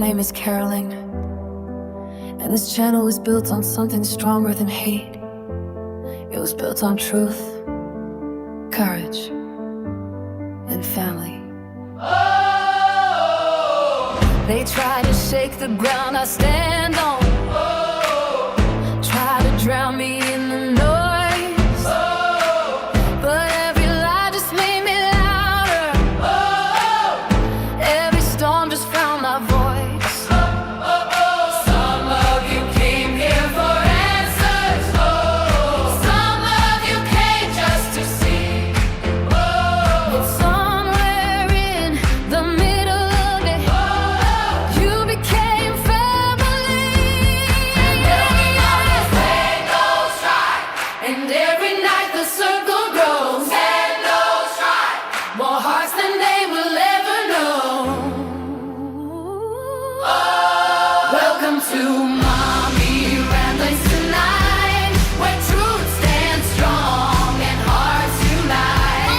name is Carolyn, and this channel was built on something stronger than hate. It was built on truth, courage, and family. They try to shake the ground I stand on, try to drown me in the noise, but every lie just made me louder. Every storm just found my voice. Some of you came here for answers. Some of you came just to see. It's somewhere in the middle of it. You became family. And every night the day goes right, and every night the circle grows. And goes right, more hearts than they will ever know. Welcome to Mommy Ramblings tonight, where truth stands strong and hearts unite.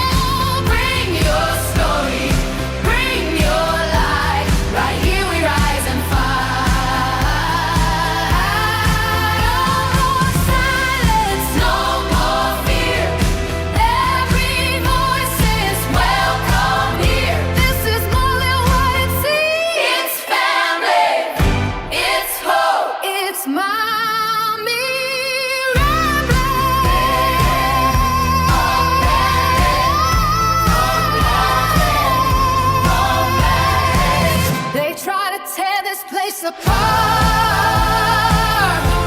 Bring your story, bring your light. Right here we rise and fight. No more silence, no more fear. Every voice is welcome here. This is more than what it seems. It's family, it's hope, it's Mommy Ramblings. They try to tear this place apart,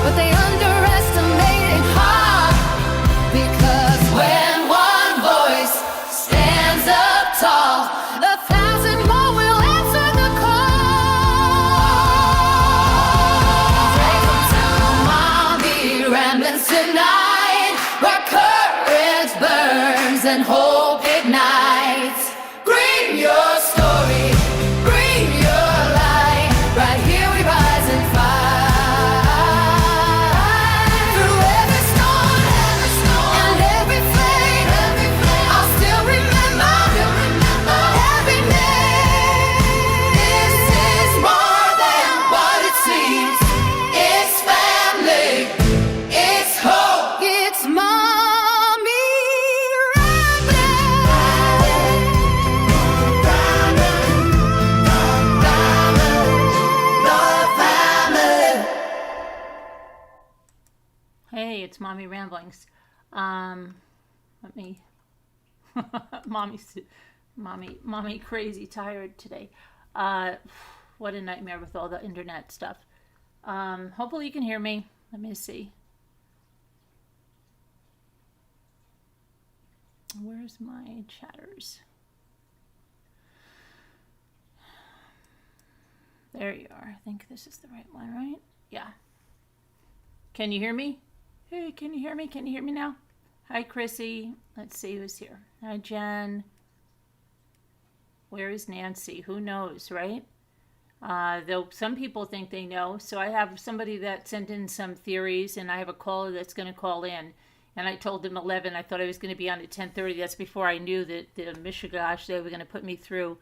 but they underestimate it hard. Because when one voice stands up tall, 1,000 more will answer the call. Welcome to Mommy Ramblings tonight, where courage burns and hope ignites. Bring your story, bring your light. Right here we rise and fight. Through every storm and every flame, I'll still remember every name. This is more than what it seems. It's family, it's hope, it's Mommy Hey, it's Mommy Ramblings. Let me, mommy crazy tired today. What a nightmare with all the internet stuff. Hopefully you can hear me. Let me see. Where's my chatters? There you are. I think this is the right one, right? Yeah. Can you hear me? Hey, can you hear me? Can you hear me now? Hi, Chrissy. Let's see who's here. Hi, Jen. Where is Nancy? Who knows, right? Though some people think they know. So I have somebody that sent in some theories, and I have a caller that's going to call in. And I told them 11. I thought I was going to be on at 10:30. That's before I knew that the Mishigosh, they were going to put me through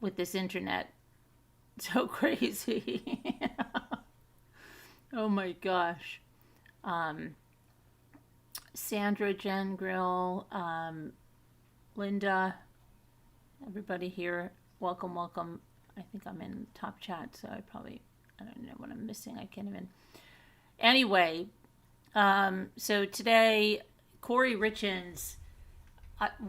with this internet. So crazy. Oh my gosh. Sandra, Jen, Grill, Linda, everybody here. Welcome, welcome. I think I'm in top chat, so I don't know what I'm missing. I can't even. Anyway, so today, Kouri Richins,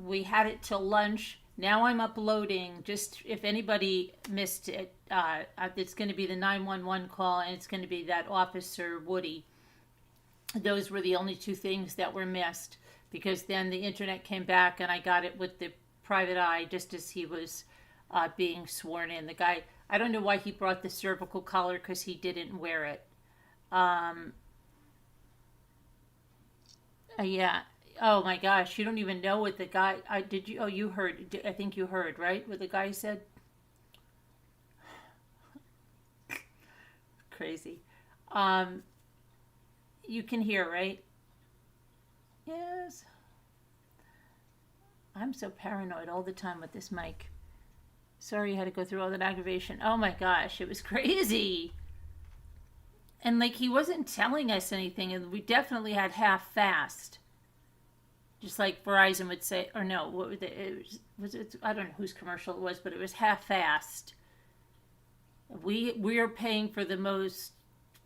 we had it till lunch. Now I'm uploading, just if anybody missed it, it's going to be the 911 call, and it's going to be that Officer Woody. Those were the only two things that were missed, because then the internet came back and I got it with the private eye just as he was being sworn in. The guy, I don't know why he brought the cervical collar, because he didn't wear it. Yeah. Oh my gosh, you don't even know what the guy, you heard, I think you heard, right? What the guy said? Crazy. You can hear, right? Yes. I'm so paranoid all the time with this mic. Sorry you had to go through all that aggravation. Oh my gosh, it was crazy. And like he wasn't telling us anything, and we definitely had half-fast. Just like Verizon would say, or no, what would they, it, I don't know whose commercial it was, but it was half-fast. We are paying for the most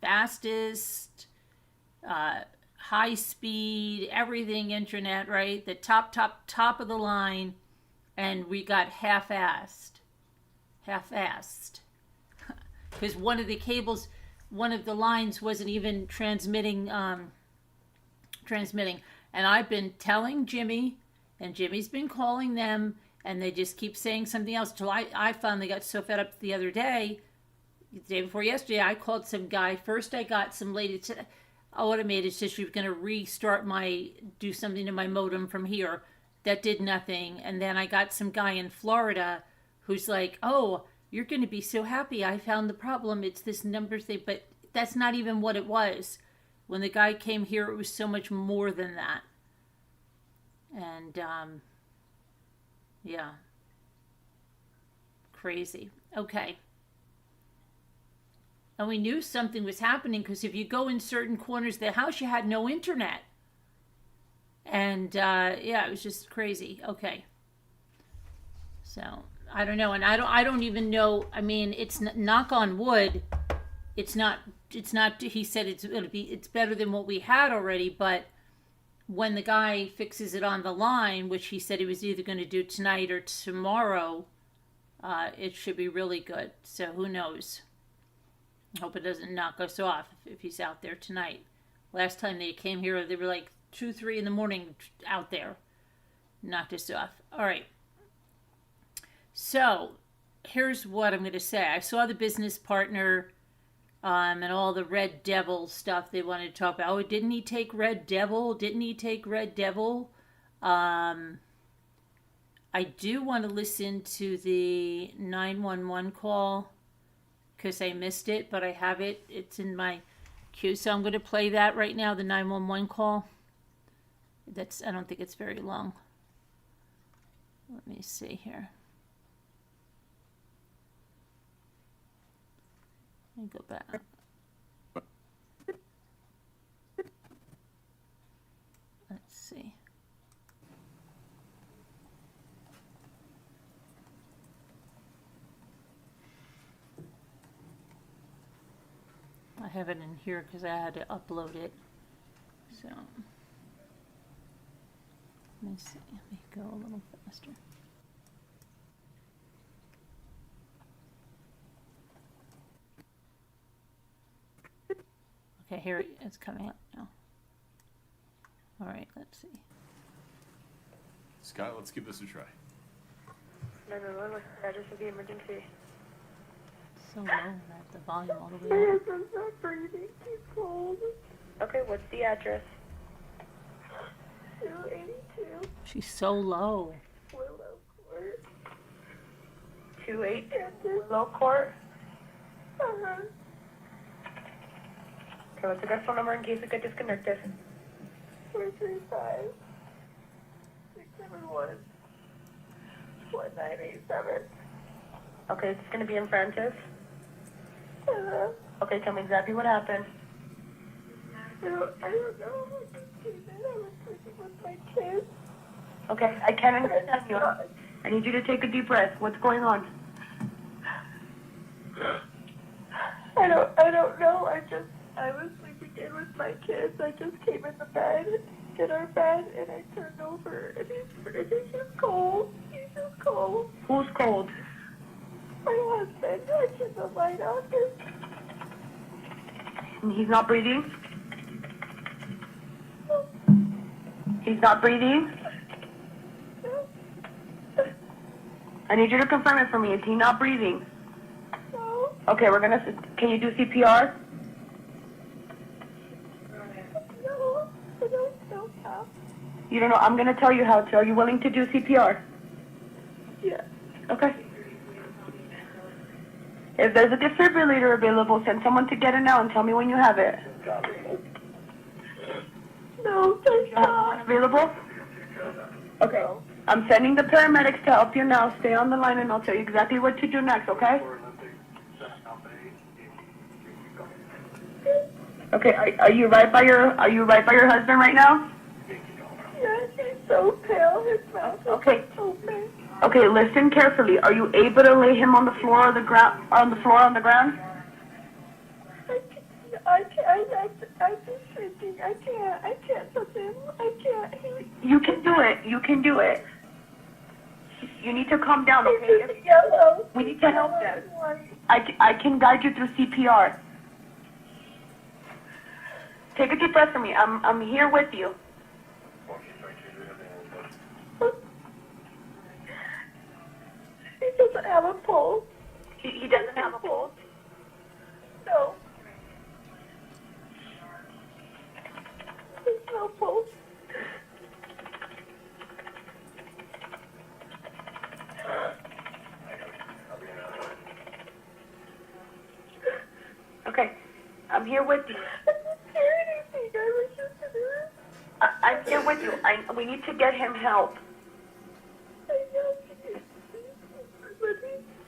fastest, high speed, everything internet, right? The top of the line, and we got half-assed. Because one of the cables, one of the lines wasn't even transmitting. And I've been telling Jimmy, and Jimmy's been calling them, and they just keep saying something else. Till I finally got so fed up the other day, the day before yesterday, I called some guy. First, I got some lady to automated, said she was going to do something to my modem from here. That did nothing. And then I got some guy in Florida who's like, oh, you're going to be so happy. I found the problem. It's this number thing. But that's not even what it was. When the guy came here, it was so much more than that. And, yeah. Crazy. Okay. And we knew something was happening because if you go in certain corners of the house, you had no internet. And, yeah, it was just crazy. Okay. So, I don't know. And I don't even know. I mean, it's knock on wood. It's not, he said it's better than what we had already, but when the guy fixes it on the line, which he said he was either going to do tonight or tomorrow, it should be really good. So who knows? I hope it doesn't knock us off if he's out there tonight. Last time they came here, they were like 2, 3 in the morning out there. Knocked us off. All right. So here's what I'm going to say. I saw the business partner and all the Red Devil stuff they wanted to talk about. Oh, didn't he take Red Devil? Didn't he take Red Devil? I do want to listen to the 911 call because I missed it, but I have it. It's in my queue, so I'm going to play that right now, the 911 call. I don't think it's very long. Let me see here. Let me go back. Let's see. I have it in here because I had to upload it. So, let me see. Let me go a little faster. Okay, here it's coming up now. All right, let's see. Scott, let's give this a try. 911, what's the address of the emergency? So low, I have the volume all the way up. I'm not breathing, too cold. Okay, what's the address? 282 She's so low. Willow Court. 282 Willow Court? Uh-huh. Okay, what's the best phone number in case it gets disconnected? 435 671 1987. Okay, it's going to be in Francis. Okay, tell me exactly what happened. I don't know. I just came in. I was sleeping with my kids. Okay, I can't understand you. I need you to take a deep breath. What's going on? I don't know. I was sleeping in with my kids. I just came in the bed, in our bed, and I turned over, and he's just cold. He's just cold. Who's cold? My husband. I turned the light on. And he's not breathing? No. He's not breathing? No. I need you to confirm it for me. Is he not breathing? No. Okay, can you do CPR? No, I don't know how. You don't know? I'm going to tell you how to. Are you willing to do CPR? Yeah. Okay. If there's a defibrillator available, send someone to get it now and tell me when you have it. No, there's not. Available? Okay. I'm sending the paramedics to help you now. Stay on the line and I'll tell you exactly what to do next, okay? Okay, are you right by your husband right now? Yes, he's so pale. His mouth is Okay. open. Okay, listen carefully. Are you able to lay him on the floor or the ground on the ground? I'm just shaking. I can't touch him. I can't. You can do it. You can do it. You need to calm down, okay? He's yellow. We need to help them. White. I can guide you through CPR. Take a deep breath for me. I'm here with you. He doesn't have a pulse. He doesn't have a pulse. No. There's no pulse. Okay, I'm here with you. I didn't hear anything. I was just I'm here with you. We need to get him help.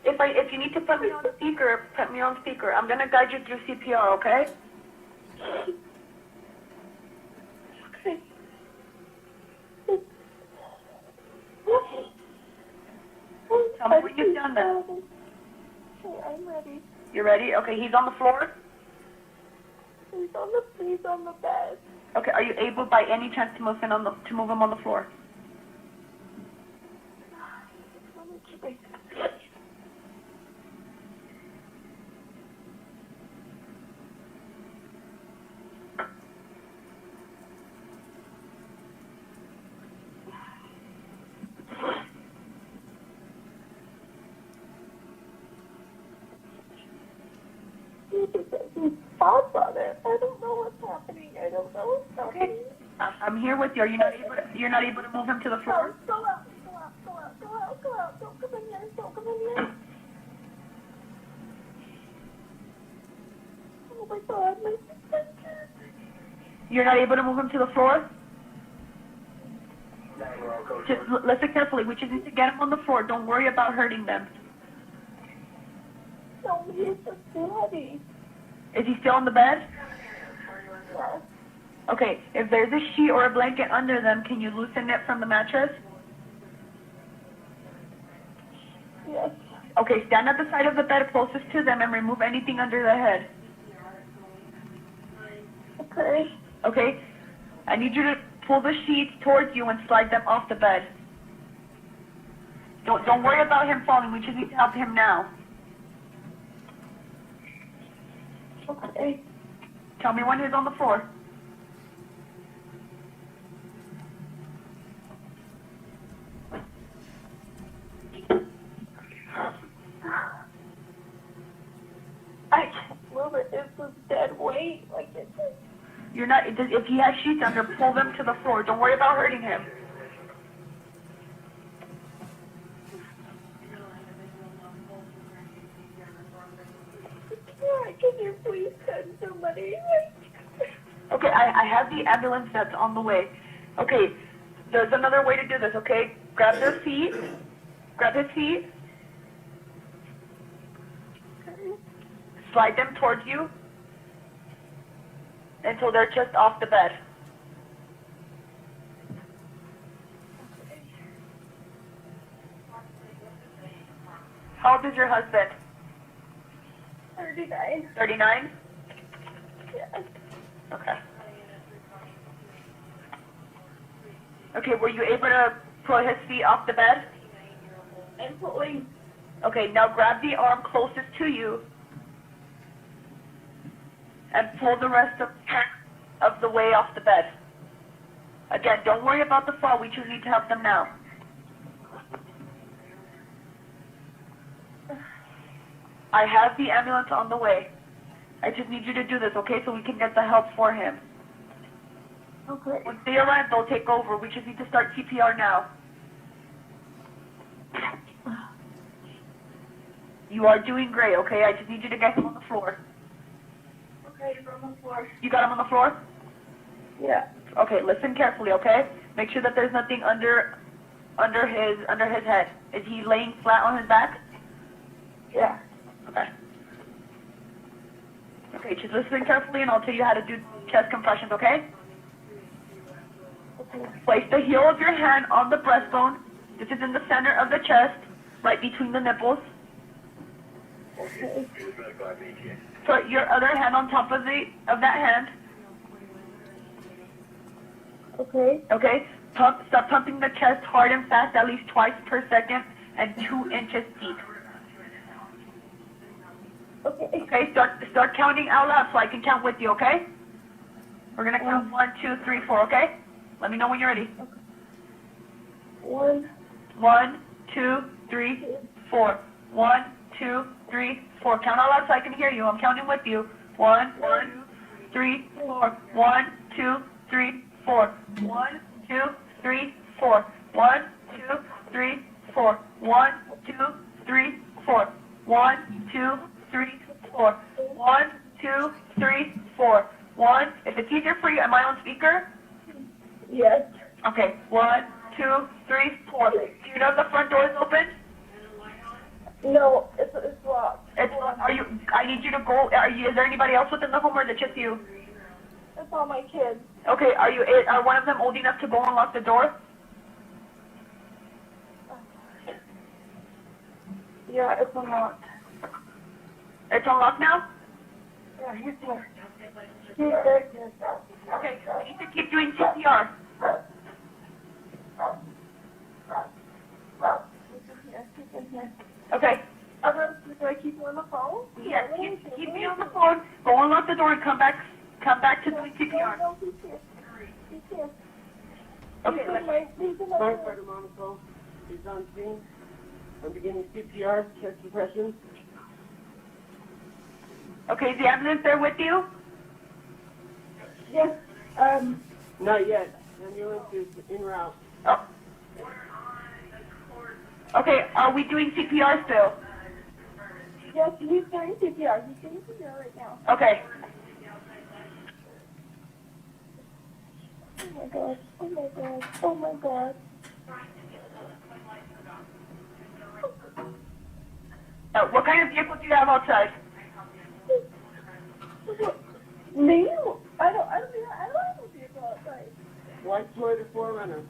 If you need to put me on speaker, put me on speaker. I'm gonna guide you through CPR, okay? Okay. Tell me when you've done that. Okay, I'm ready. You ready? Okay, he's on the floor. He's on the bed. Okay, are you able by any chance to move him on the floor? Let me try. His spots on it. I don't know what's happening. I don't know what's happening. I'm here with you. Are you not able? You're not able to move him to the floor? Go out. Don't come in here. Don't come in here. Oh my God, my sister. You're not able to move him to the floor? Just listen carefully. We just need to get him on the floor. Don't worry about hurting them. No, he's just steady. Is he still on the bed? Yes. Okay, if there's a sheet or a blanket under them, can you loosen it from the mattress? Yes. Okay, stand at the side of the bed closest to them and remove anything under the head. Okay. Okay? I need you to pull the sheets towards you and slide them off the bed. Don't worry about him falling. We just need to help him now. Okay. Tell me when he's on the floor. I can't move it. It's a dead weight. Like it's. You're not. If he has sheets under, pull them to the floor. Don't worry about hurting him. Yeah, can you please send somebody? Okay, I have the ambulance that's on the way. Okay, there's another way to do this, okay? Grab their feet. Grab his feet. Slide them towards you until they're just off the bed. How old is your husband? 39. 39? Yes. Okay. Okay, were you able to pull his feet off the bed? I'm pulling. Okay, now grab the arm closest to you and pull the rest of the way off the bed. Again, don't worry about the fall. We just need to help them now. I have the ambulance on the way. I just need you to do this, okay, so we can get the help for him. Okay. Once they arrive, they'll take over. We just need to start CPR now. You are doing great, okay? I just need you to get him on the floor. Okay, he's on the floor. You got him on the floor? Yeah. Okay, listen carefully, okay? Make sure that there's nothing under under his head. Is he laying flat on his back? Yeah. Okay. Okay, just listen carefully and I'll tell you how to do chest compressions, okay? Place the heel of your hand on the breastbone. This is in the center of the chest, right between the nipples. Okay. Put your other hand on top of that hand. Okay. Okay? Start pumping the chest hard and fast, at least twice per second, and 2 inches deep. Okay. Okay, start counting out loud so I can count with you, okay? We're gonna count 1, 2, 3, 4, okay? Let me know when you're ready. 1, 1, 2, 3, 4. 1, 2, 3, 4. Count out loud so I can hear you. I'm counting with you. 1, 2, 3, 4. 1, 2, 3, 4. 1, 2, 3, 4. 1, 2, 3, 4. 1, 2, 3, 4. 1, 2, 3, 4. 1, 2, 3, 4. 1. If it's easier for you, am I on speaker? yes. Okay. 1, 2, 3, 4. Do you know if the front door is open? No, it's locked. Are you? I need you to go. Is there anybody else within the home, or is it just you? It's all my kids. Okay. Are one of them old enough to go unlock the door? Yeah, it's unlocked. It's unlocked now. Yeah, he's there. He's there. Yes. Okay. We need to keep doing CPR. Yes, he's in here. Okay. Do I keep you on the phone? Yes. Keep me on the phone. Go unlock the door and come back. Come back to doing CPR. No, he's here. He's here. Okay. He's in my Firefighter Monaco is on scene. I'm beginning CPR, chest compression. Okay. Is the ambulance there with you? Yes. Not yet. Ambulance is en route. Oh. Okay. Are we doing CPR still? Yes, he's doing CPR. He's doing CPR right now. Okay. Oh my god. Oh my god. Oh my god. What kind of vehicle do you have outside? Me? I don't have a vehicle outside. White Toyota 4Runner.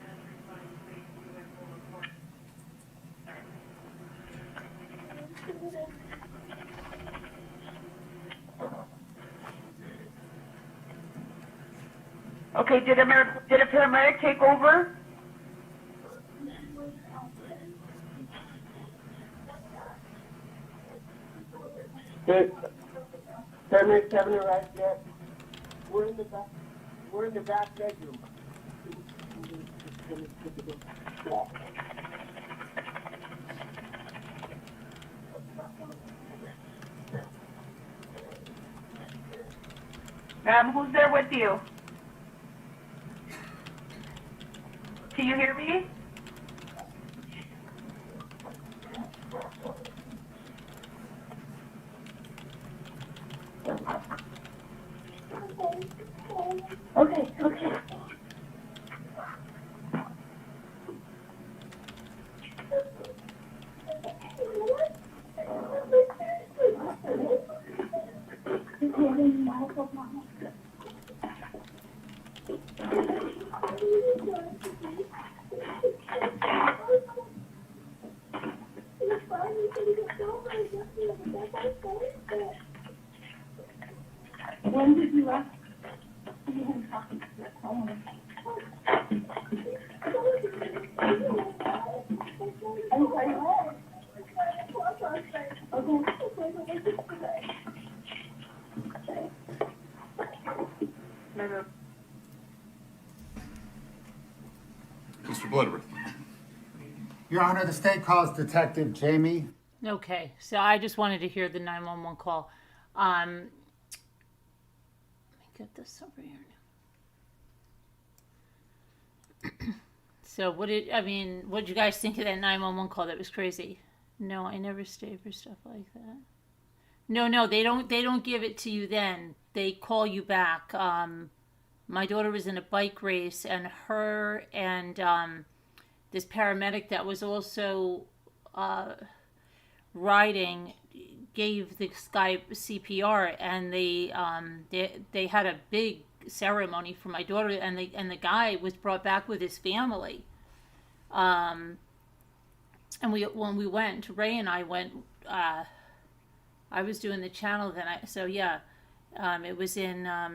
Okay. Did a paramedic take over? The paramedics haven't arrived yet. We're in the back bedroom. Who's there with you? Can you hear me? Okay, okay. When did you ask? Mr. Bloodworth. Your Honor, the state calls Detective Jamie. Okay, so I just wanted to hear the 911 call. Let me get this over here now. So what did you guys think of that 911 call? That was crazy. No, I never stay for stuff like that. No, they don't give it to you then. They call you back. My daughter was in a bike race, and her and this paramedic that was also riding gave this guy CPR, and they had a big ceremony for my daughter, and the guy was brought back with his family. And when we went, Ray and I went. I was doing the channel then. It was in. I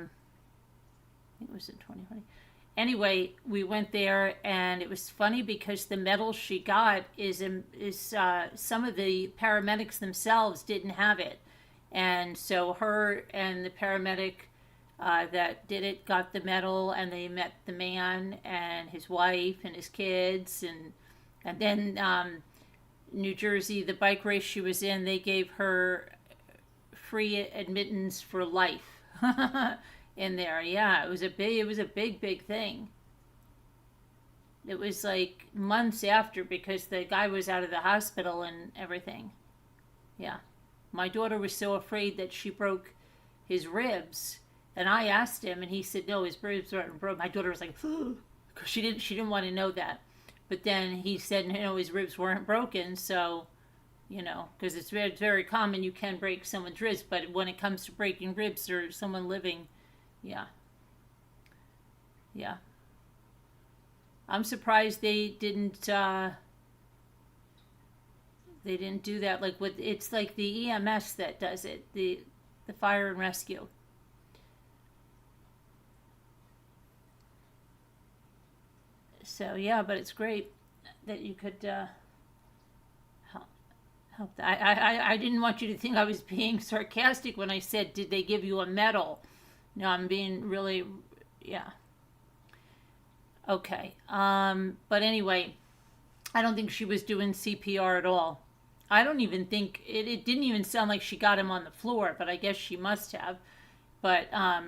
think it was in 2020. Anyway, we went there, and it was funny because the medal she got is some of the paramedics themselves didn't have it, and so her and the paramedic that did it got the medal, and they met the man and his wife and his kids, and then New Jersey, the bike race she was in, they gave her free admittance for life. In there. Yeah, it was a big thing. It was like months after, because the guy was out of the hospital and everything. Yeah. My daughter was so afraid that she broke his ribs, and I asked him, and he said no, his ribs weren't broke. My daughter was like, because she didn't want to know that. But then he said, no, his ribs weren't broken, so, because it's very common you can break someone's ribs, but when it comes to breaking ribs or someone living, yeah. I'm surprised they didn't do that. Like it's like the EMS that does it, the fire and rescue. So yeah, but it's great that you could help. I didn't want you to think I was being sarcastic when I said, did they give you a medal? No, I'm being really, yeah. Okay. But anyway, I don't think she was doing CPR at all. I don't even think, it didn't even sound like she got him on the floor, but I guess she must have. But I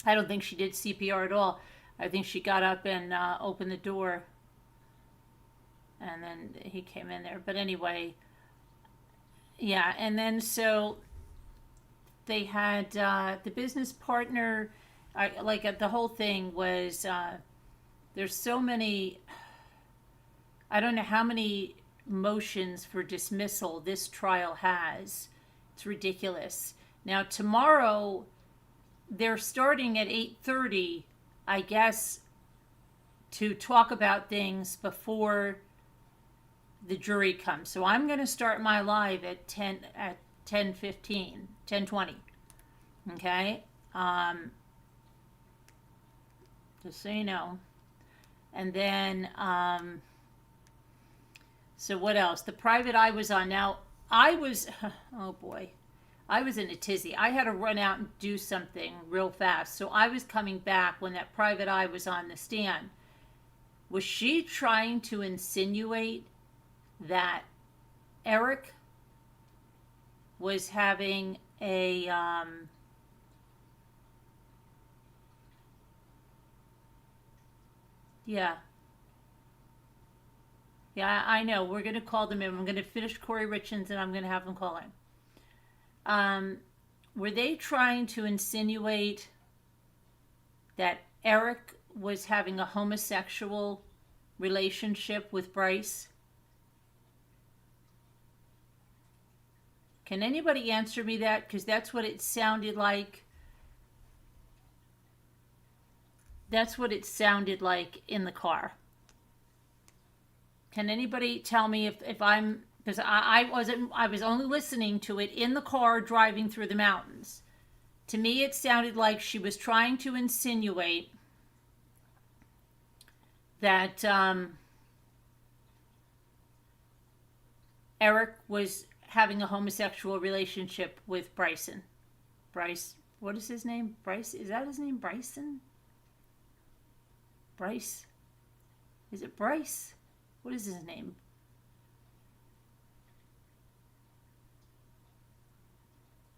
don't think she did CPR at all. I think she got up and opened the door, and then he came in there. But anyway, yeah, and then so they had the business partner, the whole thing was, there's so many, I don't know how many motions for dismissal this trial has. It's ridiculous. Now tomorrow, they're starting at 8:30, I guess, to talk about things before the jury comes. So I'm going to start my live at 10:15, 10:20. Okay? Just so you know. And then, so what else? The private eye was on. Now, I was, oh boy, I was in a tizzy. I had to run out and do something real fast. So I was coming back when that private eye was on the stand. Was she trying to insinuate that Eric was having a, yeah, I know. We're going to call them in. I'm going to finish Kouri Richins, and I'm going to have them call in. Were they trying to insinuate that Eric was having a homosexual relationship with Bryce? Can anybody answer me that? Because that's what it sounded like. That's what it sounded like in the car. Can anybody tell me if I'm, because I was only listening to it in the car driving through the mountains. To me, it sounded like she was trying to insinuate that Eric was having a homosexual relationship with Bryson. Bryce, what is his name? Bryce, is that his name? Bryson? Bryce? Is it Bryce? What is his name?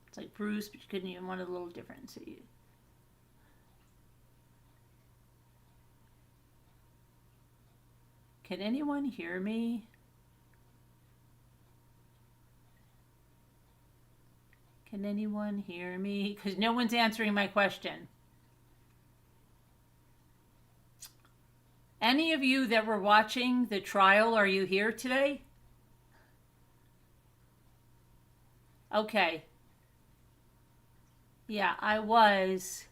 It's like Bruce, but you couldn't even want it a little different. So you... Can anyone hear me? Can anyone hear me? Because no one's answering my question. Any of you that were watching the trial, are you here today? Okay. Yeah, I was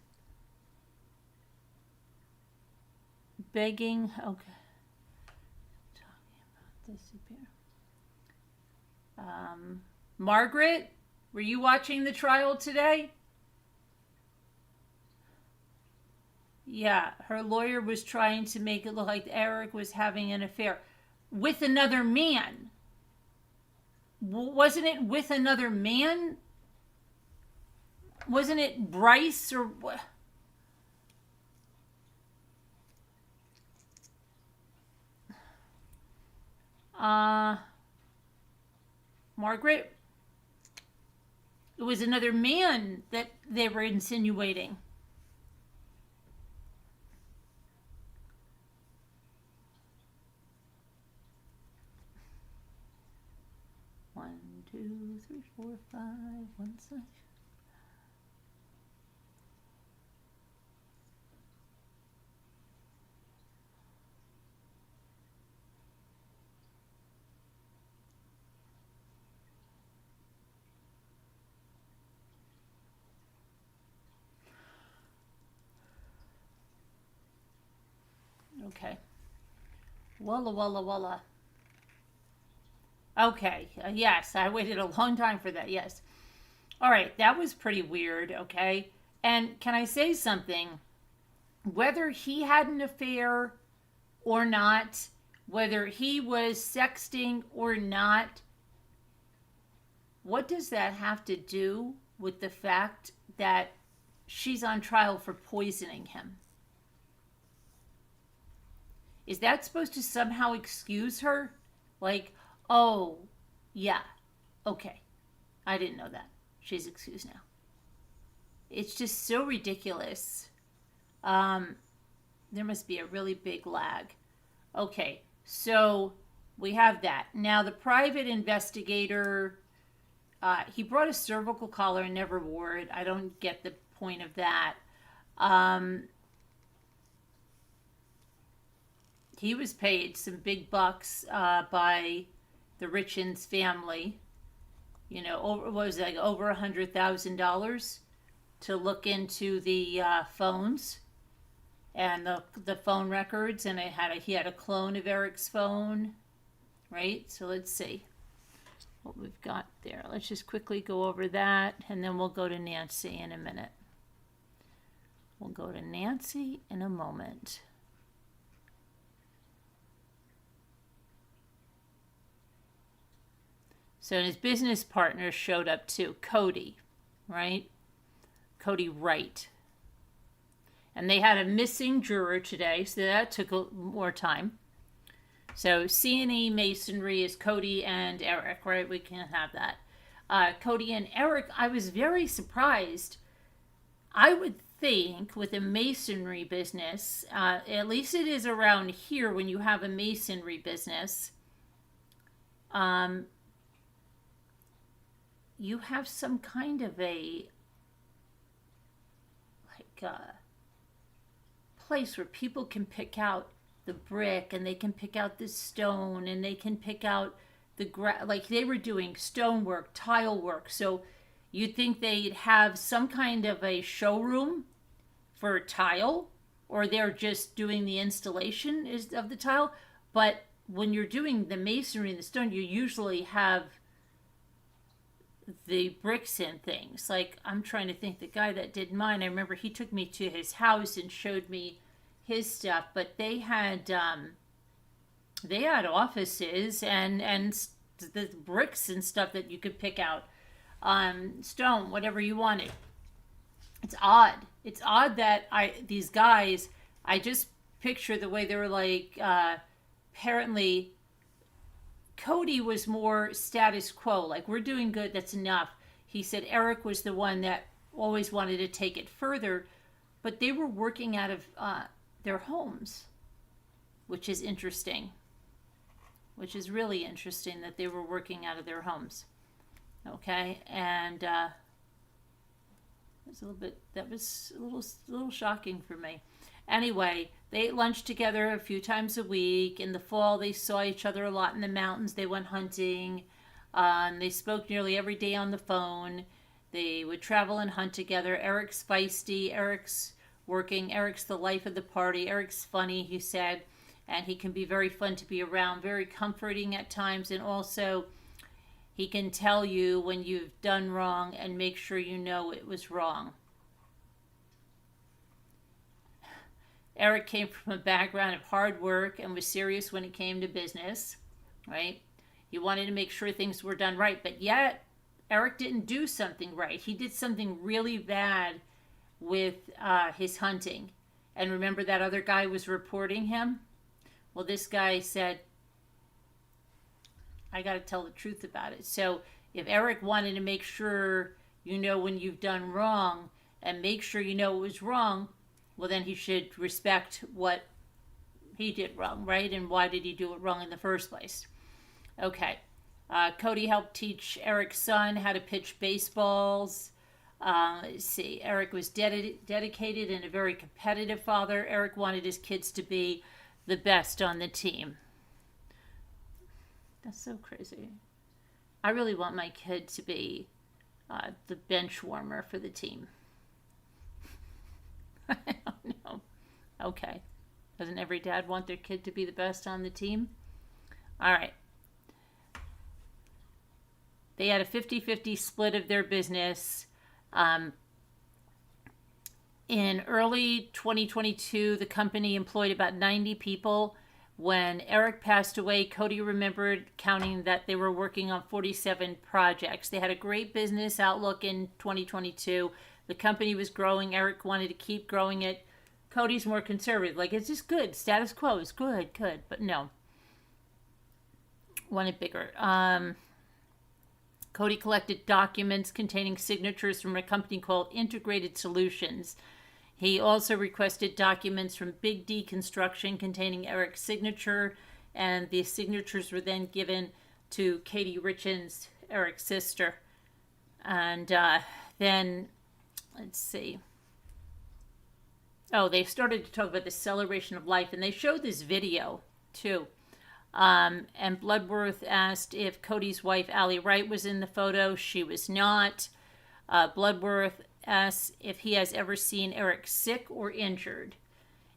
begging. Okay. Talking about this here. Margaret, were you watching the trial today? Yeah, her lawyer was trying to make it look like Eric was having an affair with another man. Wasn't it with another man? Wasn't it Bryce or what? Margaret? It was another man that they were insinuating. One, two, three, four, five, one side. Okay. Walla walla walla. Okay. Yes, I waited a long time for that. Yes. All right. That was pretty weird. Okay. And can I say something? Whether he had an affair or not, whether he was sexting or not, what does that have to do with the fact that she's on trial for poisoning him? Is that supposed to somehow excuse her? Like, oh, yeah, okay. I didn't know that. She's excused now. It's just so ridiculous. There must be a really big lag. Okay, so we have that. Now, the private investigator, he brought a cervical collar and never wore it. I don't get the point of that. He was paid some big bucks by the Richins family. You know, what was it, like over $100,000 to look into the phones and the phone records, and he had a clone of Eric's phone, right? So let's see what we've got there. Let's just quickly go over that, and then we'll go to Nancy in a minute. We'll go to Nancy in a moment. So his business partner showed up too, Cody, right? Cody Wright. And they had a missing juror today, so that took more time. So C&E Masonry is Cody and Eric, right? We can't have that. Cody and Eric, I was very surprised. I would think with a masonry business, at least it is around here when you have a masonry business, you have some kind of a place where people can pick out the brick, and they can pick out the stone, and they can pick out the like they were doing stonework, tile work. So you'd think they'd have some kind of a showroom for tile, or they're just doing the installation of the tile. But when you're doing the masonry and the stone, you usually have the bricks and things. Like, I'm trying to think, the guy that did mine, I remember he took me to his house and showed me his stuff, but they had offices and the bricks and stuff that you could pick out, stone, whatever you wanted. It's odd that these guys, I just picture the way they were like, apparently Cody was more status quo, like, we're doing good, that's enough. He said Eric was the one that always wanted to take it further, but they were working out of their homes, which is interesting. Which is really interesting that they were working out of their homes. Okay, and That was a little shocking for me. Anyway, they ate lunch together a few times a week. In the fall, they saw each other a lot in the mountains. They went hunting. They spoke nearly every day on the phone. They would travel and hunt together. Eric's feisty. Eric's working. Eric's the life of the party. Eric's funny, he said, and he can be very fun to be around, very comforting at times, and also he can tell you when you've done wrong and make sure you know it was wrong. Eric came from a background of hard work and was serious when it came to business, right? He wanted to make sure things were done right, but yet Eric didn't do something right. He did something really bad with his hunting. And remember that other guy was reporting him? Well, this guy said, I got to tell the truth about it. So if Eric wanted to make sure you know when you've done wrong and make sure you know it was wrong, well, then he should respect what he did wrong, right? And why did he do it wrong in the first place? Okay. Cody helped teach Eric's son how to pitch baseballs. Let's see. Eric was dedicated and a very competitive father. Eric wanted his kids to be the best on the team. That's so crazy. I really want my kid to be the bench warmer for the team. I don't know. Okay. Doesn't every dad want their kid to be the best on the team? All right. They had a 50-50 split of their business. In early 2022, the company employed about 90 people. When Eric passed away, Cody remembered counting that they were working on 47 projects. They had a great business outlook in 2022. The company was growing. Eric wanted to keep growing it. Cody's more conservative. Like, it's just good. Status quo is good. But no. Wanted bigger. Cody collected documents containing signatures from a company called Integrated Solutions. He also requested documents from Big D Construction containing Eric's signature, and the signatures were then given to Kouri Richins, Eric's sister. And then, let's see. Oh, they started to talk about the celebration of life, and they showed this video, too. And Bloodworth asked if Cody's wife, Allie Wright, was in the photo. She was not. Bloodworth asked if he has ever seen Eric sick or injured.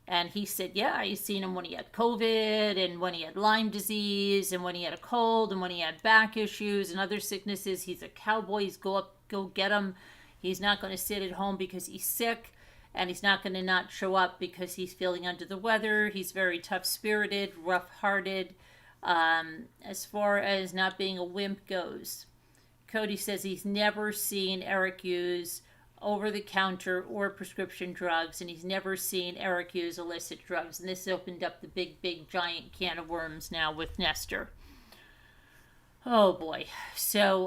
And he said, yeah, he's seen him when he had COVID and when he had Lyme disease and when he had a cold and when he had back issues and other sicknesses. He's a cowboy. He's go get him. He's not going to sit at home because he's sick. And he's not going to not show up because he's feeling under the weather. He's very tough-spirited, rough-hearted, as far as not being a wimp goes. Cody says he's never seen Eric use over-the-counter or prescription drugs, and he's never seen Eric use illicit drugs. And this opened up the big, giant can of worms now with Nestor. Oh, boy. So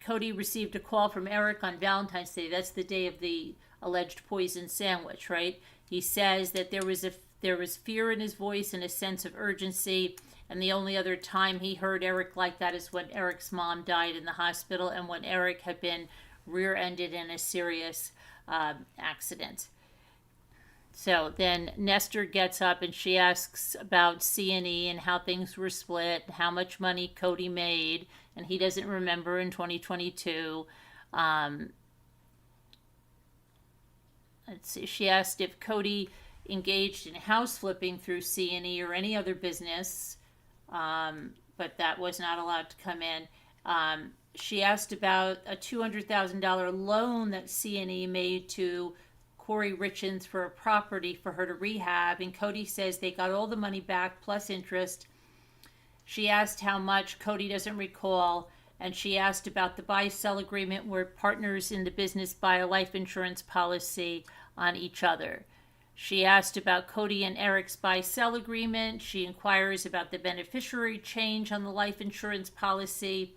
Cody received a call from Eric on Valentine's Day. That's the day of the alleged poison sandwich, right? He says that there was fear in his voice and a sense of urgency, and the only other time he heard Eric like that is when Eric's mom died in the hospital and when Eric had been rear-ended in a serious accident. So then Nestor gets up and she asks about C&E and how things were split, how much money Cody made, and he doesn't remember in 2022. Let's see, she asked if Cody engaged in house flipping through C&E or any other business, but that was not allowed to come in. She asked about a $200,000 loan that C&E made to Kouri Richins for a property for her to rehab, and Cody says they got all the money back plus interest. She asked how much. Cody doesn't recall. And she asked about the buy-sell agreement where partners in the business buy a life insurance policy on each other. She asked about Cody and Eric's buy-sell agreement. She inquires about the beneficiary change on the life insurance policy.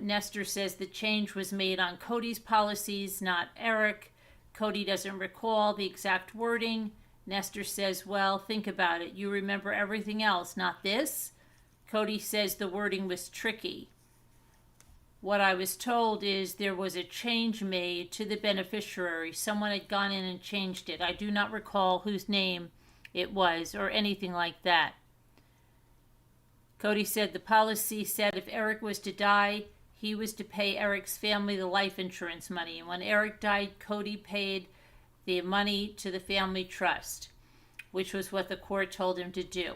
Nestor says the change was made on Cody's policies, not Eric. Cody doesn't recall the exact wording. Nestor says, well, think about it. You remember everything else, not this? Cody says the wording was tricky. what I was told is there was a change made to the beneficiary. Someone had gone in and changed it. I do not recall whose name it was or anything like that. Cody said the policy said if Eric was to die, he was to pay Eric's family the life insurance money. And when Eric died, Cody paid the money to the family trust, which was what the court told him to do.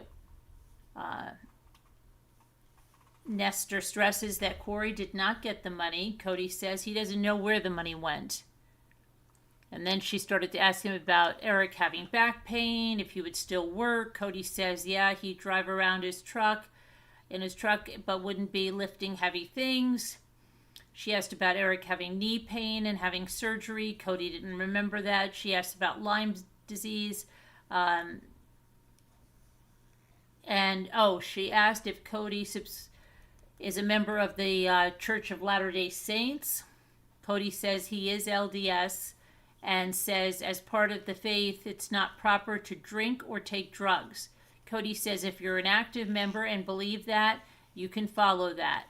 Nestor stresses that Kouri did not get the money. Cody says he doesn't know where the money went. And then she started to ask him about Eric having back pain, if he would still work. Cody says, yeah, he'd drive around in his truck, but wouldn't be lifting heavy things. She asked about Eric having knee pain and having surgery. Cody didn't remember that. She asked about Lyme disease. She asked if Cody is a member of the Church of Latter-day Saints. Cody says he is LDS and says as part of the faith, it's not proper to drink or take drugs. Cody says if you're an active member and believe that, you can follow that.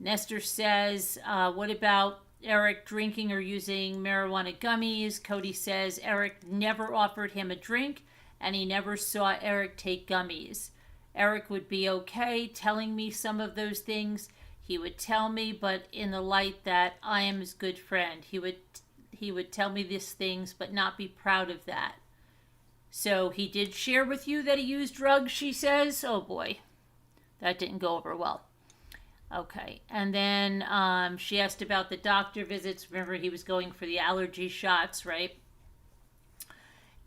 Nestor says, what about Eric drinking or using marijuana gummies? Cody says Eric never offered him a drink and he never saw Eric take gummies. Eric would be okay telling me some of those things. He would tell me, but in the light that I am his good friend. He would tell me these things, but not be proud of that. So he did share with you that he used drugs, she says. Oh boy, that didn't go over well. Okay, and then she asked about the doctor visits. Remember, he was going for the allergy shots, right?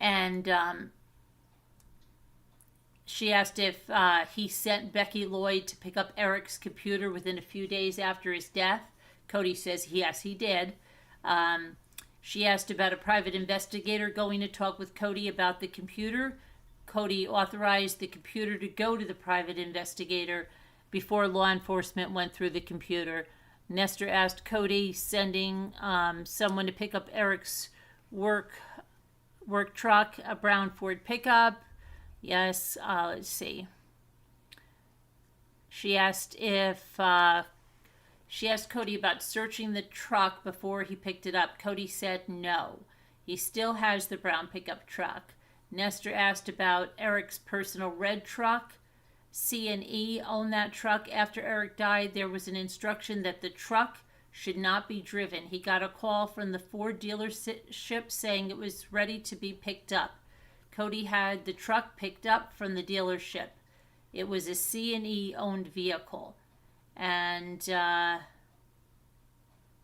And she asked if he sent Becky Lloyd to pick up Eric's computer within a few days after his death. Cody says, yes, he did. She asked about a private investigator going to talk with Cody about the computer. Cody authorized the computer to go to the private investigator before law enforcement went through the computer. Nestor asked Cody sending someone to pick up Eric's work truck, a brown Ford pickup. Yes, let's see. She asked Cody about searching the truck before he picked it up. Cody said no. He still has the brown pickup truck. Nestor asked about Eric's personal red truck. C&E owned that truck. After Eric died, there was an instruction that the truck should not be driven. He got a call from the Ford dealership saying it was ready to be picked up. Cody had the truck picked up from the dealership. It was a C&E owned vehicle. And there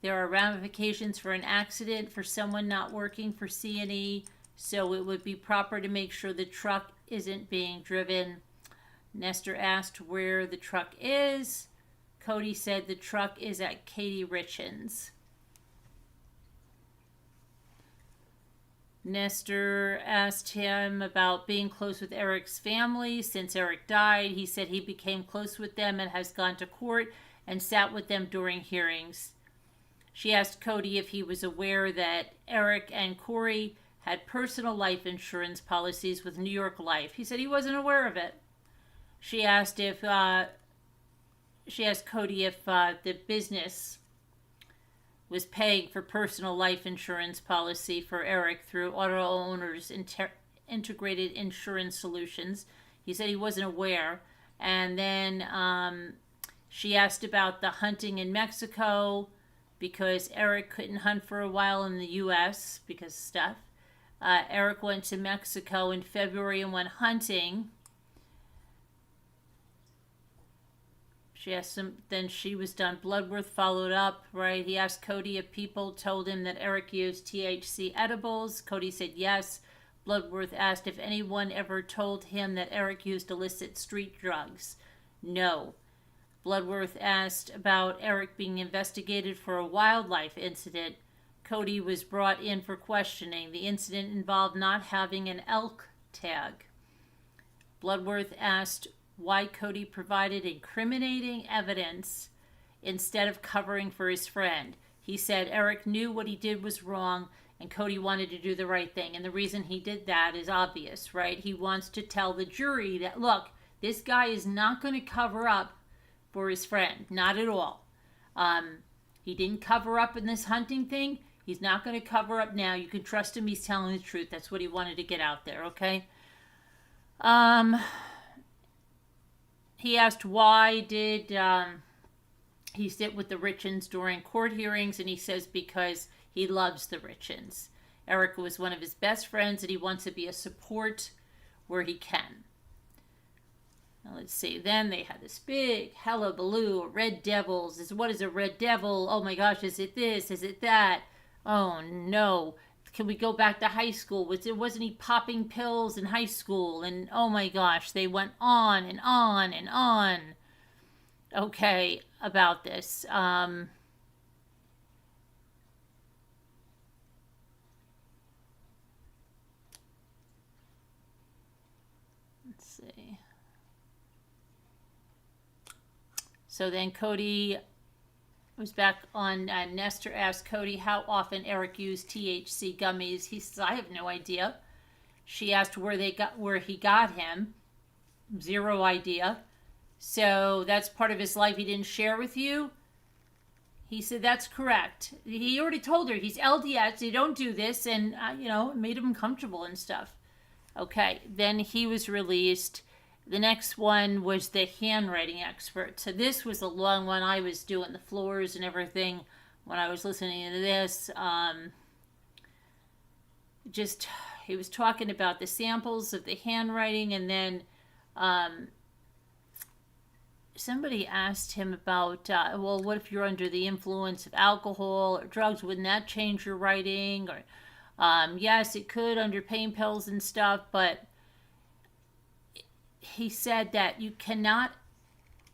are ramifications for an accident for someone not working for C&E, so it would be proper to make sure the truck isn't being driven. Nestor asked where the truck is. Cody said the truck is at Kouri Richins. Nestor asked him about being close with Eric's family. Since Eric died, he said he became close with them and has gone to court and sat with them during hearings. She asked Cody if he was aware that Eric and Kouri had personal life insurance policies with New York Life. He said he wasn't aware of it. She asked Cody if the business was paying for personal life insurance policy for Eric through Auto Owners Integrated Insurance Solutions. He said he wasn't aware. And then she asked about the hunting in Mexico because Eric couldn't hunt for a while in the U.S. because of stuff. Eric went to Mexico in February and went hunting. She asked him, then she was done. Bloodworth followed up, right? He asked Cody if people told him that Eric used THC edibles. Cody said yes. Bloodworth asked if anyone ever told him that Eric used illicit street drugs. No. Bloodworth asked about Eric being investigated for a wildlife incident. Cody was brought in for questioning. The incident involved not having an elk tag. Bloodworth asked why Cody provided incriminating evidence instead of covering for his friend. He said Eric knew what he did was wrong and Cody wanted to do the right thing. And the reason he did that is obvious, right? He wants to tell the jury that, look, this guy is not going to cover up for his friend. Not at all. He didn't cover up in this hunting thing. He's not going to cover up now. You can trust him. He's telling the truth. That's what he wanted to get out there, okay? He asked why did he sit with the Richins during court hearings, and he says because he loves the Richins. Eric was one of his best friends, and he wants to be a support where he can. Now let's see. Then they had this big hullabaloo, Red Devils. What is a Red Devil? Oh my gosh, is it this? Is it that? Oh no. Can we go back to high school? Wasn't he popping pills in high school? And oh my gosh, they went on and on and on. Okay, about this. Let's see. So then Cody was back on. Nestor asked Cody how often Eric used THC gummies. He says, I have no idea. She asked where he got him. Zero idea. So that's part of his life he didn't share with you. He said that's correct. He already told her he's LDS. You don't do this, and it made him comfortable and stuff. Okay, then he was released. The next one was the handwriting expert. So this was a long one. I was doing the floors and everything when I was listening to this. He was talking about the samples of the handwriting, and then somebody asked him about, what if you're under the influence of alcohol or drugs? Wouldn't that change your writing? Or yes, it could under pain pills and stuff, but he said that you cannot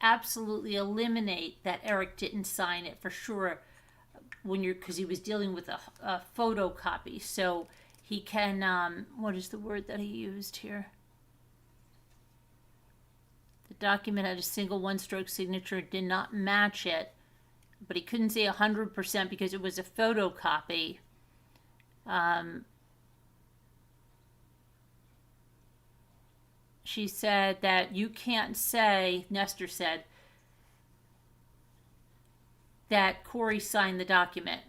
absolutely eliminate that Eric didn't sign it for sure because he was dealing with a photocopy. So he can, what is the word that he used here? The document had a single one-stroke signature, did not match it, but he couldn't say 100% because it was a photocopy. She said that you can't say, Nestor said, that Kouri signed the document.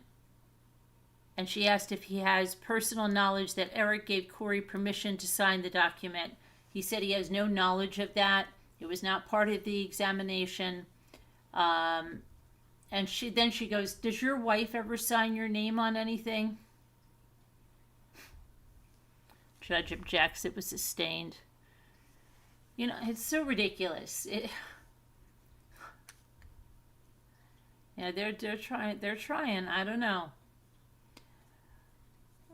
And she asked if he has personal knowledge that Eric gave Kouri permission to sign the document. He said he has no knowledge of that. It was not part of the examination. And she goes, does your wife ever sign your name on anything? Judge objects. It was sustained. It's so ridiculous. They're trying. They're trying. I don't know.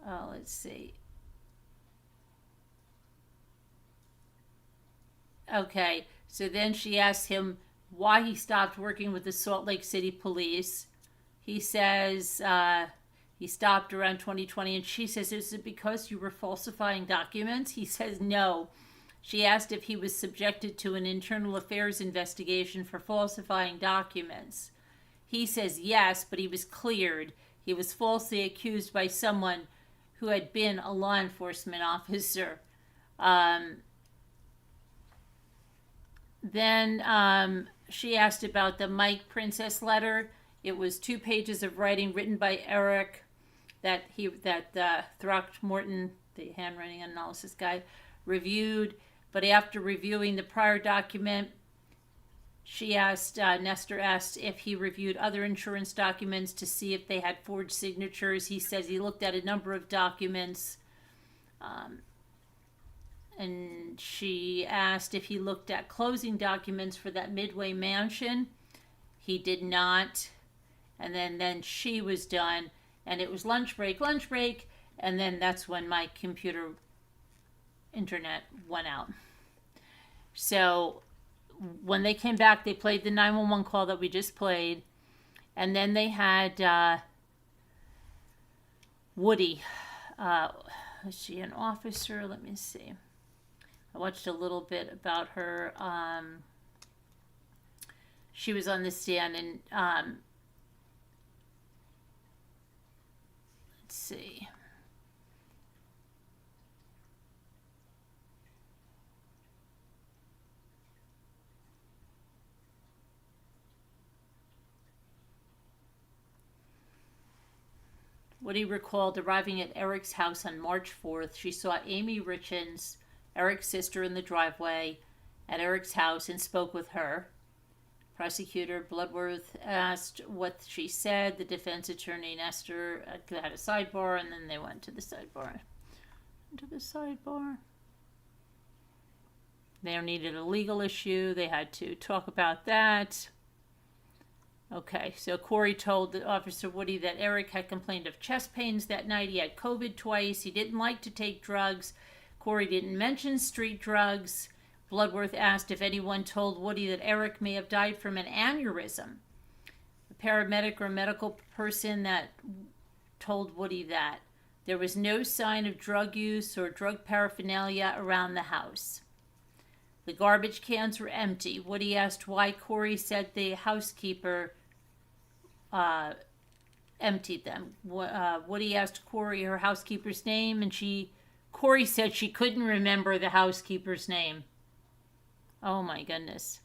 Oh, let's see. Okay, so then she asked him why he stopped working with the Salt Lake City police. He says he stopped around 2020, and she says, is it because you were falsifying documents? He says no. She asked if he was subjected to an internal affairs investigation for falsifying documents. He says yes, but he was cleared. He was falsely accused by someone who had been a law enforcement officer. Then she asked about the Mike Princess letter. It was 2 pages of writing written by Eric that Throckmorton, the handwriting analysis guy, reviewed. But after reviewing the prior document, Nestor asked if he reviewed other insurance documents to see if they had forged signatures. He says he looked at a number of documents. And she asked if he looked at closing documents for that Midway mansion. He did not. And then she was done. And it was lunch break. And then that's when my internet went out. So when they came back, they played the 911 call that we just played. And then they had Woody. Is she an officer? Let me see. I watched a little bit about her. She was on the stand, and let's see. Woody recalled arriving at Eric's house on March 4th. She saw Amy Richins, Eric's sister, in the driveway at Eric's house and spoke with her. Prosecutor Bloodworth asked what she said. The defense attorney Nestor had a sidebar, and then they went to the sidebar. They needed a legal issue. They had to talk about that. Okay, so Kouri told the Officer Woody that Eric had complained of chest pains that night. He had COVID twice. He didn't like to take drugs. Kouri didn't mention street drugs. Bloodworth asked if anyone told Woody that Eric may have died from an aneurysm. A paramedic or medical person that told Woody that. There was no sign of drug use or drug paraphernalia around the house. The garbage cans were empty. Woody asked why. Kouri said the housekeeper emptied them. Woody asked Kouri her housekeeper's name, and Kouri said she couldn't remember the housekeeper's name. Oh my goodness.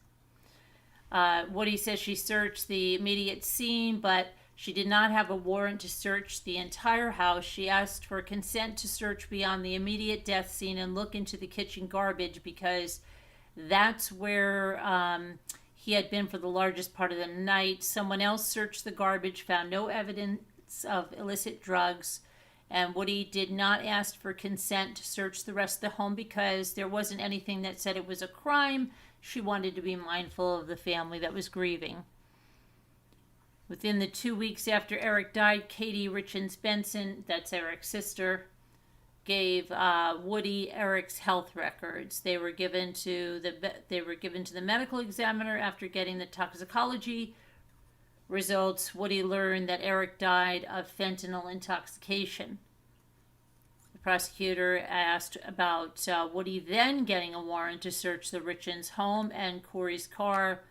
Woody says she searched the immediate scene, but she did not have a warrant to search the entire house. She asked for consent to search beyond the immediate death scene and look into the kitchen garbage because that's where he had been for the largest part of the night. Someone else searched the garbage, found no evidence of illicit drugs, and Woody did not ask for consent to search the rest of the home because there wasn't anything that said it was a crime. She wanted to be mindful of the family that was grieving. Within the 2 weeks after Eric died, Kouri Richins Benson, that's Eric's sister, gave Woody Eric's health records. They were given to the medical examiner after getting the toxicology results. Woody learned that Eric died of fentanyl intoxication. The prosecutor asked about Woody then getting a warrant to search the Richins home and Kouri's car,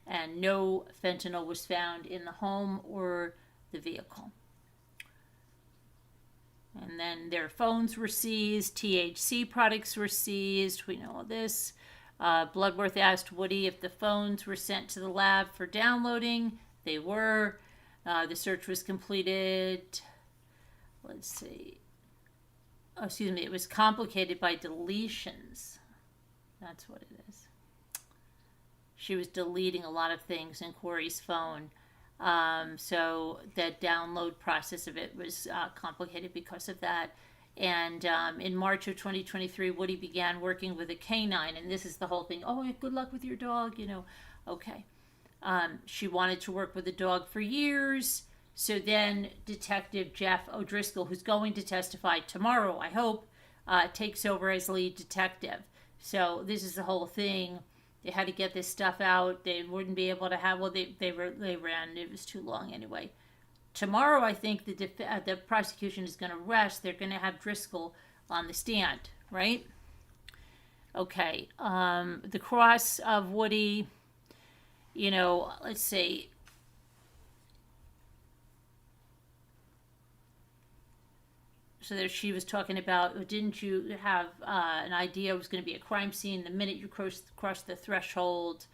and no fentanyl was found in the home or the vehicle. And then their phones were seized, THC products were seized, we know all this. Bloodworth asked Woody if the phones were sent to the lab for downloading. They were. The search was completed. Let's see. Oh, excuse me. It was complicated by deletions. That's what it is. She was deleting a lot of things in Kouri's phone. So the download process of it was complicated because of that. And in March of 2023, Woody began working with a canine. And this is the whole thing. Oh, good luck with your dog, Okay. She wanted to work with the dog for years. So then Detective Jeff O'Driscoll, who's going to testify tomorrow, I hope, takes over as lead detective. So this is the whole thing. They had to get this stuff out. They wouldn't be able to have, they ran, it was too long anyway. Tomorrow, I think the prosecution is going to rest. They're going to have Driscoll on the stand, right? Okay. The cross of Woody, let's see. So there she was talking about, didn't you have an idea it was going to be a crime scene the minute you crossed the threshold?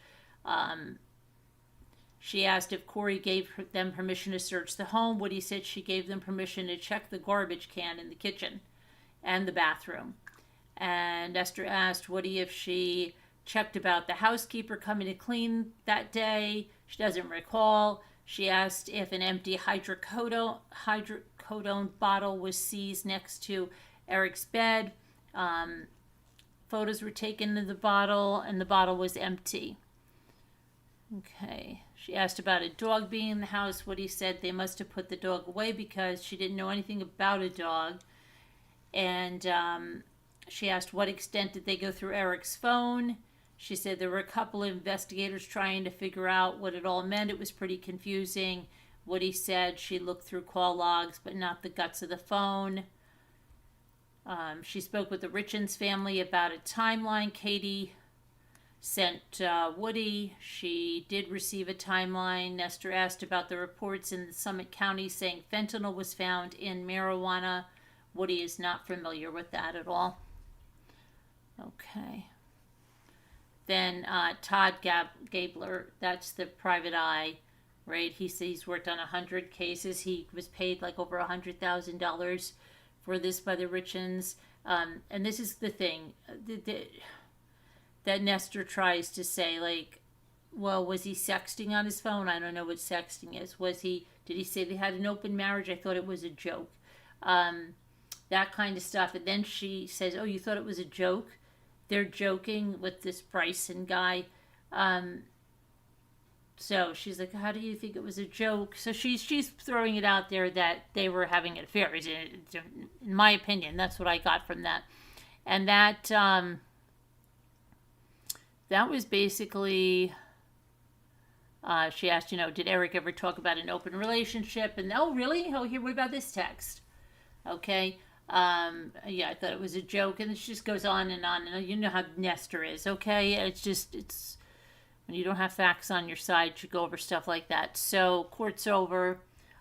She asked if Kouri gave them permission to search the home. Woody said she gave them permission to check the garbage can in the kitchen and the bathroom. And Esther asked Woody if she checked about the housekeeper coming to clean that day. She doesn't recall. She asked if an empty hydrocodone bottle was seized next to Eric's bed. Photos were taken of the bottle, and the bottle was empty. Okay. She asked about a dog being in the house. Woody said they must have put the dog away because she didn't know anything about a dog. And she asked what extent did they go through Eric's phone. She said there were a couple of investigators trying to figure out what it all meant. It was pretty confusing. Woody said she looked through call logs, but not the guts of the phone. She spoke with the Richins family about a timeline Katie sent Woody. She did receive a timeline. Nestor asked about the reports in Summit County saying fentanyl was found in marijuana. Woody is not familiar with that at all. Okay. Then Todd Gabler, that's the private eye. right? He says he's worked on 100 cases. He was paid like over $100,000 for this by the Richins. And this is the thing that Nestor tries to say, like, well, was he sexting on his phone? I don't know what sexting is. Did he say they had an open marriage? I thought it was a joke. That kind of stuff. And then she says, oh, you thought it was a joke? They're joking with this Bryson guy. So she's like, how do you think it was a joke? So she's throwing it out there that they were having an affair. In my opinion, that's what I got from that. And that was basically... she asked, did Eric ever talk about an open relationship? And, oh, really? Oh, here, what about this text? Okay. Yeah, I thought it was a joke. And she just goes on. And you know how Nestor is, okay? It's when you don't have facts on your side, you go over stuff like that. So, court's over.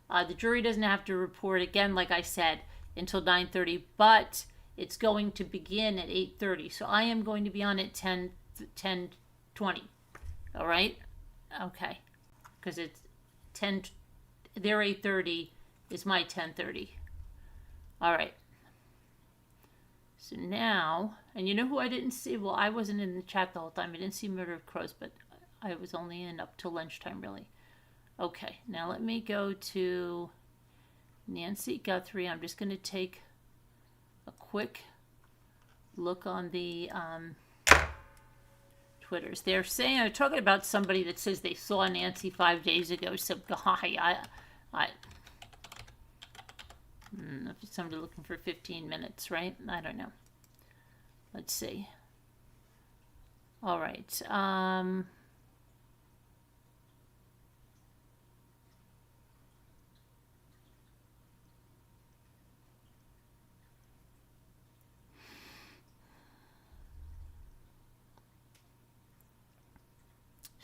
The jury doesn't have to report, again, like I said, until 9:30. But it's going to begin at 8:30. So, I am going to be on at 10:20. All right? Okay, because it's 10, their 8:30 is my 10:30. All right. So now, and you know who I didn't see? Well, I wasn't in the chat the whole time. I didn't see Murder of Crows, but I was only in up till lunchtime, really. Okay, now let me go to Nancy Guthrie. I'm just going to take a quick look on the... Twitters. They're saying, they're talking about somebody that says they saw Nancy 5 days ago. Some guy, if it's somebody looking for 15 minutes, right? I don't know. Let's see. All right.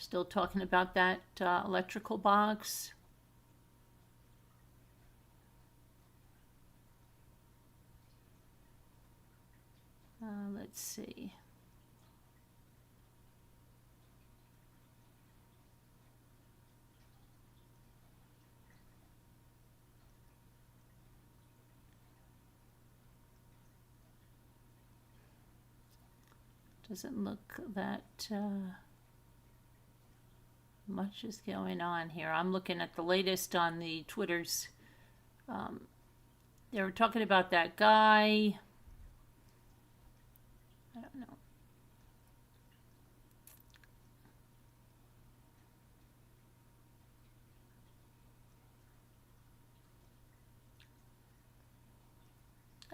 Still talking about that electrical box. Let's see. Doesn't look that... much is going on here. I'm looking at the latest on the Twitters. They were talking about that guy. I don't know.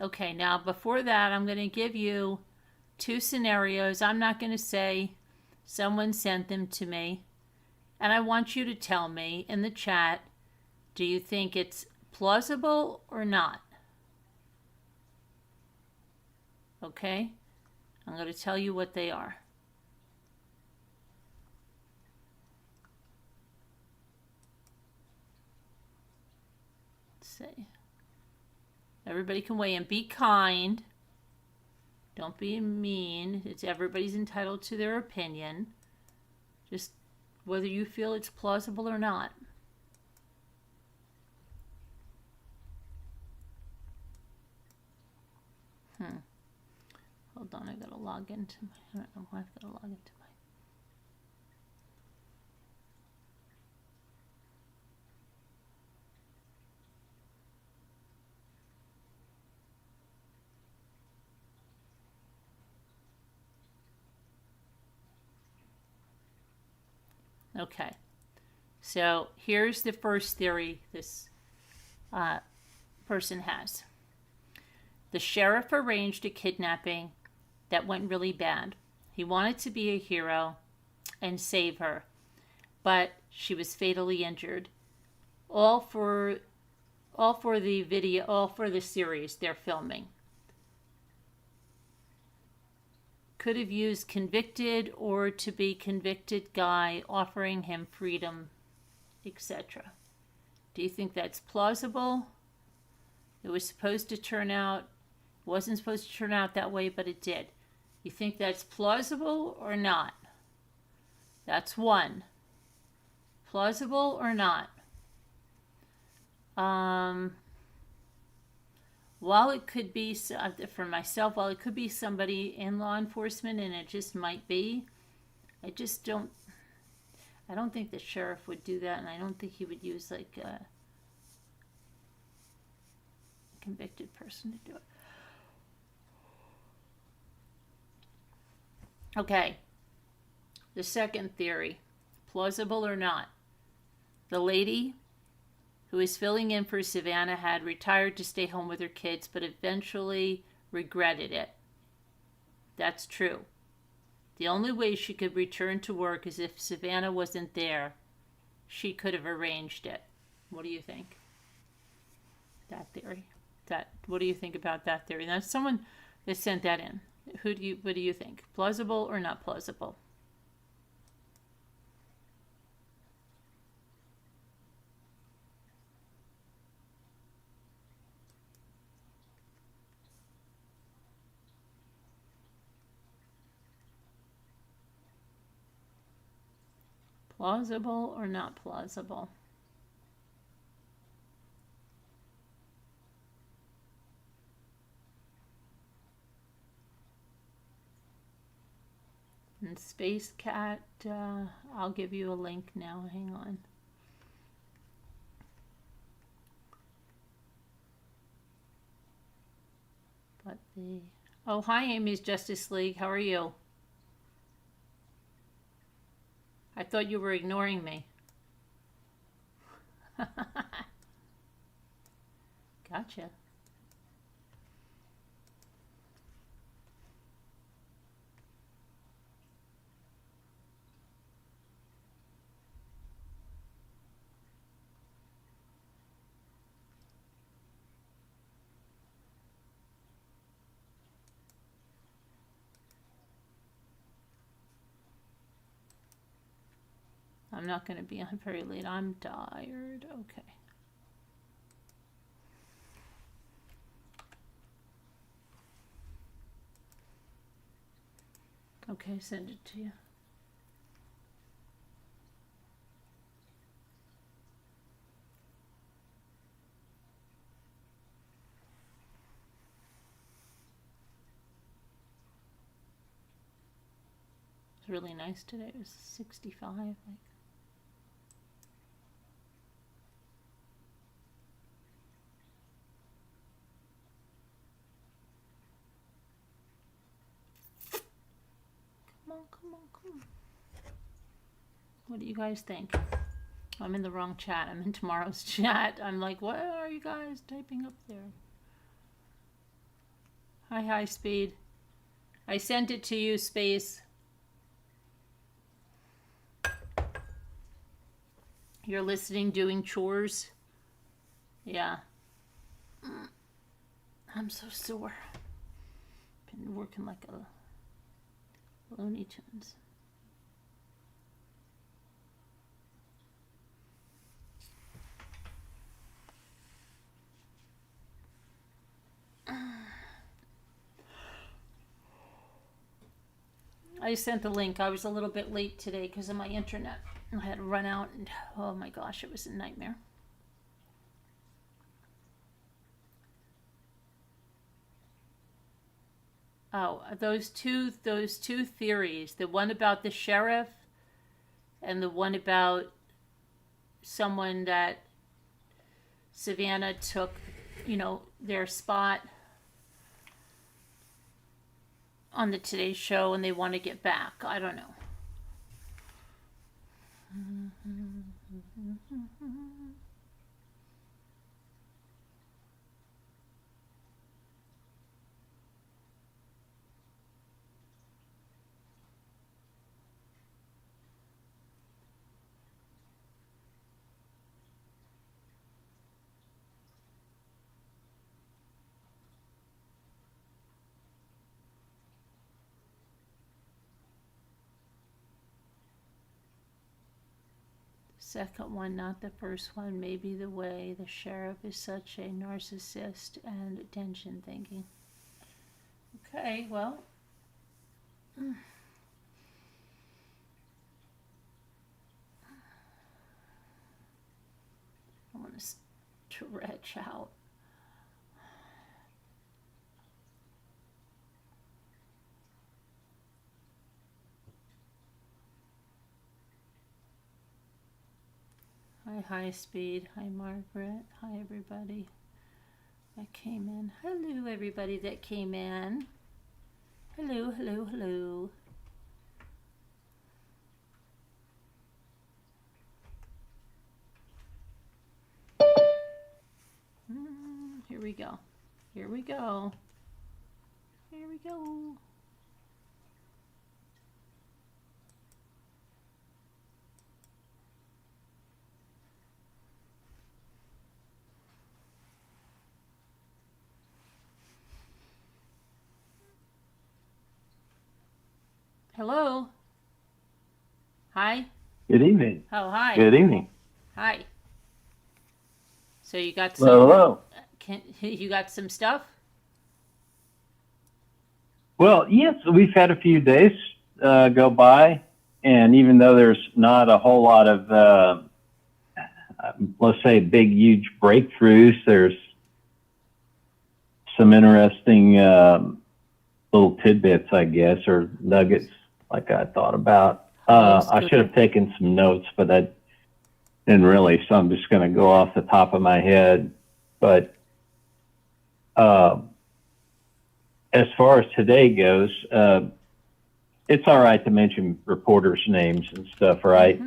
Okay, now before that, I'm going to give you 2 scenarios. I'm not going to say someone sent them to me. And I want you to tell me in the chat, do you think it's plausible or not? Okay? I'm going to tell you what they are. Let's see. Everybody can weigh in. Be kind. Don't be mean. Everybody's entitled to their opinion. Just whether you feel it's plausible or not. Hold on, I gotta log into my, I don't know why I've gotta log into my... Okay, so here's the first theory this person has. The sheriff arranged a kidnapping that went really bad. He wanted to be a hero and save her, but she was fatally injured. All for the video, all for the series they're filming. Could have used convicted or to be convicted guy, offering him freedom, etc. Do you think that's plausible? It was supposed to turn out, wasn't supposed to turn out that way, but it did. You think that's plausible or not? That's one. Plausible or not? While it could be, for myself, while it could be somebody in law enforcement, and it just might be, I don't think the sheriff would do that, and I don't think he would use like a convicted person to do it. Okay. The second theory, plausible or not, the lady who is filling in for Savannah had retired to stay home with her kids, but eventually regretted it. That's true. The only way she could return to work is if Savannah wasn't there. She could have arranged it. What do you think? That theory. What do you think about that theory? Now, someone that sent that in. What do you think? Plausible or not plausible? Plausible or not plausible? And Space Cat, I'll give you a link now. Hang on. But oh, hi, Amy's Justice League. How are you? I thought you were ignoring me. Gotcha. I'm not going to be on very late. I'm tired. Okay. Okay, send it to you. It's really nice today. It was 65. Like. Come on. What do you guys think? I'm in the wrong chat. I'm in tomorrow's chat. I'm like, what are you guys typing up there? Hi, Speed. I sent it to you, Space. You're listening, doing chores? Yeah. I'm so sore. Been working like a Looney Tunes. I sent the link. I was a little bit late today because of my internet. I had to run out and oh my gosh, it was a nightmare. Oh, those two theories, the one about the sheriff and the one about someone that Savannah took, their spot on the Today Show and they want to get back. I don't know. Second one, not the first one, maybe the way the sheriff is such a narcissist and attention thinking. Okay, well. stretch out. Hi, Speed. Hi, Margaret. Hi, everybody that came in. Hello, everybody that came in. Hello, hello, hello. Here we go. Here we go. Here we go. Hello. Hi. Good evening. Oh, hi. Good evening. Hi. So you got some? Hello. You got some stuff? Well, yes, we've had a few days go by, and even though there's not a whole lot of, let's say, big, huge breakthroughs, there's some interesting little tidbits, I guess, or nuggets, like I thought about. I should have taken some notes, but I didn't really, so I'm just going to go off the top of my head. But as far as today goes, it's all right to mention reporters' names and stuff, right?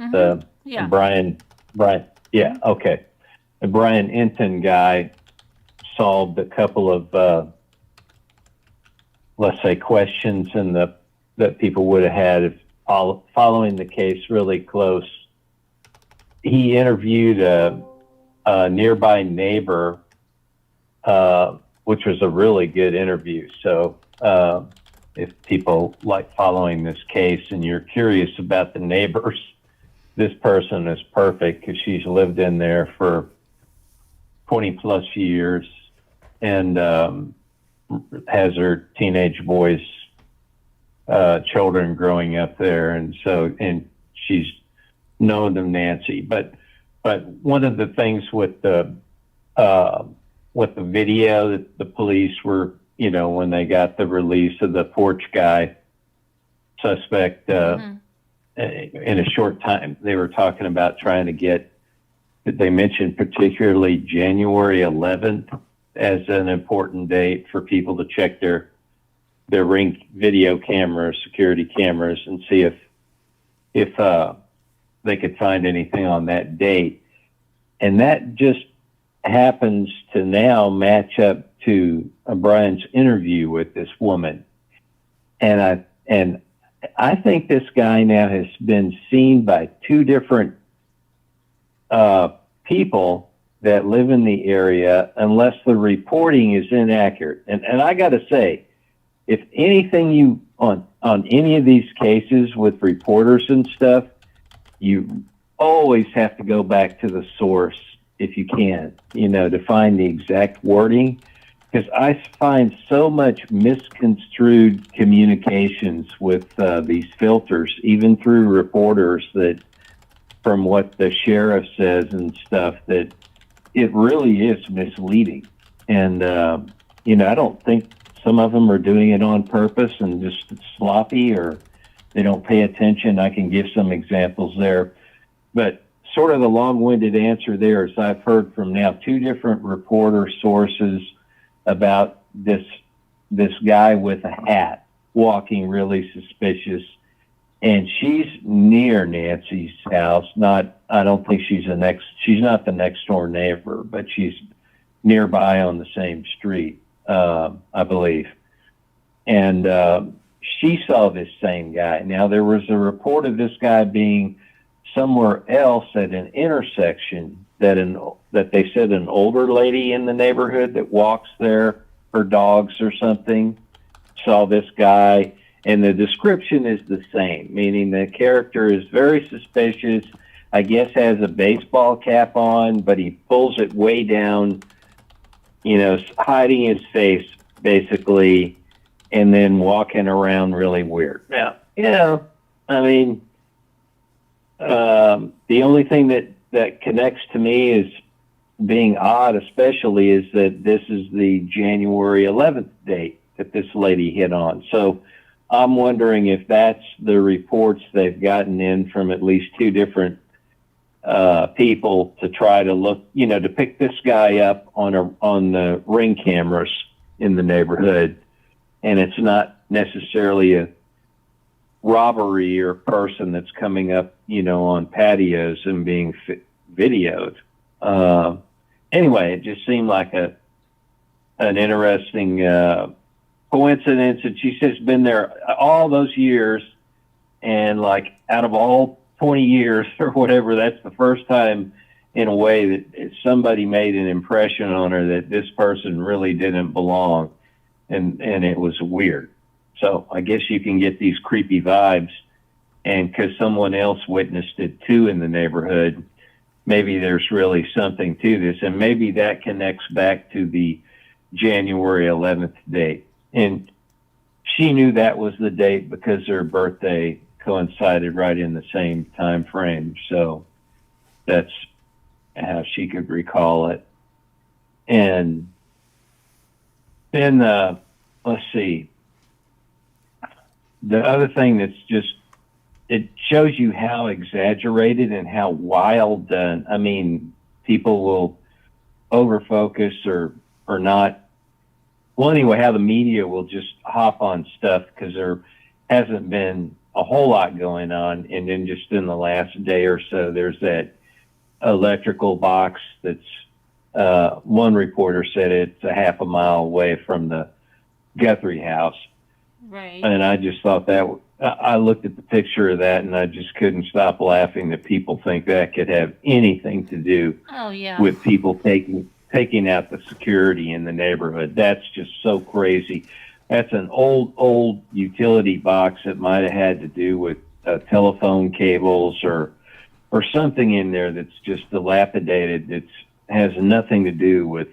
Yeah. Brian, yeah, okay. The Brian Enton guy solved a couple of, let's say, questions that people would have had if following the case really close. He interviewed a nearby neighbor, which was a really good interview. So if people like following this case and you're curious about the neighbors, this person is perfect because she's lived in there for 20 plus years and has her teenage boys, children growing up there. And she's known them, Nancy. But one of the things with the video that the police were, when they got the release of the porch guy suspect, in a short time, they were talking about trying to get, they mentioned particularly January 11th as an important date for people to check their Ring video cameras, security cameras, and see if they could find anything on that date. And that just happens to now match up to Brian's interview with this woman. And I think this guy now has been seen by two different people that live in the area, unless the reporting is inaccurate. And I got to say, if anything on any of these cases with reporters and stuff, you always have to go back to the source if you can, to find the exact wording. Because I find so much misconstrued communications with these filters, even through reporters, that from what the sheriff says and stuff, that it really is misleading. And, I don't think some of them are doing it on purpose and just sloppy, or they don't pay attention. I can give some examples there. But sort of the long-winded answer there is I've heard from now two different reporter sources about this guy with a hat walking really suspicious. And she's near Nancy's house. I don't think she's not the next door neighbor, but she's nearby on the same street, I believe. And she saw this same guy. Now, there was a report of this guy being somewhere else at an intersection that they said an older lady in the neighborhood that walks there, her dogs or something, saw this guy. And the description is the same, meaning the character is very suspicious, I guess has a baseball cap on, but he pulls it way down, hiding his face basically, and then walking around really weird. Now, the only thing that connects to me is being odd, especially, is that this is the January 11th date that this lady hit on. So I'm wondering if that's the reports they've gotten in from at least two different people to try to look, to pick this guy up on the ring cameras in the neighborhood, and it's not necessarily a robbery or person that's coming up, on patios and being videoed. Anyway, it just seemed like an interesting coincidence that she says been there all those years, and like out of all 20 years or whatever, that's the first time in a way that somebody made an impression on her that this person really didn't belong, and it was weird. So I guess you can get these creepy vibes, and because someone else witnessed it too in the neighborhood, maybe there's really something to this, and maybe that connects back to the January 11th date. And she knew that was the date because her birthday coincided right in the same time frame. So that's how she could recall it. And then, let's see. The other thing that's just, it shows you how exaggerated and how wild, people will overfocus or not. Well, anyway, how the media will just hop on stuff because there hasn't been a whole lot going on. And then just in the last day or so, there's that electrical box that's, one reporter said it's a half a mile away from the Guthrie house. Right. And I just thought I looked at the picture of that and I just couldn't stop laughing that people think that could have anything to do with people taking out the security in the neighborhood. That's just so crazy. That's an old utility box that might have had to do with telephone cables or something in there that's just dilapidated. It has nothing to do with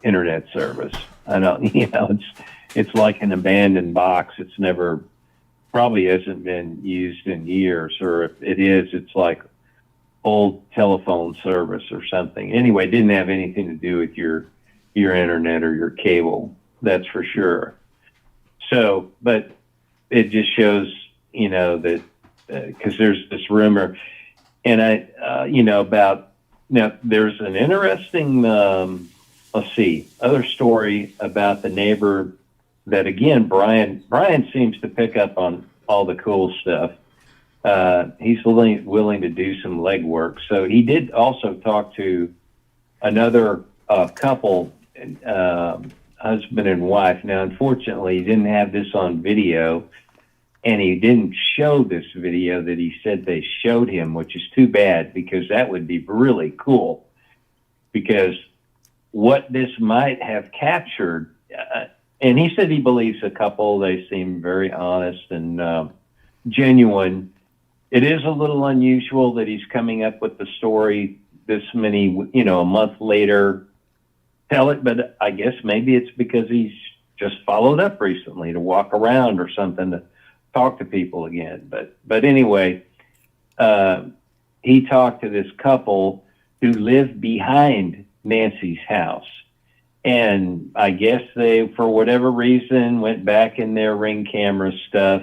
internet service. I don't, it's like an abandoned box. It's probably hasn't been used in years, or if it is, it's like old telephone service or something. Anyway, it didn't have anything to do with your internet or your cable. That's for sure. So, but it just shows, that because there's this rumor, and about now. There's an interesting, other story about the neighbor. That again, Brian seems to pick up on all the cool stuff. He's willing to do some legwork. So he did also talk to another couple, husband and wife. Now, unfortunately, he didn't have this on video, and he didn't show this video that he said they showed him, which is too bad because that would be really cool. Because what this might have captured. And he said he believes a couple. They seem very honest and genuine. It is a little unusual that he's coming up with the story this many, a month later. Tell it, but I guess maybe it's because he's just followed up recently to walk around or something to talk to people again. But anyway, he talked to this couple who lived behind Nancy's house. And I guess they, for whatever reason, went back in their ring camera stuff.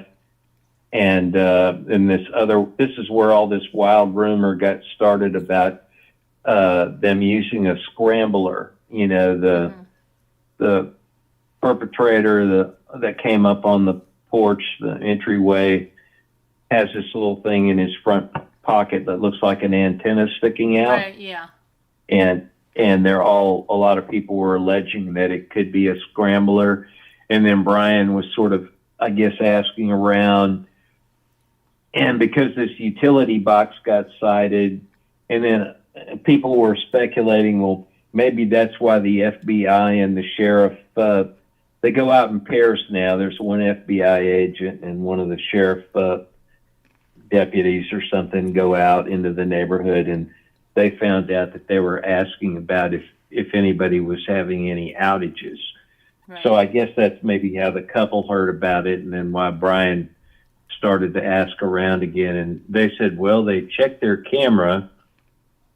And this is where all this wild rumor got started about them using a scrambler. The perpetrator that came up on the porch, the entryway, has this little thing in his front pocket that looks like an antenna sticking out. Right, yeah. And a lot of people were alleging that it could be a scrambler. And then Brian was sort of, I guess, asking around. And because this utility box got cited, and then people were speculating, well, maybe that's why the FBI and the sheriff, they go out in pairs now. There's one FBI agent and one of the sheriff deputies or something go out into the neighborhood, and they found out that they were asking about if anybody was having any outages. Right. So I guess that's maybe how the couple heard about it, and then why Brian started to ask around again. And they said, well, they checked their camera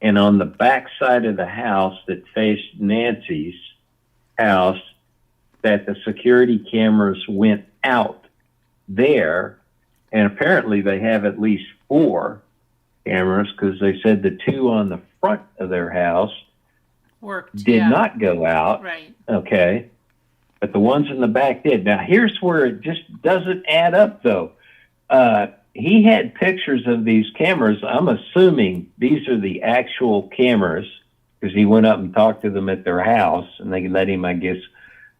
and on the back side of the house that faced Nancy's house, that the security cameras went out there, and apparently they have at least 4 cameras, because they said the 2 on the front of their house Worked. did yeah. not go out. Right. Okay. But the ones in the back did. Now, here's where it just doesn't add up, though. He had pictures of these cameras. I'm assuming these are the actual cameras, because he went up and talked to them at their house, and they let him, I guess,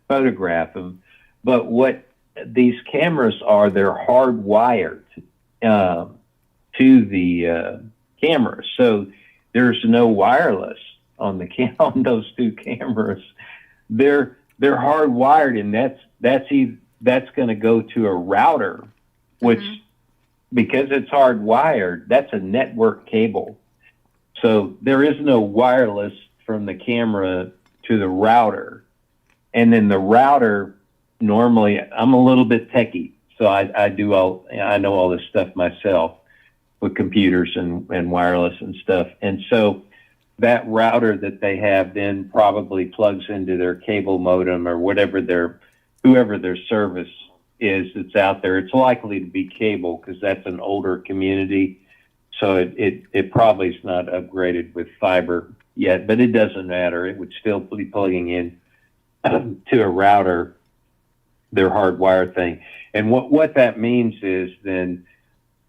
photograph them. But what these cameras are, they're hardwired to the cameras. So there's no wireless on the on those 2 cameras. They're hardwired, and that's going to go to a router, which because it's hardwired, that's a network cable. So there is no wireless from the camera to the router. And then the router, normally, I'm a little bit techie, so I know all this stuff myself with computers and wireless and stuff. And so that router that they have then probably plugs into their cable modem or whoever their service is that's out there. It's likely to be cable, because that's an older community. So it probably is not upgraded with fiber yet, but it doesn't matter. It would still be plugging in to a router, their hardwire thing. And what that means is then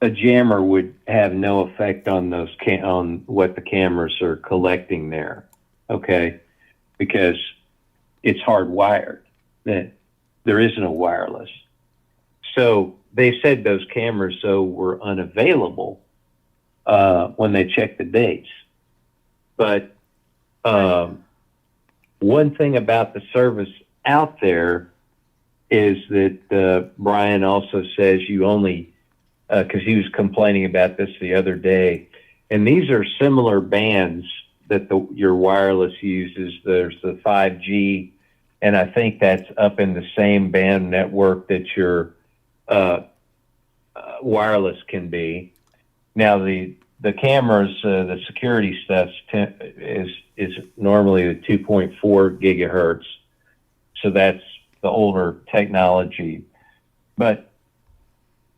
a jammer would have no effect on those on what the cameras are collecting there, okay? Because it's hardwired. There is no wireless. So they said those cameras, though, were unavailable when they checked the dates. But one thing about the service out there is that Brian also says you only, because he was complaining about this the other day, and these are similar bands that your wireless uses. There's the 5G, and I think that's up in the same band network that your wireless can be. Now the cameras, the security stuff is normally the 2.4 gigahertz, so that's the older technology. But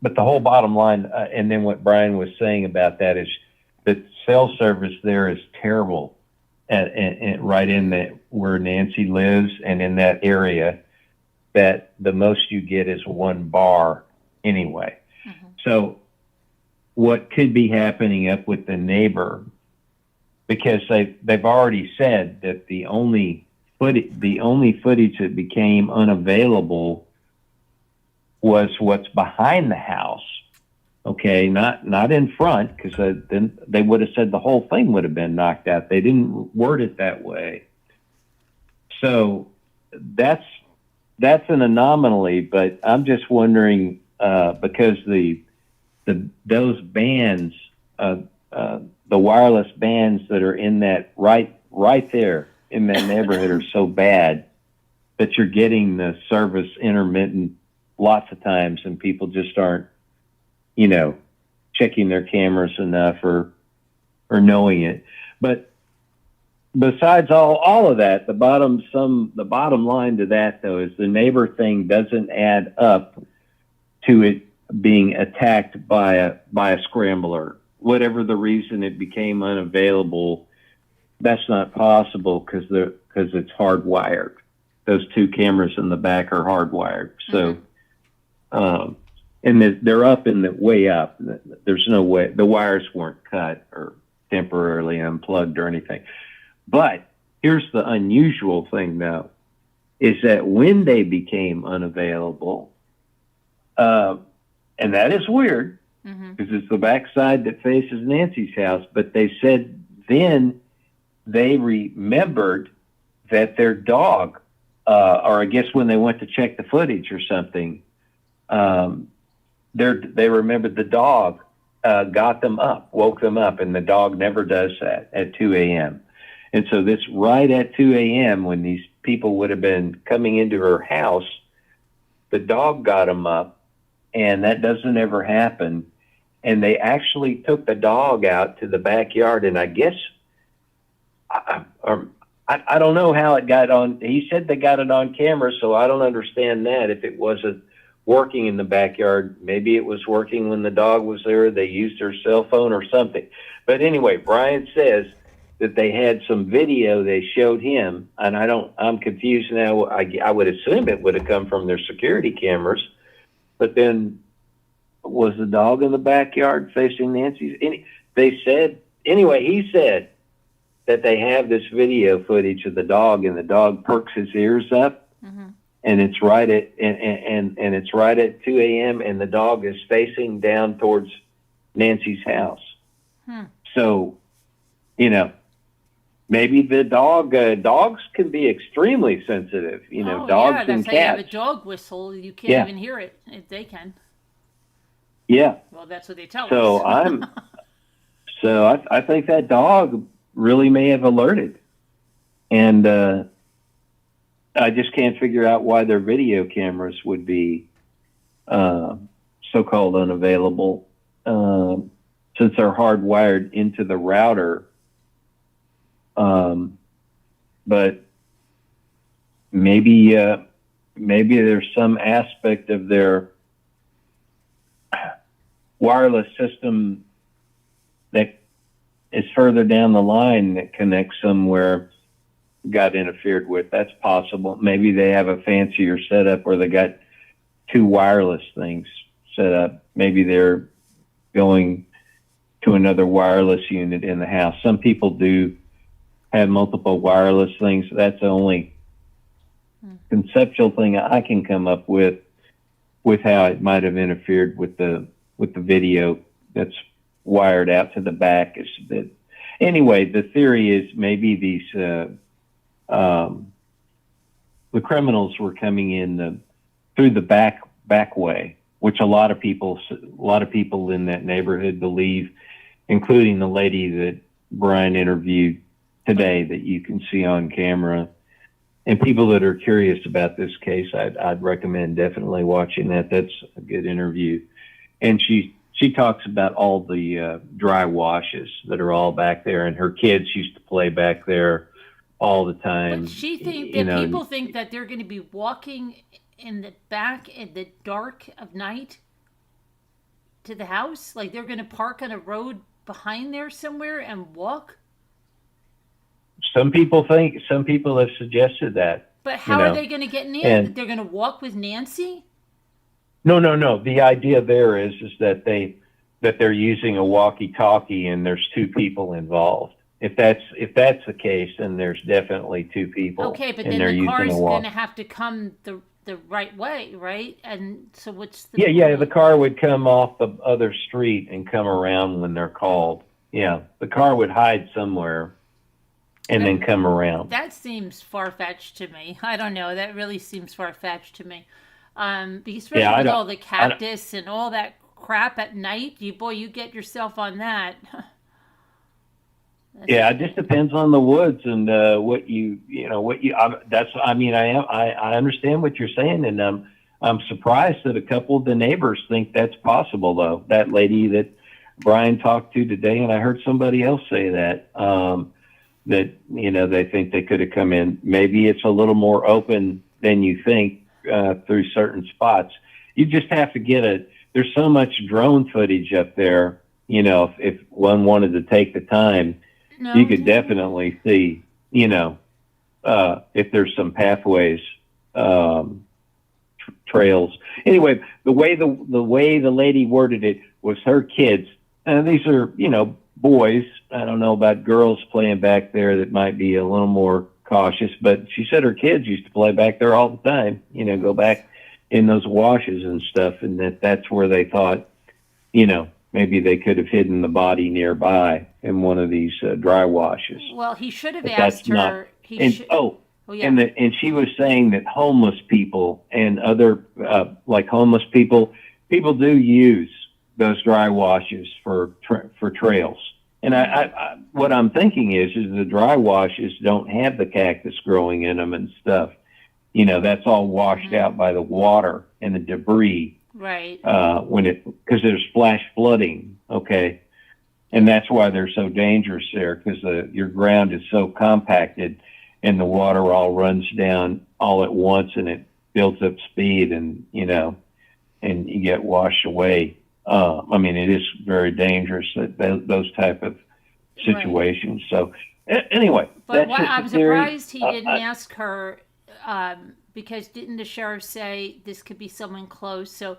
the whole bottom line, and then what Brian was saying about that, is that cell service there is terrible, and right in where Nancy lives and in that area, that the most you get is 1 bar anyway. Mm-hmm. So what could be happening up with the neighbor, because they've already said that the only footage that became unavailable was what's behind the house. Okay, not in front, because then they would have said the whole thing would have been knocked out. They didn't word it that way. So that's an anomaly, but I'm just wondering, because those bands, the wireless bands that are in that right there in that neighborhood are so bad that you're getting the service intermittent lots of times, and people just aren't, checking their cameras enough or knowing it. But besides all of that, the bottom line to that, though, is the neighbor thing doesn't add up to it being attacked by a scrambler. Whatever the reason it became unavailable, that's not possible because it's hardwired. Those 2 cameras in the back are hardwired. So, and they're up way up. There's no way the wires weren't cut or temporarily unplugged or anything. But here's the unusual thing, though, is that when they became unavailable, and that is weird, because it's the backside that faces Nancy's house, but they said then they remembered that their dog, or I guess when they went to check the footage or something, they remembered the dog got them up, woke them up, and the dog never does that at 2 a.m. And so this right at 2 a.m. when these people would have been coming into her house, the dog got them up, and that doesn't ever happen. And they actually took the dog out to the backyard, and I guess I don't know how it got on. He said they got it on camera, so I don't understand that. If it wasn't working in the backyard, maybe it was working when the dog was there. They used their cell phone or something. But anyway, Brian says that they had some video they showed him, and I'm confused now. I would assume it would have come from their security cameras, but then was the dog in the backyard facing Nancy's? They said, anyway, he said that they have this video footage of the dog, and the dog perks his ears up, and it's right at and it's right at 2 a.m. and the dog is facing down towards Nancy's house. So, maybe the dogs can be extremely sensitive. Dogs and that's how you have cats. a dog whistle. You can't even hear it. If they can. Yeah. Well, that's what they tell So us. I think that dog really may have alerted, and I just can't figure out why their video cameras would be so-called unavailable, since they're hardwired into the router. But maybe there's some aspect of their wireless system that is further down the line that connects somewhere got interfered with. That's possible. Maybe they have a fancier setup where they got two wireless things set up. Maybe they're going to another wireless unit in the house. Some people do have multiple wireless things. That's the only conceptual thing I can come up with how it might have interfered with the video that's wired out to the back. Is that anyway? The theory is maybe these the criminals were coming in through the back way, which a lot of people in that neighborhood believe, including the lady that Brian interviewed today that you can see on camera. And people that are curious about this case, I'd recommend definitely watching that. That's a good interview. And she talks about all the dry washes that are all back there, and her kids used to play back there all the time. But people think that they're going to be walking in the back in the dark of night to the house, like they're going to park on a road behind there somewhere and walk. Some people have suggested that. But how are they going to get in? They're going to walk with Nancy? No. The idea there is that they're using a walkie-talkie and there's two people involved. If that's the case, then there's definitely two people. Okay, but then the car's going to have to come the right way, right? And so what's the the car would come off the other street and come around when they're called. Yeah, the car would hide somewhere and then come around. That seems far-fetched to me. I don't know. That really seems far-fetched to me. Because with all the cactus and all that crap at night, you get yourself on that. It just depends on the woods and I understand what you're saying, and I'm surprised that a couple of the neighbors think that's possible, though. That lady that Brian talked to today, and I heard somebody else say that they think they could have come in. Maybe it's a little more open than you think through certain spots. You just have to there's so much drone footage up there. If one wanted to take the time, you could definitely see, if there's some pathways, trails. Anyway, the way the lady worded it was her kids. And these are, boys. I don't know about girls playing back there that might be a little more cautious, but she said her kids used to play back there all the time, go back in those washes and stuff. And that's where they thought, maybe they could have hidden the body nearby in one of these dry washes. Well, he should have asked her. And she was saying that homeless people and other homeless people do use those dry washes for trails. And I what I'm thinking is the dry washes don't have the cactus growing in them and stuff. That's all washed out by the water and the debris. Right. Because there's flash flooding. Okay. And that's why they're so dangerous there, because your ground is so compacted and the water all runs down all at once and it builds up speed and, and you get washed away. I mean, it is very dangerous, those type of situations. Right. So anyway, but I'm surprised he didn't ask her, because didn't the sheriff say this could be someone close? So,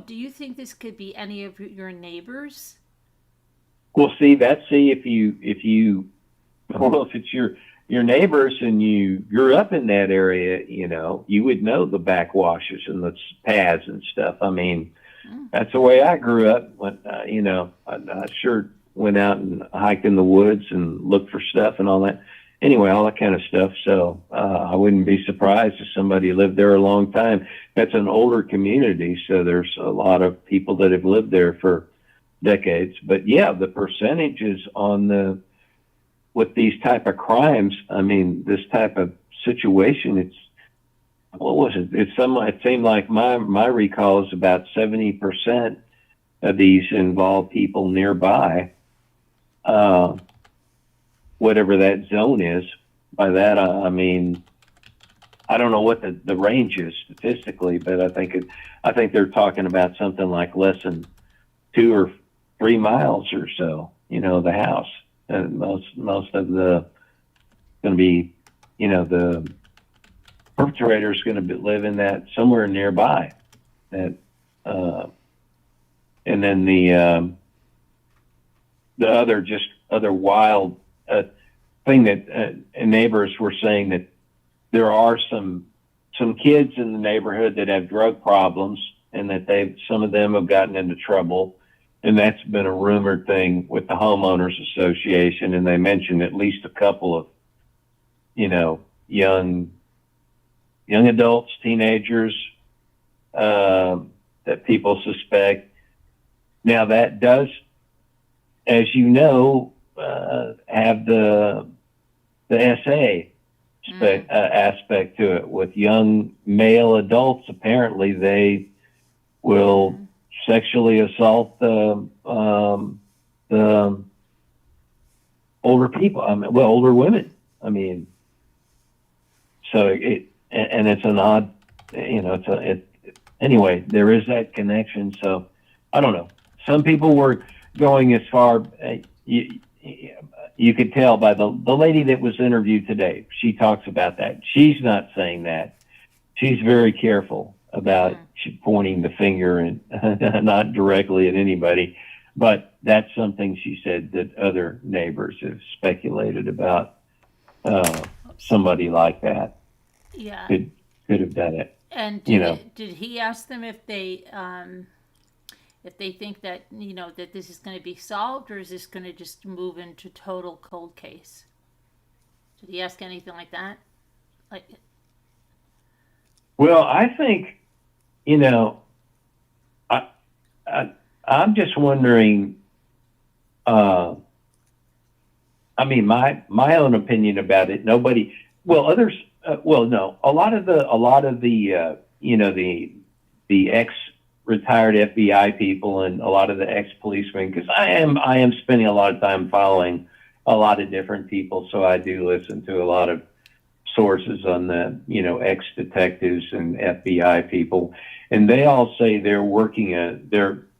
do you think this could be any of your neighbors? Well, if it's your neighbors and you grew up in that area, you would know the backwashes and the paths and stuff. I mean, that's the way I grew up. When, I sure went out and hiked in the woods and looked for stuff and all that. Anyway, all that kind of stuff. So I wouldn't be surprised if somebody lived there a long time. That's an older community, so there's a lot of people that have lived there for decades. But yeah, the percentages with these type of crimes, I mean, this type of situation, what was it? It seemed like my recall is about 70% of these involve people nearby, whatever that zone is. By that, I mean, I don't know what the range is statistically, but I think they're talking about something like less than 2 or 3 miles or so, the house. And most of going to be, the perpetrator is going to live in that somewhere nearby. And then the other wild thing that neighbors were saying, that there are some kids in the neighborhood that have drug problems, and that some of them have gotten into trouble. And that's been a rumored thing with the homeowners association. And they mentioned at least a couple of, young adults, teenagers, that people suspect. Now that does, as you know, have the SA aspect to it. With young male adults, apparently they will sexually assault the older people. Older women. I mean, so it's an odd, anyway, there is that connection. So I don't know. Some people were going as far, you could tell by the lady that was interviewed today. She talks about that. She's not saying that. She's very careful about pointing the finger and not directly at anybody, but that's something she said that other neighbors have speculated about. Somebody like that, could have done it. And did he ask them if they think that that this is going to be solved, or is this going to just move into total cold case? Did he ask anything like that? Well, I think, I'm just wondering, I mean, my own opinion about it, others, no, a lot of the the ex-retired FBI people and a lot of the ex-policemen, because I am spending a lot of time following a lot of different people, so I do listen to a lot of sources on the, ex-detectives and FBI people, and they all say they're working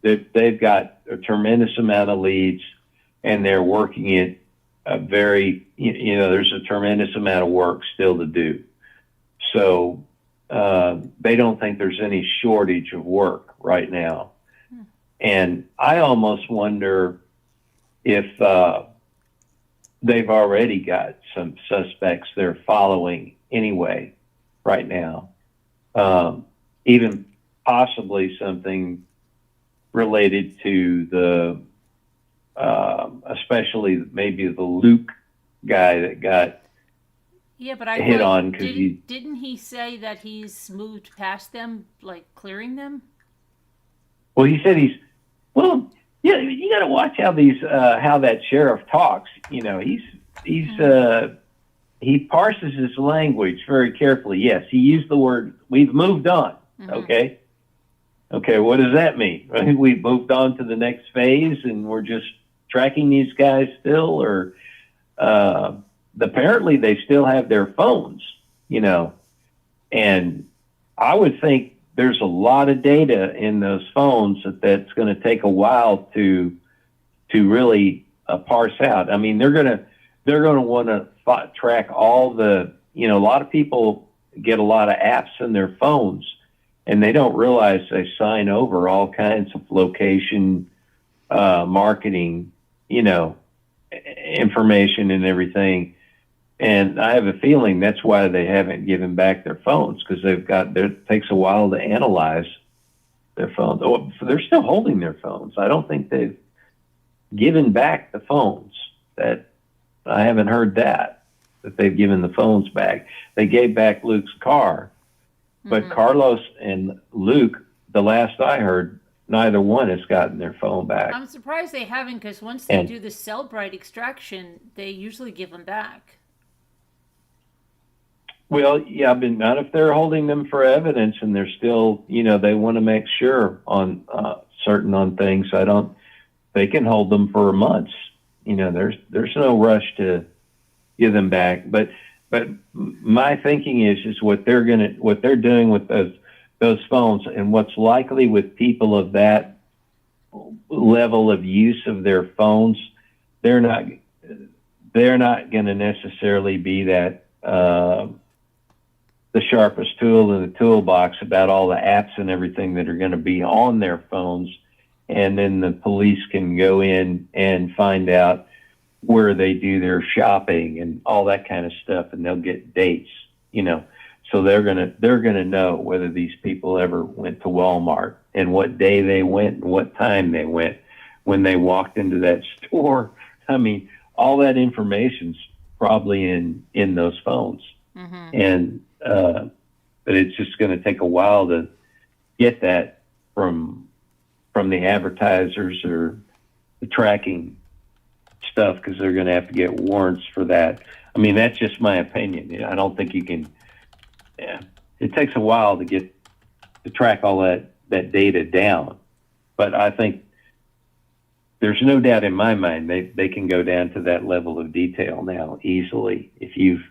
they've got a tremendous amount of leads, and they're working it there's a tremendous amount of work still to do. So they don't think there's any shortage of work right now. And I almost wonder if they've already got some suspects they're following anyway right now. Even possibly something related to the especially maybe the Luke guy that got but I hit on, because didn't he say that he's moved past them, like clearing them? Well, he said you got to watch how how that sheriff talks. He parses his language very carefully. Yes, he used the word, we've moved on. Okay, what does that mean? Right? We've moved on to the next phase, and we're just tracking these guys still, or apparently they still have their phones, and I would think there's a lot of data in those phones that's going to take a while to really parse out. I mean, they're going to want to track all the, a lot of people get a lot of apps in their phones, and they don't realize they sign over all kinds of location marketing, information and everything. And I have a feeling that's why they haven't given back their phones, because it takes a while to analyze their phones. Oh, they're still holding their phones. I don't think they've given back the phones. That I haven't heard that they've given the phones back. They gave back Luke's car, but Carlos and Luke, the last I heard, neither one has gotten their phone back. I'm surprised they haven't, because once they do the Cellbrite extraction, they usually give them back. Well, yeah, but not if they're holding them for evidence and they're still, they want to make sure on certain on things. They can hold them for months. There's no rush to give them back. But my thinking is what they're doing with those phones, and what's likely with people of that level of use of their phones, they're not going to necessarily be that. The sharpest tool in the toolbox about all the apps and everything that are going to be on their phones. And then the police can go in and find out where they do their shopping and all that kind of stuff. And they'll get dates, so they're going to know whether these people ever went to Walmart and what day they went and what time they went when they walked into that store. I mean, all that information's probably in those phones. And, but it's just going to take a while to get that from the advertisers or the tracking stuff, because they're going to have to get warrants for that. I mean, that's just my opinion. I don't think you can. Yeah, it takes a while to track all that data down, but I think there's no doubt in my mind they can go down to that level of detail now easily if you've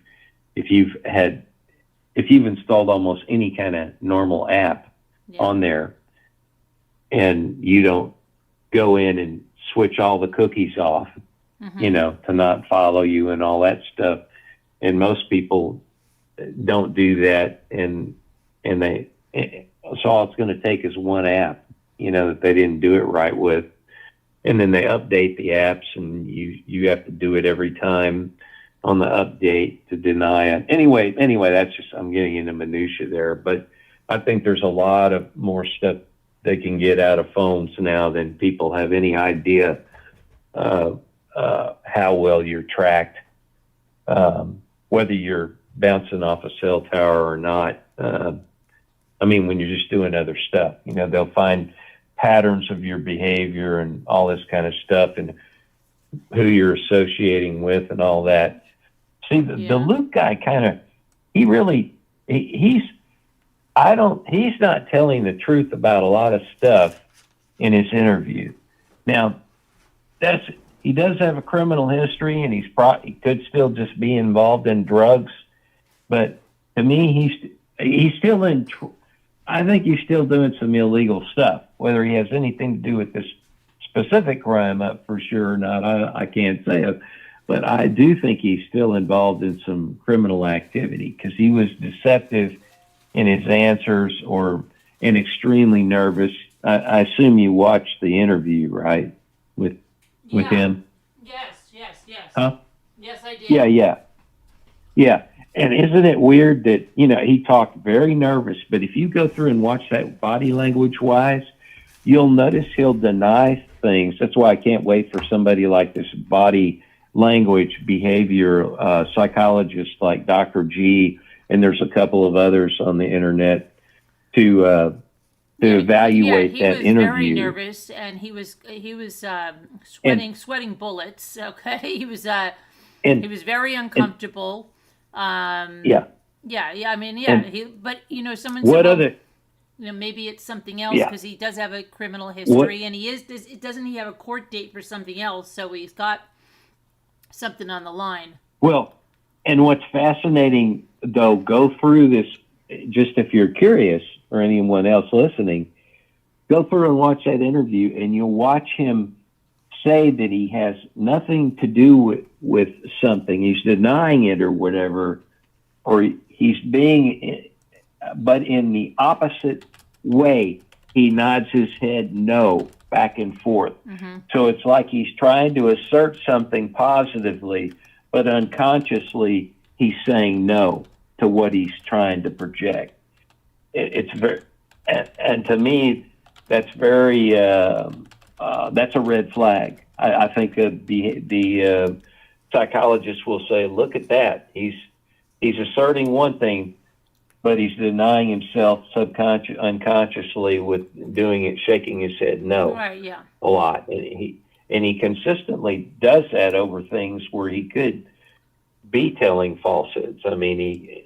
installed almost any kind of normal app on there, and you don't go in and switch all the cookies off, to not follow you and all that stuff. And most people don't do that. And so all it's going to take is one app, that they didn't do it right with. And then they update the apps, and you have to do it every time on the update to deny it. Anyway, that's just, I'm getting into minutia there, but I think there's a lot of more stuff they can get out of phones now than people have any idea how well you're tracked, whether you're bouncing off a cell tower or not. I mean, when you're just doing other stuff, they'll find patterns of your behavior and all this kind of stuff, and who you're associating with and all that. See, the Luke guy he's not telling the truth about a lot of stuff in his interview. Now, he does have a criminal history, and he could still just be involved in drugs. But to me, he's still I think he's still doing some illegal stuff. Whether he has anything to do with this specific crime, for sure or not, I can't say it. But I do think he's still involved in some criminal activity, because he was deceptive in his answers and extremely nervous. I assume you watched the interview, right, with him? Yes. Huh? Yes, I did. Yeah. And isn't it weird that, he talked very nervous, but if you go through and watch that body language wise, you'll notice he'll deny things. That's why I can't wait for somebody like this body language behavior psychologist like Dr. G, and there's a couple of others on the internet to evaluate that interview. He was very nervous, and he was sweating bullets. Okay, he was very uncomfortable. I mean, yeah. But someone what said, other? maybe it's something else Yeah. because he does have a criminal history, and doesn't he have a court date for something else? So he's got something on the line. Well, and what's fascinating, though, go through this, just if you're curious, or anyone else listening, go through and watch that interview, and you'll watch him say that he has nothing to do with something. He's denying it or whatever, or he's being, but in the opposite way, he nods his head no back and forth. Mm-hmm. So it's like he's trying to assert something positively, but unconsciously he's saying no to what he's trying to project. It's very, and to me, that's very, that's a red flag. I think the psychologist will say, look at that. He's asserting one thing, but he's denying himself unconsciously with doing it, shaking his head no. Right, yeah. A lot. And he consistently does that over things where he could be telling falsehoods. I mean,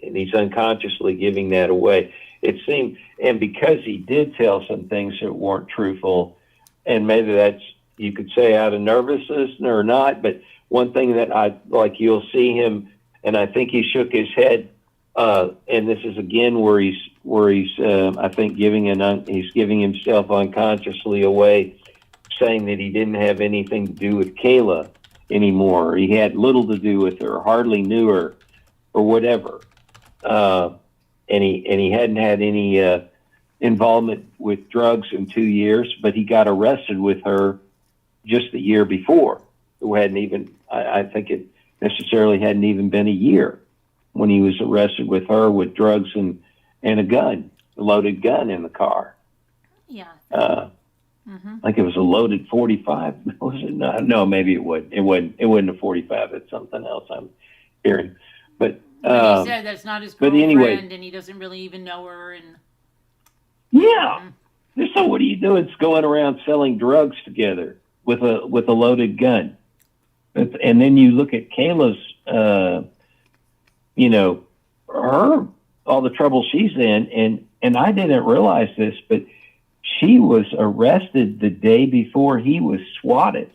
he's unconsciously giving that away. It seemed, and because he did tell some things that weren't truthful, and maybe that's, you could say, out of nervousness or not, but one thing that you'll see him, and I think he shook his head, and this is again where he's I think he's giving himself unconsciously away, saying that he didn't have anything to do with Kayla anymore. He had little to do with her, hardly knew her, or whatever. And he hadn't had any involvement with drugs in 2 years, but he got arrested with her just the year before. Who hadn't even, I think it necessarily hadn't even been a year when he was arrested with her with drugs and a gun, a loaded gun in the car. Yeah. I think it was a loaded 45. Was it? No, maybe it wasn't. It wasn't a 45. It's something else I'm hearing. But he said that's not his but girlfriend, anyway, and he doesn't really even know her. And yeah. So what are you doing? It's going around selling drugs together with a loaded gun. And then you look at Kayla's, her, all the trouble she's in, and I didn't realize this, but she was arrested the day before he was swatted.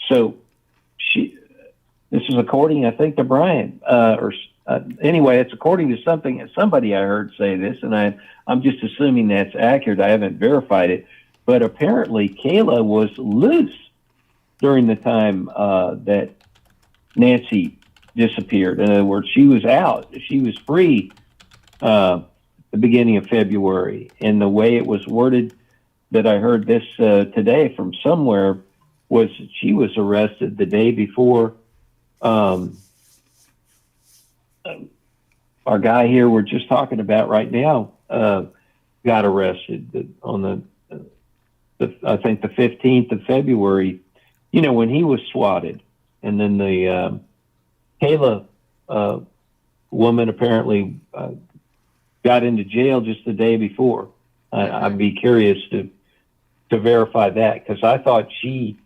So this is according, I think, to Brian, anyway, it's according to somebody I heard say this, and I'm just assuming that's accurate. I haven't verified it, but apparently Kayla was loose during the time that Nancy disappeared. In other words, she was out. She was free the beginning of February. And the way it was worded that I heard this today from somewhere was that she was arrested the day before our guy here we're just talking about right now got arrested on I think the 15th of February, when he was swatted. And then the Kayla woman apparently got into jail just the day before. I'd be curious to verify that, because I thought she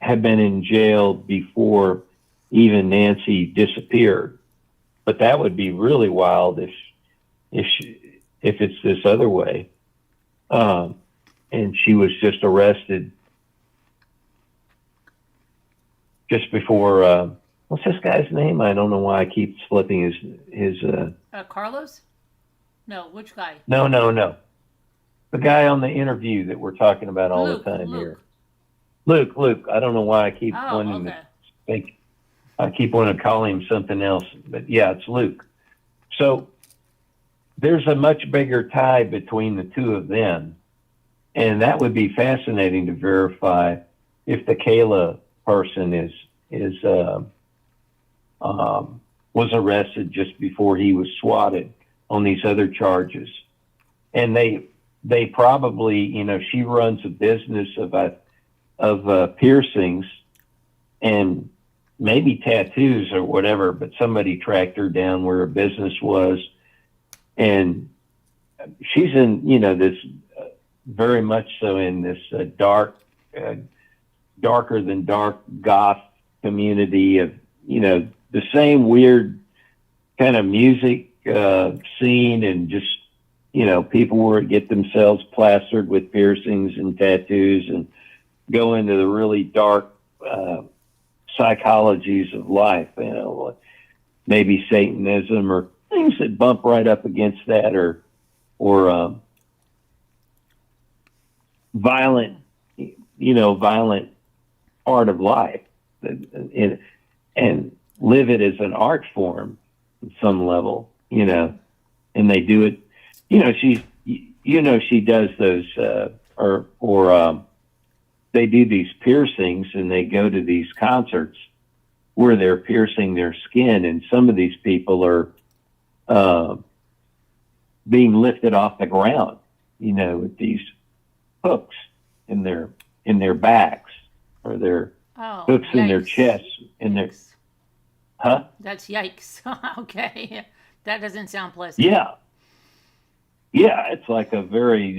had been in jail before even Nancy disappeared. But that would be really wild if it's this other way. And she was just arrested just before, what's this guy's name? I don't know why I keep slipping his Carlos? No, which guy? No. The guy on the interview that we're talking about all Luke, the time Luke. here. Luke. I don't know why I keep wanting to think. I keep wanting to call him something else, but yeah, it's Luke. So there's a much bigger tie between the two of them, and that would be fascinating to verify if the Kayla person was arrested just before he was swatted on these other charges. And they probably, she runs a business of piercings and maybe tattoos or whatever, but somebody tracked her down where her business was. And she's in, this very much so in this darker than dark goth community of, the same weird kind of music scene and just people would get themselves plastered with piercings and tattoos and go into the really dark psychologies of life, maybe Satanism or things that bump right up against that, or violent, violent part of life, and live it as an art form at some level, and they do it, she does those, or they do these piercings and they go to these concerts where they're piercing their skin, and some of these people are being lifted off the ground, with these hooks in their backs, or their hooks in their chests, in their, huh? That's yikes. Okay. That doesn't sound pleasant. Yeah. Yeah, it's like a very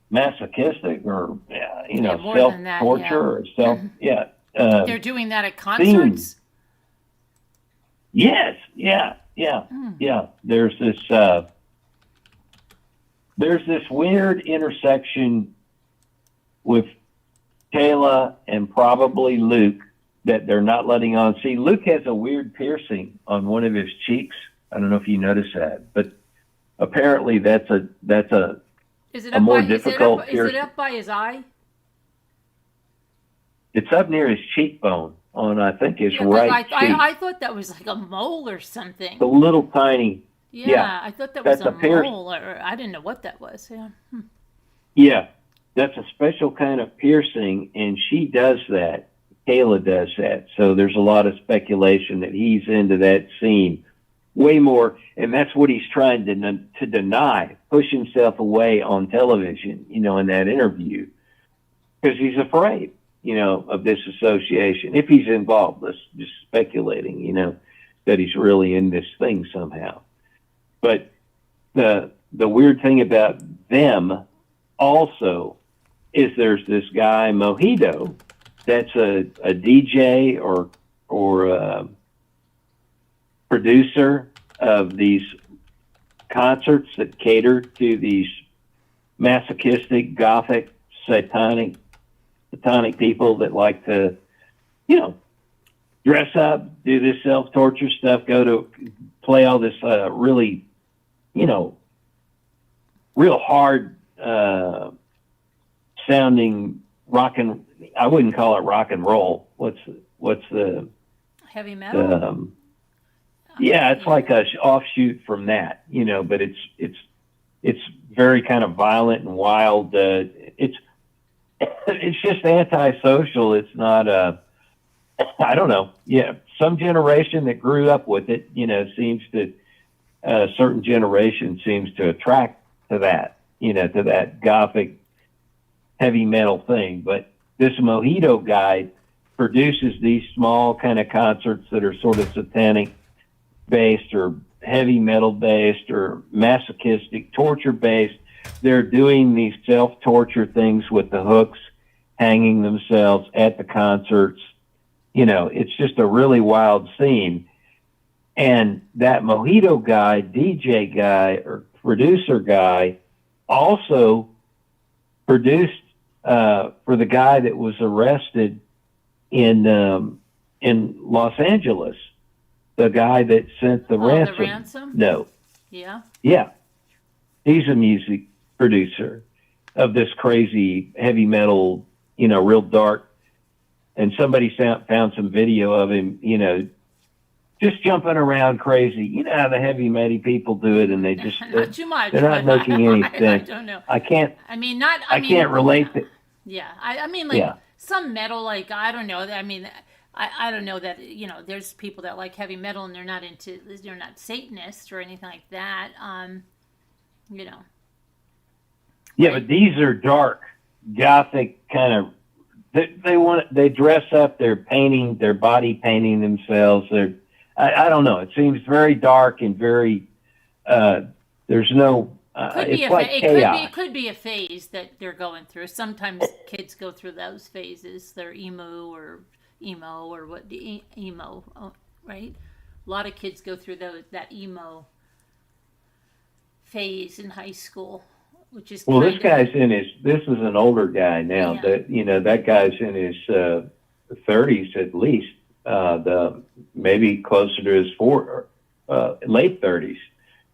masochistic, or more than that, self-torture, or self. Yeah. They're doing that at concerts. Yes. Yeah. There's this weird intersection with Kayla and probably Luke that they're not letting on. See, Luke has a weird piercing on one of his cheeks. I don't know if you noticed that, but apparently that's a Is it a up more by, difficult is it piercing. up by his eye? It's up near his cheekbone on, I think, his Yeah, 'cause right cheek. I thought that was like a mole or something. The little tiny. Yeah, I thought that was that's a a pierce- mole, or I didn't know what that was. Yeah. Yeah, that's a special kind of piercing, and she does that. Kayla does that. So there's a lot of speculation that he's into that scene way more, and that's what he's trying to deny, push himself away on television, in that interview, because he's afraid, of this association. If he's involved, let's just speculating, that he's really in this thing somehow. But the weird thing about them also is there's this guy Mojito that's a DJ or producer of these concerts that cater to these masochistic, gothic, satanic people that like to, dress up, do this self-torture stuff, go to play all this really, real hard sounding I wouldn't call it rock and roll. What's the Heavy metal? yeah, it's like a offshoot from that, but it's very kind of violent and wild. It's just antisocial. It's not I don't know. Yeah, some generation that grew up with it, seems to a certain generation seems to attract to that, to that gothic heavy metal thing. But this Mojito guy produces these small kind of concerts that are sort of satanic based or heavy metal based or masochistic torture based. They're doing these self-torture things with the hooks, hanging themselves at the concerts. It's just a really wild scene. And that Mojito guy, DJ guy, or producer guy also produced for the guy that was arrested in Los Angeles, the guy that sent the ransom. The ransom? No. Yeah. Yeah. He's a music producer of this crazy heavy metal, real dark. And somebody found some video of him, just jumping around crazy. You know how the heavy metal people do it, and they just Not too much. they're not but making any I sense. don't know. I can't I can't relate to. Yeah, I mean, like Yeah. some metal, like I don't know. I mean, I don't know that there's people that like heavy metal and they're not Satanists or anything like that. Yeah, but these are dark, gothic kind of. They dress up. They're body painting themselves. I don't know. It seems very dark and very. There's no. It's like chaos. It could be a phase that they're going through. Sometimes kids go through those phases. They're emo or what emo, right? A lot of kids go through that emo phase in high school, which is Well, kind this guy's in his. This is an older guy now. Yeah. That guy's in his 30s at least. Maybe closer to his late 30s.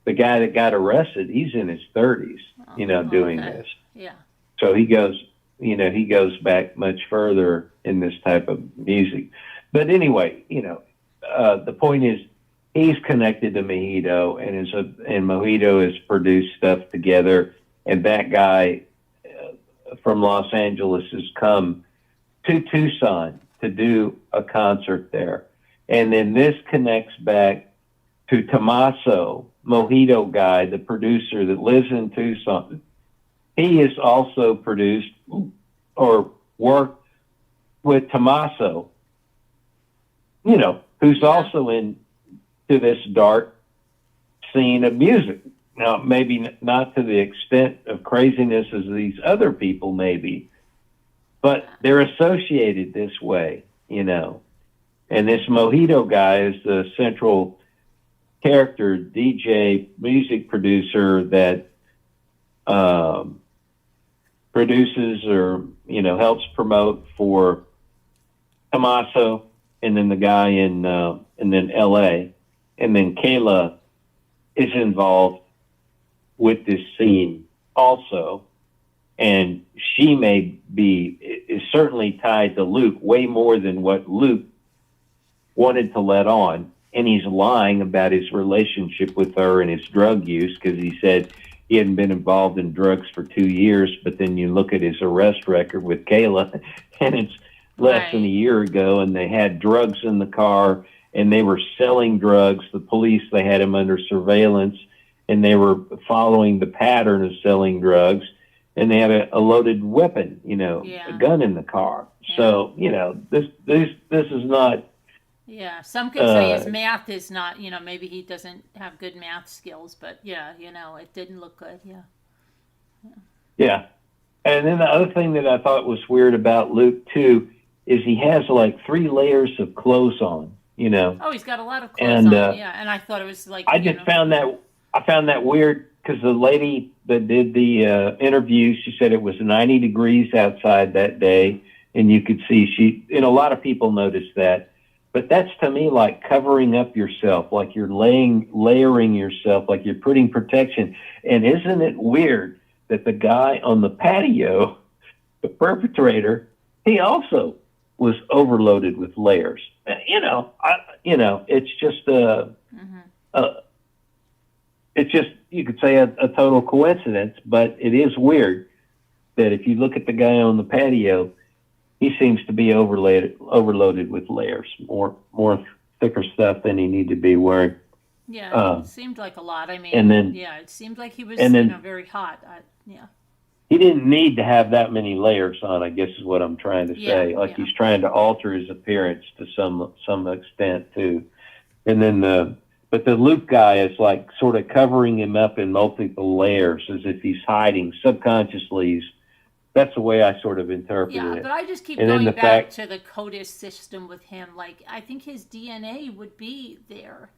The guy that got arrested, he's in his 30s. Doing okay. this. Yeah. So he goes back much further in this type of music. But anyway, the point is, he's connected to Mojito, and Mojito has produced stuff together. And that guy from Los Angeles has come to Tucson to do a concert there. And then this connects back to Tommaso, Mojito guy, the producer that lives in Tucson. He has also produced or worked with Tommaso, who's also into this dark scene of music. Now, maybe not to the extent of craziness as these other people maybe, but they're associated this way, And this Mojito guy is the central character, DJ, music producer that produces or, helps promote for Tommaso, and then the guy and then LA. And then Kayla is involved with this scene also. And she is certainly tied to Luke way more than what Luke wanted to let on. And he's lying about his relationship with her and his drug use, because he said he hadn't been involved in drugs for 2 years. But then you look at his arrest record with Kayla, and it's less than a year ago, and they had drugs in the car, and they were selling drugs. The police, they had him under surveillance, and they were following the pattern of selling drugs, and they had a loaded weapon, a gun in the car. Yeah. So, this is not. Yeah, some could say his math is not, maybe he doesn't have good math skills, but yeah, it didn't look good. Yeah. And then the other thing that I thought was weird about Luke too is he has like 3 layers of clothes on, Oh, he's got a lot of clothes on. Yeah, and I thought it was like. I found that weird, because the lady that did the interview, she said it was 90 degrees outside that day, and you could see and a lot of people noticed that. But that's, to me, like covering up yourself, like you're layering yourself, like you're putting protection. And isn't it weird that the guy on the patio, the perpetrator, he also was overloaded with layers? It's just it's just, you could say a total coincidence, but it is weird that if you look at the guy on the patio, he seems to be overloaded with layers, more thicker stuff than he needed to be wearing. Yeah, it seemed like a lot. I mean, it seemed like he was, very hot. He didn't need to have that many layers on, I guess is what I'm trying to say. He's trying to alter his appearance to some extent too. And then but the Luke guy is like sort of covering him up in multiple layers as if he's hiding subconsciously. That's the way I sort of interpreted it. Yeah, but I just keep going back to the CODIS system with him. Like, I think his DNA would be there.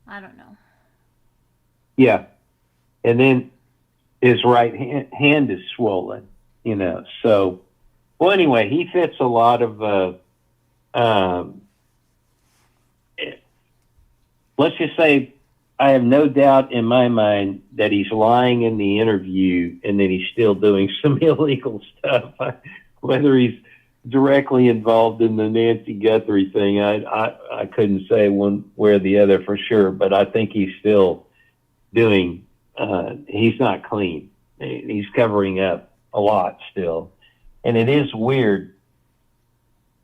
I don't know. Yeah. And then his right hand is swollen, So, well, anyway, he fits a lot of, let's just say, I have no doubt in my mind that he's lying in the interview and that he's still doing some illegal stuff. Whether he's directly involved in the Nancy Guthrie thing, I couldn't say one way or the other for sure, but I think he's still doing, he's not clean. He's covering up a lot still. And it is weird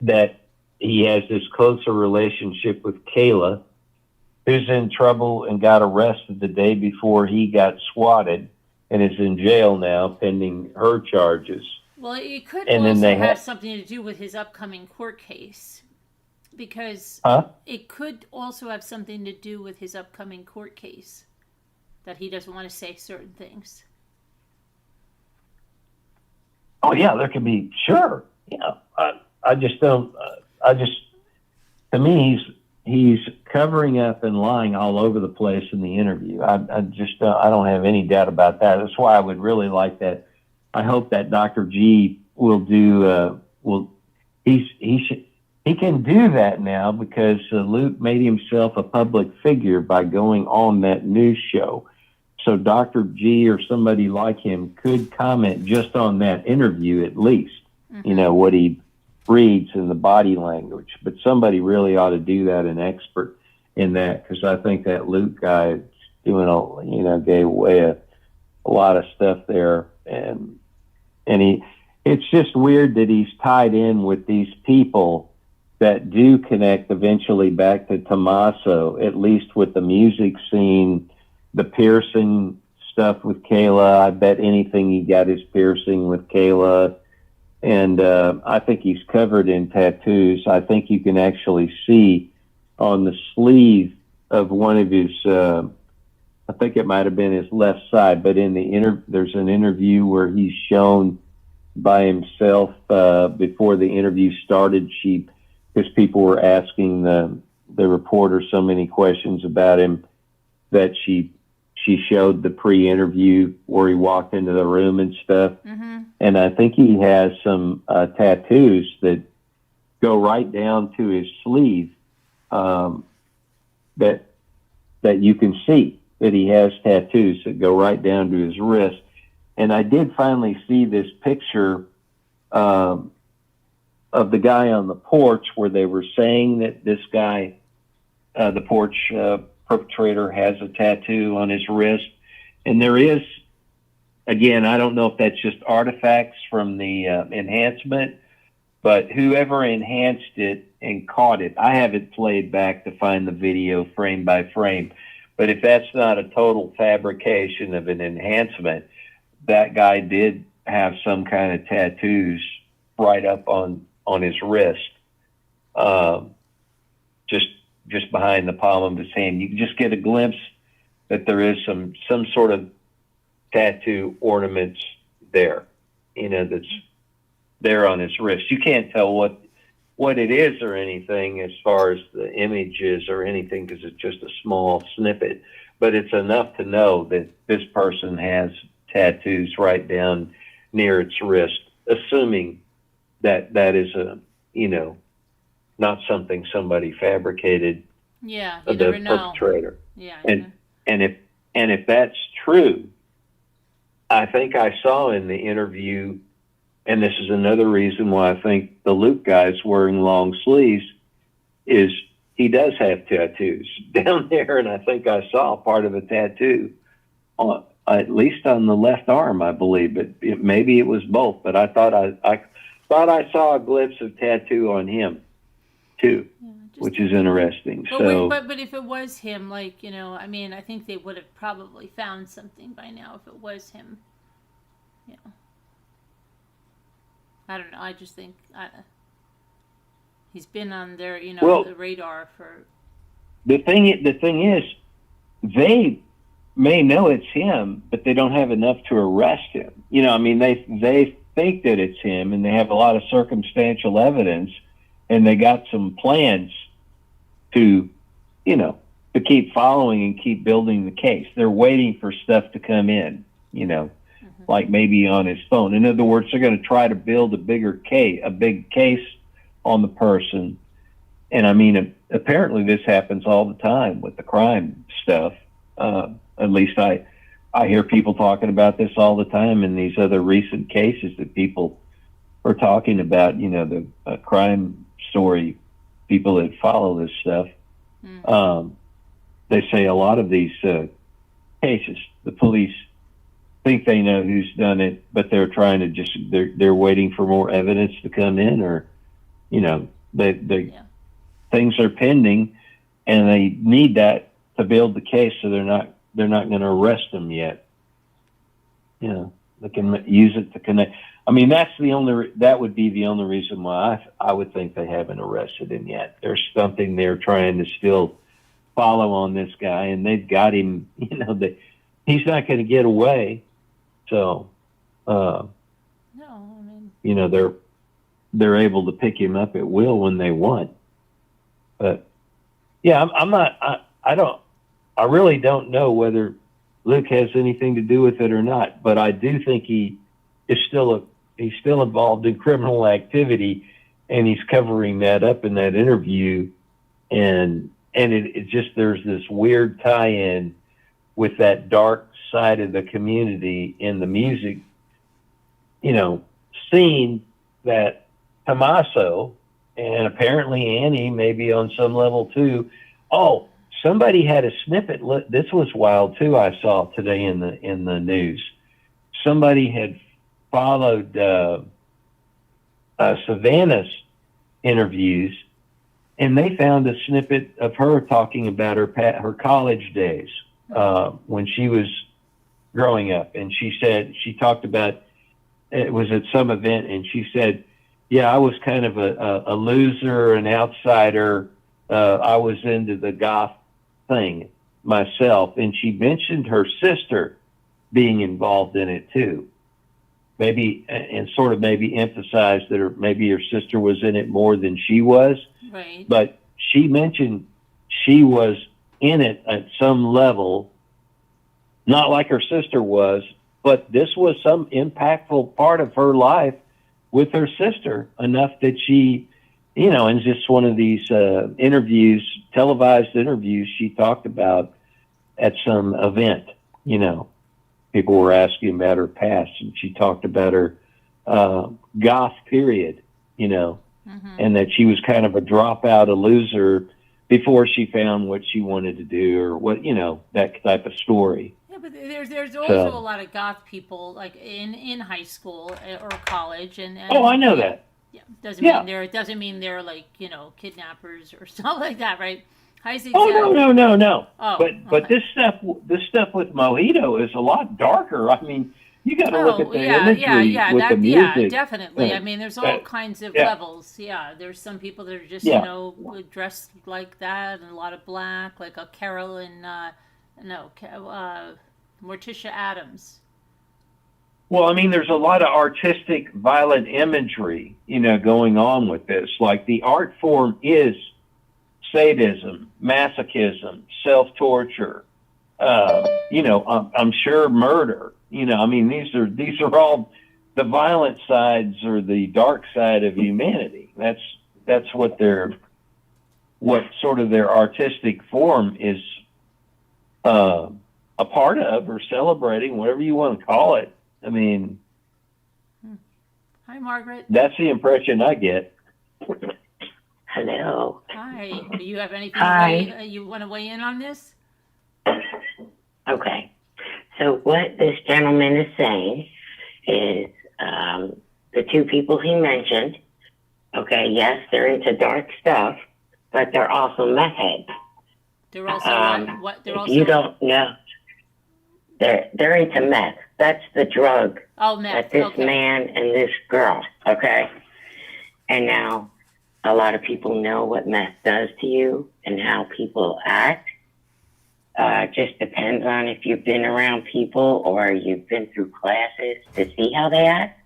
that he has this closer relationship with Kayla, who's in trouble and got arrested the day before he got swatted and is in jail now pending her charges. Well, it could also have something to do with his upcoming court case, because it could also have something to do with his upcoming court case, that he doesn't want to say certain things. Oh yeah, there could be, sure. I just don't, to me, he's covering up and lying all over the place in the interview. I just I don't have any doubt about that. That's why I would really like that. I hope that Dr. G will do he can do that now because Luke made himself a public figure by going on that news show. So Dr. G or somebody like him could comment just on that interview at least, you know, what he reads in the body language. But somebody really ought to do that, an expert in that, because I think that Luke guy is doing gave away a lot of stuff there. And it's just weird that he's tied in with these people that do connect eventually back to Tommaso, at least with the music scene, the piercing stuff with Kayla. I bet anything he got his piercing with Kayla. And I think he's covered in tattoos. I think you can actually see on the sleeve of one of his, I think it might have been his left side, but in there's an interview where he's shown by himself before the interview started. Because people were asking the reporter so many questions about him that she showed the pre-interview where he walked into the room and stuff. And I think he has some tattoos that go right down to his sleeve that you can see that he has tattoos that go right down to his wrist. And I did finally see this picture of the guy on the porch where they were saying that this guy, the porch perpetrator, has a tattoo on his wrist. And there is, again, I don't know if that's just artifacts from the enhancement, but whoever enhanced it and caught it, I have it played back to find the video frame by frame. But if that's not a total fabrication of an enhancement, that guy did have some kind of tattoos right up on his wrist, just behind the palm of his hand. You can just get a glimpse that there is some sort of tattoo ornaments there, that's there on his wrist. You can't tell what it is or anything as far as the images or anything, because it's just a small snippet, but it's enough to know that this person has tattoos right down near its wrist, assuming that is not something somebody fabricated. Yeah, you never know. Perpetrator. Yeah. And if that's true, I think I saw in the interview, and this is another reason why I think the Luke guy's wearing long sleeves, is he does have tattoos down there, and I think I saw part of a tattoo on, at least on the left arm, I believe, but maybe it was both. But I thought I saw a glimpse of tattoo on him too, which is interesting. But if it was him, I think they would have probably found something by now if it was him. I don't know. I just think he's been on their, the radar for. The thing is, they may know it's him, but they don't have enough to arrest him. They think that it's him, and they have a lot of circumstantial evidence, and they got some plans to keep following and keep building the case. They're waiting for stuff to come in, like maybe on his phone. In other words, they're going to try to build a big case on the person. And apparently this happens all the time with the crime stuff. At least I hear people talking about this all the time in these other recent cases that people are talking about, the crime story, people that follow this stuff. They say a lot of these cases, the police think they know who's done it, but they're trying to they're waiting for more evidence to come in, or, things are pending and they need that to build the case. So they're not going to arrest them yet. They can use it to connect. That would be the only reason why I would think they haven't arrested him yet. There's something they're trying to still follow on this guy, and they've got him, he's not going to get away. So, they're able to pick him up at will when they want. But Yeah, I'm not. I don't. I really don't know whether Luke has anything to do with it or not. But I do think he's still involved in criminal activity, and he's covering that up in that interview. And it just, there's this weird tie-in with that dark side of the community in the music, scene that Tommaso and apparently Annie, maybe on some level too. Oh, somebody had a snippet. This was wild too. I saw today in the news. Somebody had followed Savannah's interviews, and they found a snippet of her talking about her college days when she was growing up, and she talked about, it was at some event, and she said, "Yeah, I was kind of a loser, an outsider. I was into the goth thing myself," and she mentioned her sister being involved in it too. Maybe, and sort of maybe emphasized that maybe her sister was in it more than she was. Right. But she mentioned she was in it at some level, not like her sister was, but this was some impactful part of her life with her sister, enough that she, in just one of these interviews, televised interviews, she talked about at some event, people were asking about her past, and she talked about her goth period, and that she was kind of a dropout, a loser before she found what she wanted to do, or what, that type of story. Yeah, but there's also a lot of goth people, like in high school or college, and oh, I know that. Yeah, doesn't mean they're like kidnappers or something like that, right? Oh, no. Oh, But this stuff with Mojito is a lot darker. I mean, you got to look at the imagery with the music. Yeah, definitely. I mean, there's all kinds of levels. Yeah, there's some people that are just dressed like that, and a lot of black, like a Carolyn, Morticia Adams. Well, I mean, there's a lot of artistic, violent imagery, going on with this. Like, the art form is sadism, masochism, self-torture, I'm sure murder. I mean, these are all the violent sides, or the dark side of humanity. That's what sort of their artistic form is a part of, or celebrating, whatever you want to call it. I mean, Hi, Margaret. that's the impression I get. Hello. Hi. Do you have anything you want to weigh in on this? Okay. So what this gentleman is saying is the two people he mentioned, okay, yes, they're into dark stuff, but they're also meth heads. They're also what? They're also. You don't know. They're into meth. That's the drug meth. that this man and this girl, okay? And now a lot of people know what meth does to you and how people act. Just depends on if you've been around people or you've been through classes to see how they act.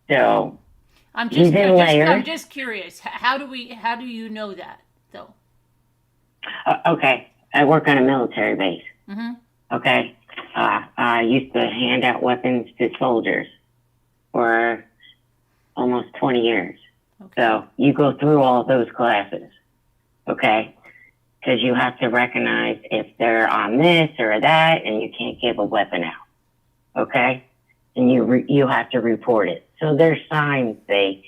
So I'm just curious. How do you know that though? Okay, I work on a military base. Mm-hmm. Okay, I used to hand out weapons to soldiers for almost 20 years. Okay. So you go through all those classes, okay? Because you have to recognize if they're on this or that, and you can't give a weapon out, okay? And you have to report it. So there's signs they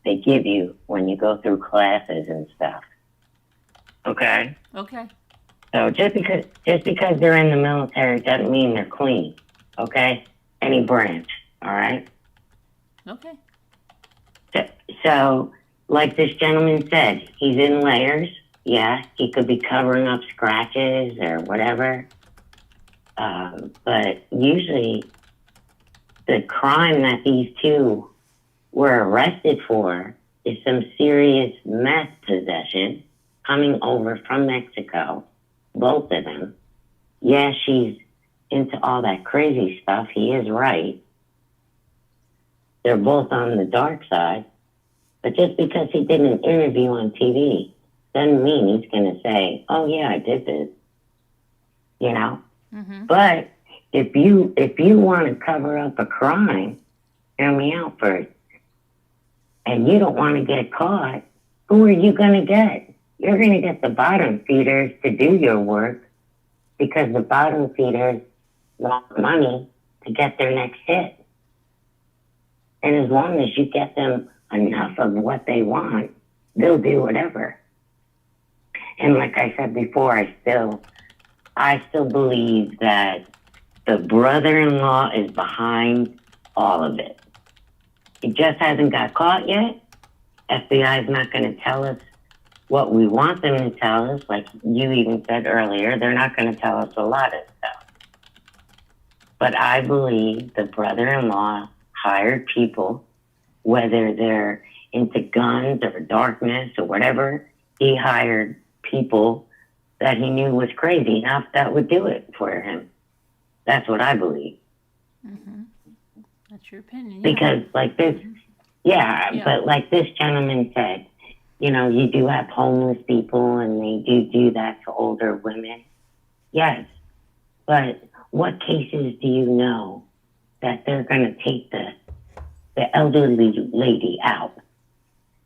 give you when you go through classes and stuff, okay? Okay. So just because they're in the military doesn't mean they're clean, okay? Any branch, all right? Okay. So, like this gentleman said, he's in layers. Yeah, he could be covering up scratches or whatever. But usually the crime that these two were arrested for is some serious meth possession coming over from Mexico, both of them. Yeah, she's into all that crazy stuff. He is right. They're both on the dark side. But just because he did an interview on TV doesn't mean he's going to say, "Oh yeah, I did this." You know. Mm-hmm. But if you want to cover up a crime, hear me out first, and you don't want to get caught, who are you going to get? You're going to get the bottom feeders to do your work because the bottom feeders want money to get their next hit. And as long as you get them enough of what they want, they'll do whatever. And like I said before, I still believe that the brother-in-law is behind all of it. He just hasn't got caught yet. FBI is not going to tell us what we want them to tell us. Like you even said earlier, they're not going to tell us a lot of stuff. But I believe the brother-in-law hired people, whether they're into guns or darkness or whatever, he hired people that he knew was crazy enough that would do it for him. That's what I believe. Mm-hmm. That's your opinion. Because like this, but like this gentleman said, you know, you do have homeless people and they do that to older women. Yes. But what cases do you know that they're going to take the elderly lady out?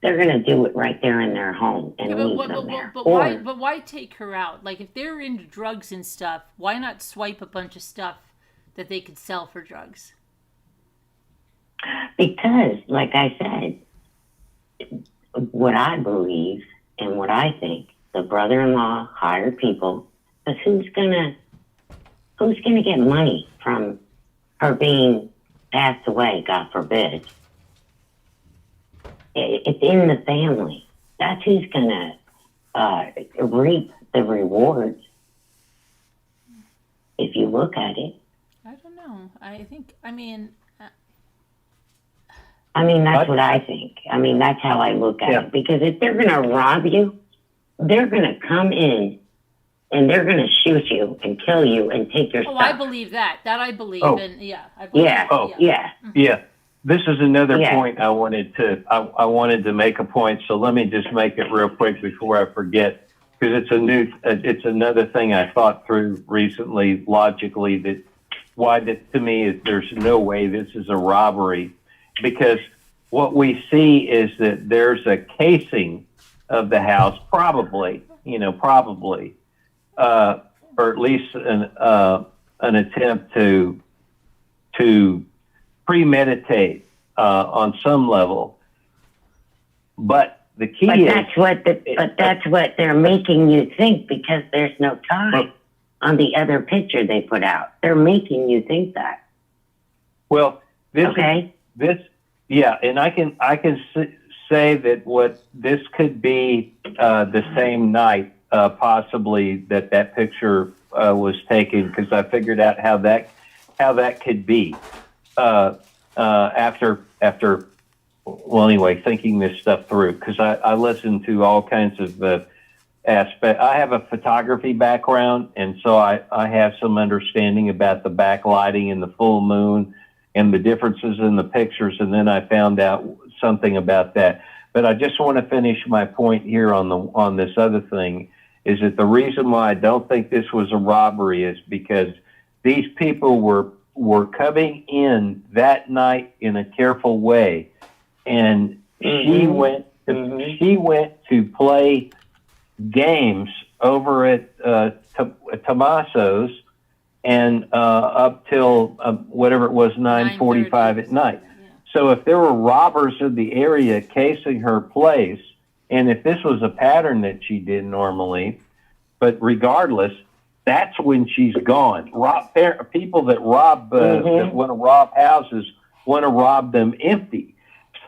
They're going to do it right there in their home and leave them there. But why take her out? Like, if they're into drugs and stuff, why not swipe a bunch of stuff that they could sell for drugs? Because, like I said, what I believe and what I think, the brother-in-law hired people, because who's gonna get money from her being passed away, God forbid? It's in the family. That's who's gonna reap the rewards. If you look at it. I don't know. I mean, that's what I think. I mean, that's how I look at it. Because if they're going to rob you, they're going to come in and they're going to shoot you and kill you and take your stuff. I believe that. That I believe. Oh. And I believe Yeah. This is another point I wanted to make a point. So let me just make it real quick before I forget, because it's another thing I thought through recently logically, that why that to me is there's no way this is a robbery. Because what we see is that there's a casing of the house, probably, or at least an attempt to premeditate on some level. But the key that's what they're making you think, because there's no time on the other picture they put out. They're making you think that. Well, and I can say that what this could be the same night, possibly that picture was taken, because I figured out how that could be after thinking this stuff through, because I listened to all kinds of aspects. I have a photography background, and so I have some understanding about the backlighting and the full moon and the differences in the pictures, and then I found out something about that. But I just want to finish my point here on this other thing, is that the reason why I don't think this was a robbery is because these people were coming in that night in a careful way, and she went to play games over at Tommaso's, and up till whatever it was, 9:45 at night. Yeah. So if there were robbers in the area casing her place, and if this was a pattern that she did normally, but regardless, that's when she's gone. People that rob, that want to rob houses, want to rob them empty.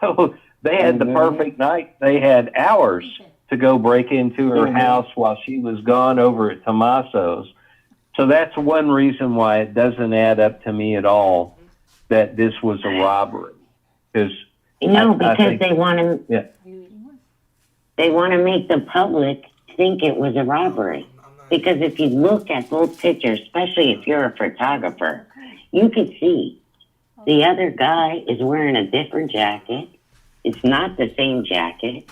So they had the perfect night. They had hours to go break into her house while she was gone over at Tommaso's. So that's one reason why it doesn't add up to me at all that this was a robbery. Because they want to make the public think it was a robbery. Because if you look at both pictures, especially if you're a photographer, you can see the other guy is wearing a different jacket. It's not the same jacket.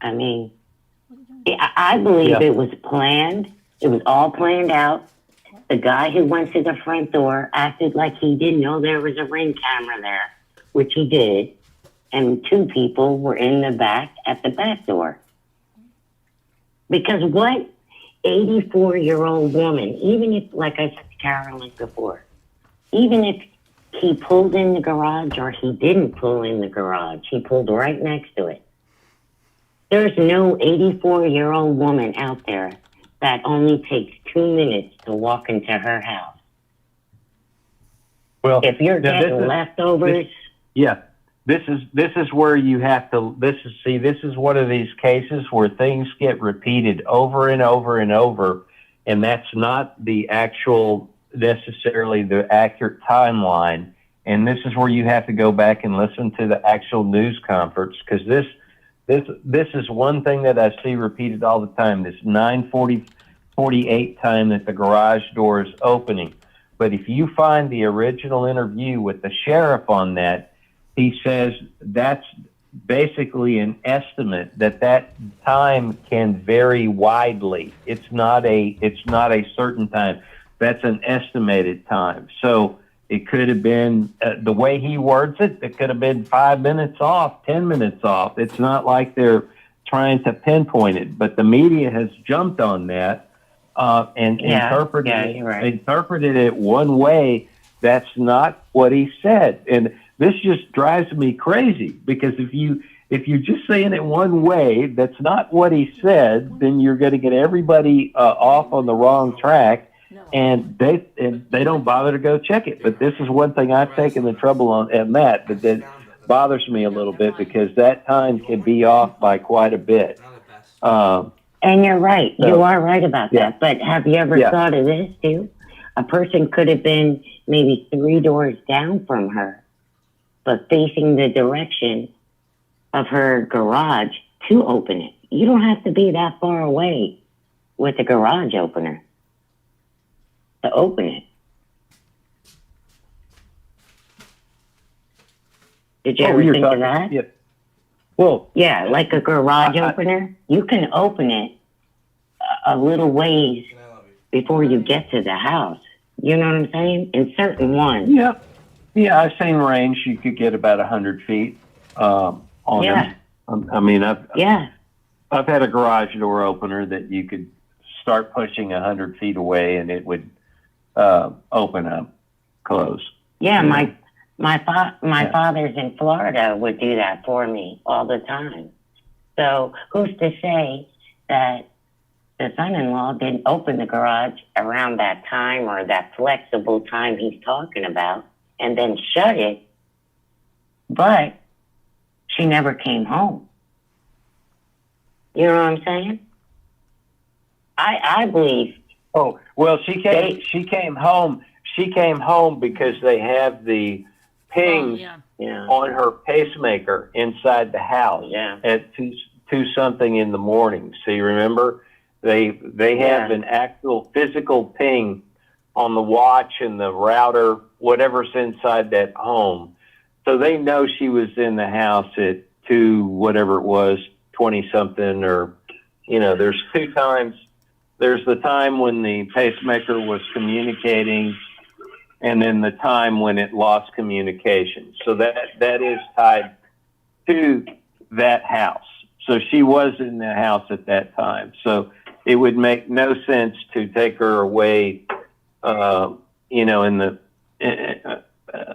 I mean, I believe Yeah. it was planned. It was all planned out. The guy who went to the front door acted like he didn't know there was a ring camera there, which he did. And two people were in the back at the back door. Because what 84-year-old woman, even if, like I said to Carolyn before, even if he pulled in the garage or he didn't pull in the garage, he pulled right next to it. There's no 84-year-old woman out there that only takes 2 minutes to walk into her house. Well, If you're now getting leftovers, yeah, this is where you have to, this is one of these cases where things get repeated over and over and over, and that's not the actual, necessarily the accurate timeline. And this is where you have to go back and listen to the actual news conference, because this is one thing that I see repeated all the time, this 9:48 time that the garage door is opening. But if you find the original interview with the sheriff on that, he says that's basically an estimate, that time can vary widely. It's not a certain time. That's an estimated time. So it could have been, the way he words it, it could have been 5 minutes off, 10 minutes off. It's not like they're trying to pinpoint it, but the media has jumped on that and interpreted it one way. That's not what he said. And this just drives me crazy, because if you're just saying it one way, that's not what he said, then you're going to get everybody off on the wrong track. And they don't bother to go check it. But this is one thing I've taken the trouble on that bothers me a little bit, because that time can be off by quite a bit. and you're right. You are right about that. But have you ever thought of this too? A person could have been maybe 3 doors down from her, but facing the direction of her garage to open it. You don't have to be that far away with a garage opener to open it. Did you ever think of that? Yeah. Well, yeah, like a garage opener. You can open it a little ways before you get to the house. You know what I'm saying? In certain ones. Yeah. Yeah, I've seen range. You could get about 100 feet on them. I mean, I've had a garage door opener that you could start pushing 100 feet away and it would open up, close. Yeah, my father's in Florida would do that for me all the time. So who's to say that the son-in-law didn't open the garage around that time or that flexible time he's talking about and then shut it, but she never came home. You know what I'm saying? I believe. Oh, well, she came home. She came home because they have the ping on her pacemaker inside the house at two something in the morning. So you remember, they have an actual physical ping on the watch and the router, whatever's inside that home. So they know she was in the house at 2, whatever it was, 20 something, or, you know, there's 2 times. There's the time when the pacemaker was communicating, and then the time when it lost communication. So that is tied to that house. So she was in the house at that time. So it would make no sense to take her away, you know,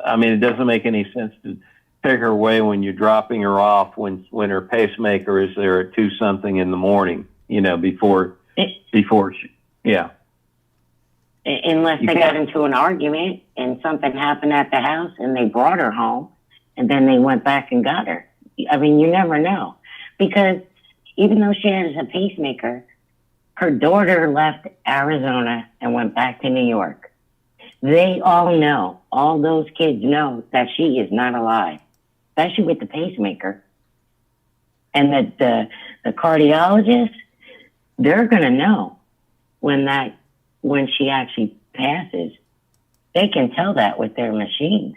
I mean, it doesn't make any sense to take her away when you're dropping her off when her pacemaker is there at 2 something in the morning, you know, before she, Unless they got into an argument and something happened at the house and they brought her home and then they went back and got her. I mean, you never know. Because even though she has a pacemaker, her daughter left Arizona and went back to New York. They all know, all those kids know that she is not alive, especially with the pacemaker. And that the cardiologist, they're going to know when she actually passes. They can tell that with their machines.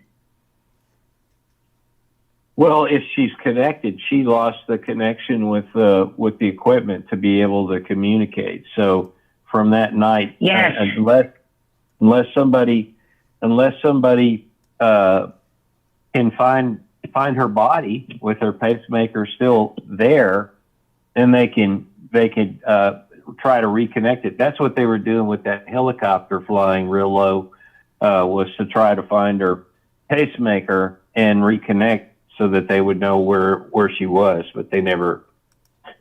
Well, if she's connected, she lost the connection with the equipment to be able to communicate. So from that night, Yes. unless somebody can find her body with her pacemaker still there, then they could try to reconnect it. That's what they were doing with that helicopter flying real low, was to try to find her pacemaker and reconnect so that they would know where she was, but they never,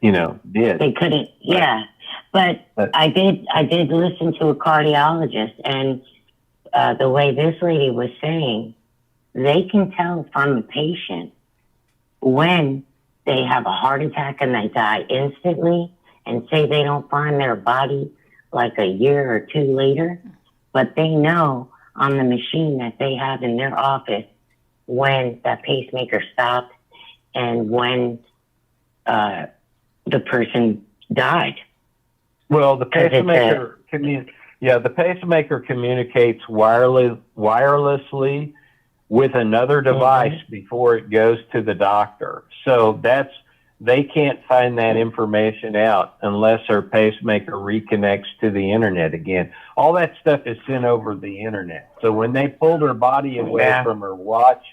did. They couldn't, yeah. But I did listen to a cardiologist, and the way this lady was saying, they can tell from the patient when they have a heart attack and they die instantly, and say they don't find their body like a year or two later, but they know on the machine that they have in their office when that pacemaker stopped and when the person died. Well, the pacemaker the pacemaker communicates wirelessly with another device before it goes to the doctor. So they can't find that information out unless her pacemaker reconnects to the internet again. All that stuff is sent over the internet. So when they pulled her body away from her watch,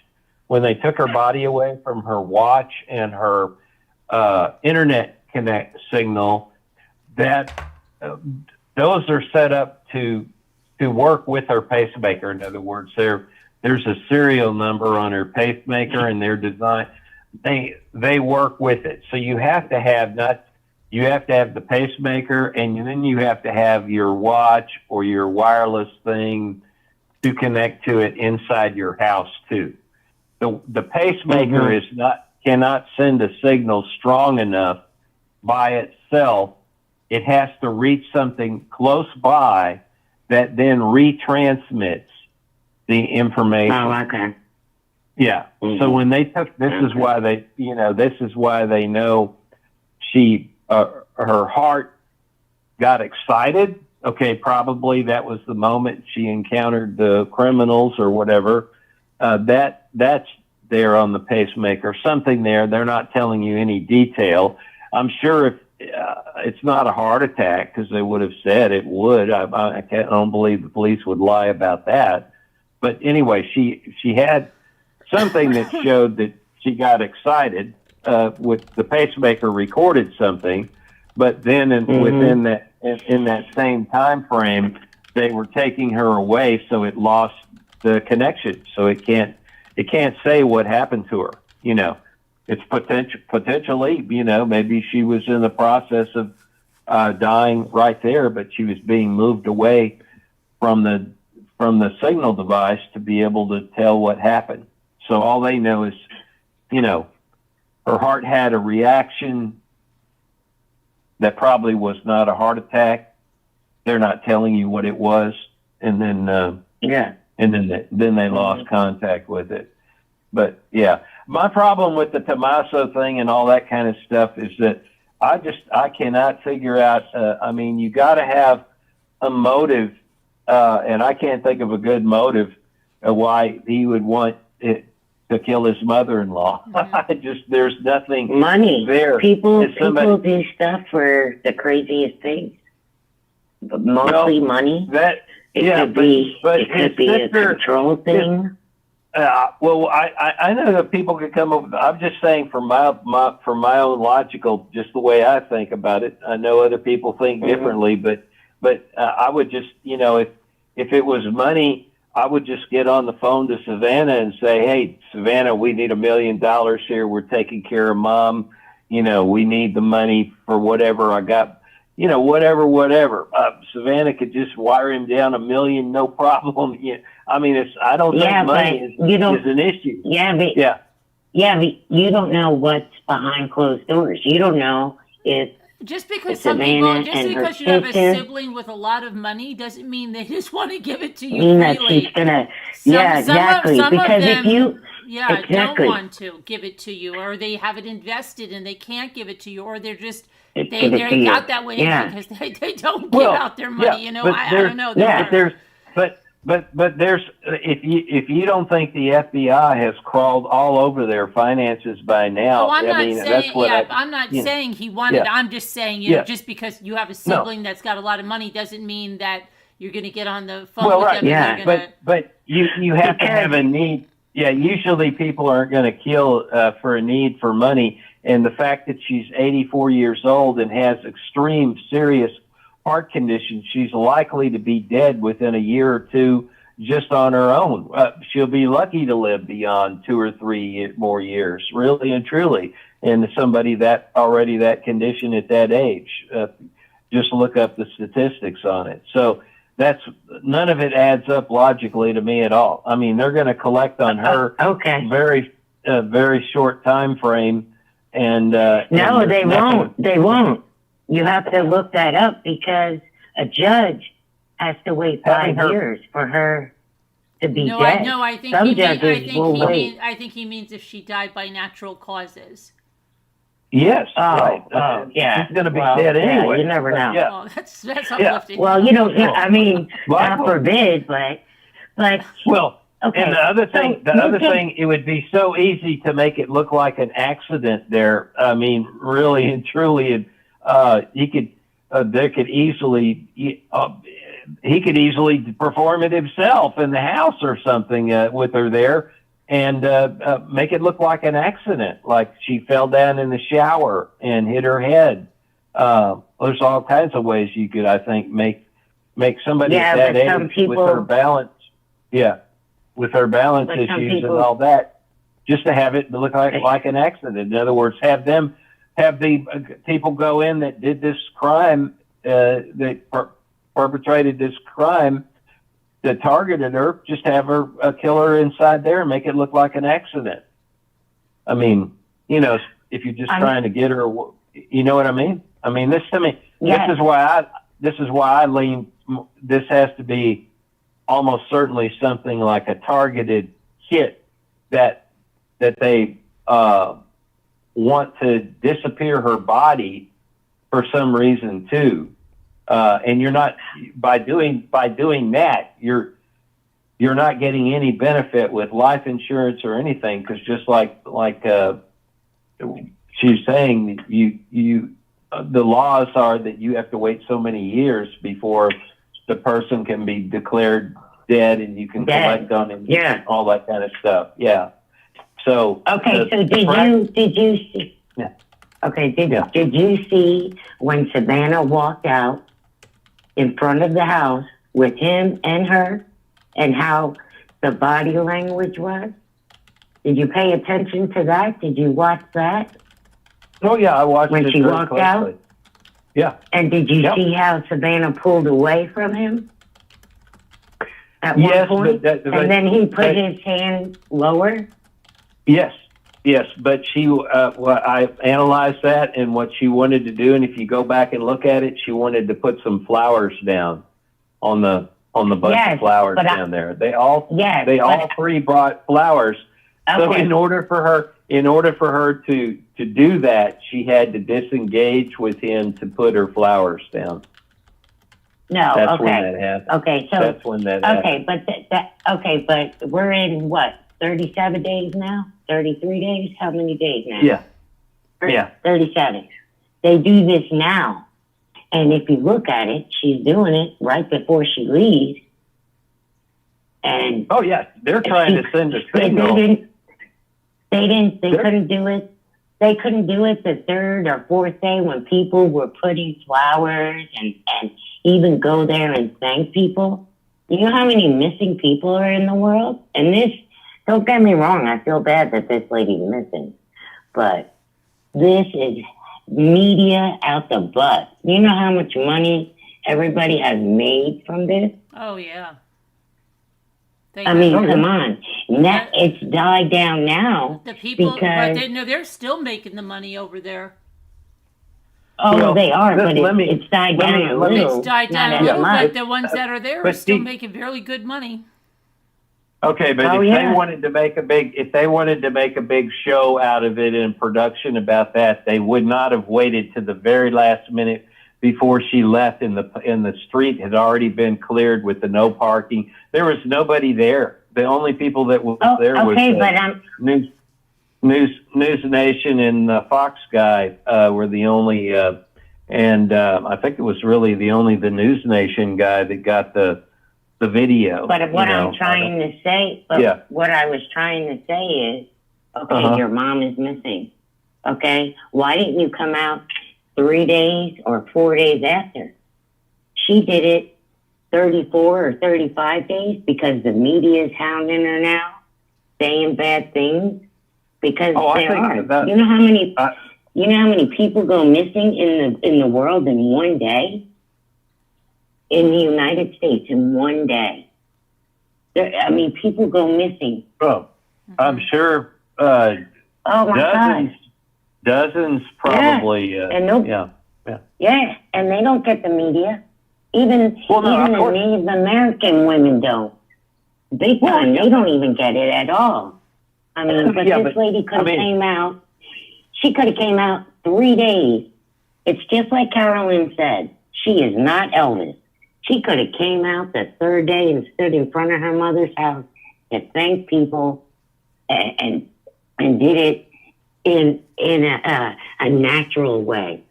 when they took her body away from her watch and her internet connect signal, those are set up to work with her pacemaker. In other words, there's a serial number on her pacemaker, and they're designed. They work with it. So you have to have the pacemaker, and then you have to have your watch or your wireless thing to connect to it inside your house too. The pacemaker cannot send a signal strong enough by itself. It has to reach something close by that then retransmits the information. Oh, okay. Yeah. So when they took, this is why they know she, her heart got excited. Okay. Probably that was the moment she encountered the criminals or whatever. That's there on the pacemaker, something there. They're not telling you any detail. I'm sure if it's not a heart attack, because they would have said it would. I don't believe the police would lie about that. But anyway, she had something that showed that she got excited. With the pacemaker recorded something, but then within that same time frame, they were taking her away, so it lost the connection. So it can't say what happened to her. It's potentially, maybe she was in the process of dying right there, but she was being moved away from the signal device to be able to tell what happened. So all they know is, her heart had a reaction that probably was not a heart attack. They're not telling you what it was, and then then they lost contact with it. But yeah, my problem with the Tommaso thing and all that kind of stuff is that I cannot figure out. You got to have a motive, and I can't think of a good motive why he would want it to kill his mother-in-law. There's nothing Money. there. People do stuff for the craziest things, but mostly money. It could be a control thing. Well, I know that people could come up with, I'm just saying from my own logical, just the way I think about it. I know other people think differently, but I would just, if it was money, I would just get on the phone to Savannah and say, hey, Savannah, we need $1 million here. We're taking care of Mom. We need the money for whatever I got, whatever. Savannah could just wire him down $1 million, no problem. I don't think money is an issue. But you don't know what's behind closed doors. You don't know if Just because Savannah you have a sibling with a lot of money doesn't mean they just want to give it to you freely. She's gonna, Some because of if them, you, don't want to give it to you, or they have it invested and they can't give it to you, or they're just they got that way because they don't give out their money. I don't know. but there's if you don't think the FBI has crawled all over their finances by now, Oh, I'm not saying. that's what I'm not you know, saying he wanted. yeah. I'm just saying, Yeah. just because you have a sibling that's got a lot of money doesn't mean that you're going to get on the phone Well, with right, them. yeah, And you're gonna, but you have to have a need. Yeah, usually people aren't going to kill for a need for money, and the fact that she's 84 years old and has extreme serious heart condition, she's likely to be dead within a year or two just on her own. She'll be lucky to live beyond 2 or 3 more years, really and truly. And somebody that already that condition at that age, just look up the statistics on it. So that's none of it adds up logically to me at all. I mean, they're going to collect on her Okay. very short time frame, and No, and they won't. They won't. You have to look that up because a judge has to wait 5 years for her to be no, dead. I think Some he judges will wait. I think he means if she died by natural causes. Yes, Oh, right. yeah. She's going to be Well, dead yeah, anyway. you never know. Yeah. Oh, that's uplifting. Well, you know, I mean, God Well, forbid, but Well, okay. and the other thing, So it would be so easy to make it look like an accident there. I mean, really and truly, they could easily, he could easily perform it himself in the house or something with her there, and make it look like an accident, like she fell down in the shower and hit her head. There's all kinds of ways you could, I think, make somebody Yeah, at that but some age people- with her balance. Yeah, with her balance But some issues people- and all that, just to have it look like an accident. In other words, have the people go in that did this crime, that perpetrated this crime, that targeted her, just have her kill her inside there and make it look like an accident. I mean, if you're just trying to get her, you know what I mean? I mean, this is why I lean. This has to be almost certainly something like a targeted hit that they want to disappear her body for some reason too. And you're not by doing that, you're not getting any benefit with life insurance or anything, because just like she's saying, the laws are that you have to wait so many years before the person can be declared dead and you can collect on him, all that kind of stuff. Yeah. So okay, so did you see? Yeah. Okay, did you see when Savannah walked out in front of the house with him and her, and how the body language was? Did you pay attention to that? Did you watch that? Oh yeah, I watched when it she very walked closely. out. Yeah. And did you see how Savannah pulled away from him at one point? And then he put his hand lower? Yes, but she, I analyzed that and what she wanted to do, and if you go back and look at it, she wanted to put some flowers down on the bunch of flowers down there. They all three brought flowers. Okay. So in order for her to do that, she had to disengage with him to put her flowers down. No, That's okay. when that happened. Okay, so that's when that happened. but we're in what, 37 days now? 33 days? How many days now? Yeah. 37. They do this now. And if you look at it, she's doing it right before she leaves. And oh yeah, they're trying to send a signal. They couldn't do it. They couldn't do it the third or fourth day when people were putting flowers and even go there and thank people. You know how many missing people are in the world? And this, don't get me wrong, I feel bad that this lady's missing. But this is media out the butt. You know how much money everybody has made from this? Oh, yeah. I mean, come on. Now, it's died down now. The people, because, but they're still making the money over there. Oh, well, they are, but it's died down a little. It's died down a little, but the ones that are there are still making fairly good money. Okay, but if they wanted to make a big show out of it in production about that, they would not have waited to the very last minute before she left, and the street had already been cleared with the no parking. There was nobody there. The only people that was there was News Nation and Fox guy were the only, and I think it was really the News Nation guy that got the video. But what I'm trying to say, what I was trying to say is, okay, your mom is missing. Okay, why didn't you come out 3 days or 4 days after? She did it 34 or 35 days because the media is hounding her now, saying bad things. Because there are. You know how many people go missing in the world in one day? In the United States in one day. People go missing. Oh, I'm sure dozens probably. Yeah. Yeah, and they don't get the media. Even the Native American women don't. Big time, they don't even get it at all. This lady could have came out. She could have came out 3 days. It's just like Carolyn said. She is not Elvis. She could have came out the third day and stood in front of her mother's house and thanked people and did it in a natural way,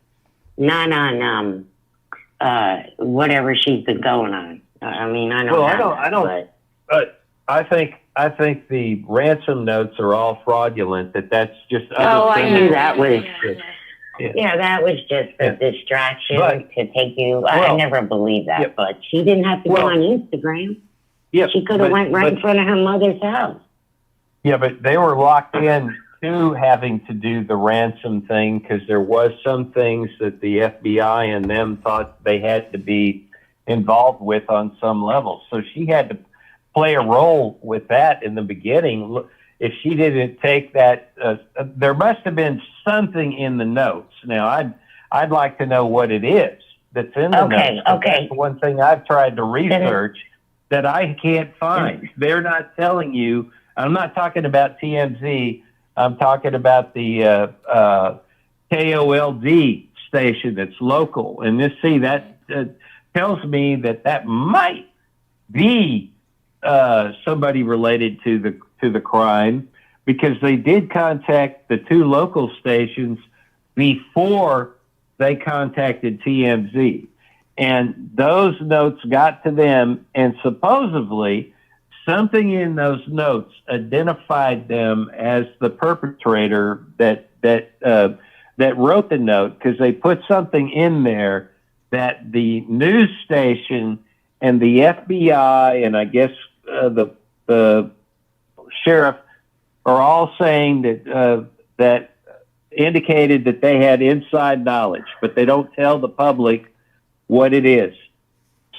not on whatever she's been going on. I think the ransom notes are all fraudulent. That's just. I knew that was. That was just a distraction to take you. I never believed that, but she didn't have to go on Instagram. Yeah, she could have went right in front of her mother's house. Yeah, but they were locked in to having to do the ransom thing because there was some things that the FBI and them thought they had to be involved with on some level. So she had to play a role with that in the beginning. If she didn't take that, there must have been something in the notes. Now, I'd like to know what it is that's in the notes. Okay. That's one thing I've tried to research that I can't find. They're not telling you. I'm not talking about TMZ. I'm talking about the KOLD station that's local. And that tells me that might be somebody related to the crime, because they did contact the two local stations before they contacted TMZ. And those notes got to them, and supposedly something in those notes identified them as the perpetrator that wrote the note, because they put something in there that the news station and the FBI and I guess the sheriff are all saying that indicated that they had inside knowledge, but they don't tell the public what it is.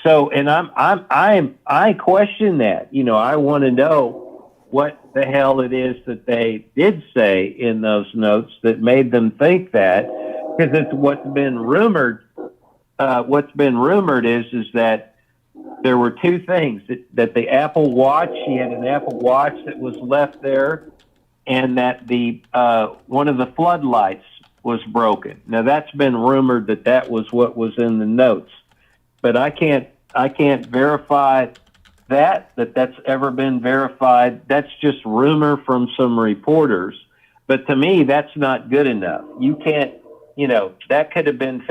So, and I question that. I want to know what the hell it is that they did say in those notes that made them think that, because it's what's been rumored. What's been rumored is that there were two things, that the Apple Watch, she had an Apple Watch that was left there, and that the one of the floodlights was broken. Now that's been rumored that was what was in the notes, but I can't verify that's ever been verified. That's just rumor from some reporters, but to me that's not good enough. You can't, that could have been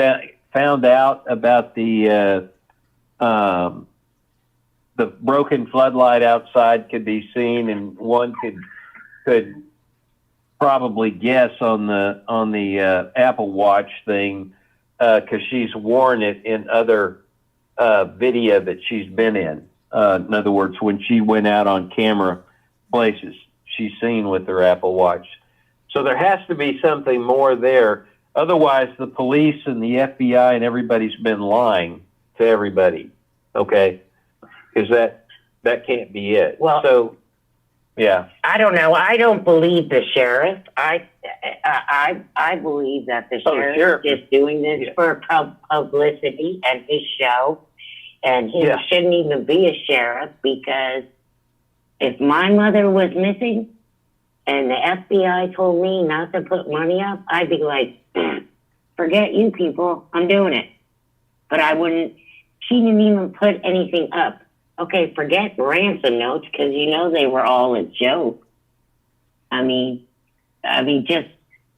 found out about the broken floodlight outside could be seen, and one could probably guess on the Apple Watch thing, because she's worn it in other video that she's been in. In other words, when she went out on camera places, she's seen with her Apple Watch. So there has to be something more there. Otherwise, the police and the FBI and everybody's been lying to everybody. Okay. Because that can't be it. Well, so, yeah. I don't know. I don't believe the sheriff. I believe that the sheriff is just doing this for publicity and his show, and he shouldn't even be a sheriff, because if my mother was missing and the FBI told me not to put money up, I'd be like, forget you people. I'm doing it. but I wouldn't. She didn't even put anything up. Okay, forget ransom notes because you know they were all a joke. I mean, just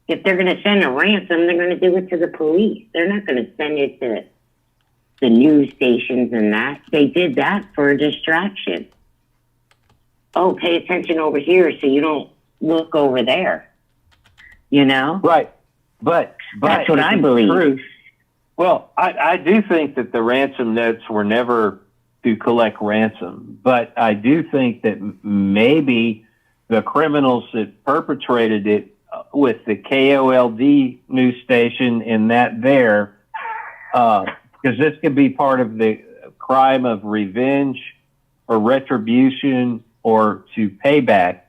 if they're going to send a ransom, they're going to do it to the police. They're not going to send it to the news stations and that. They did that for a distraction. Oh, pay attention over here so you don't look over there. You know? Right. But That's what I it's believe. true. Well, I do think that the ransom notes were never to collect ransom, but I do think that maybe the criminals that perpetrated it with the KOLD news station and that there, because this could be part of the crime of revenge or retribution or to pay back.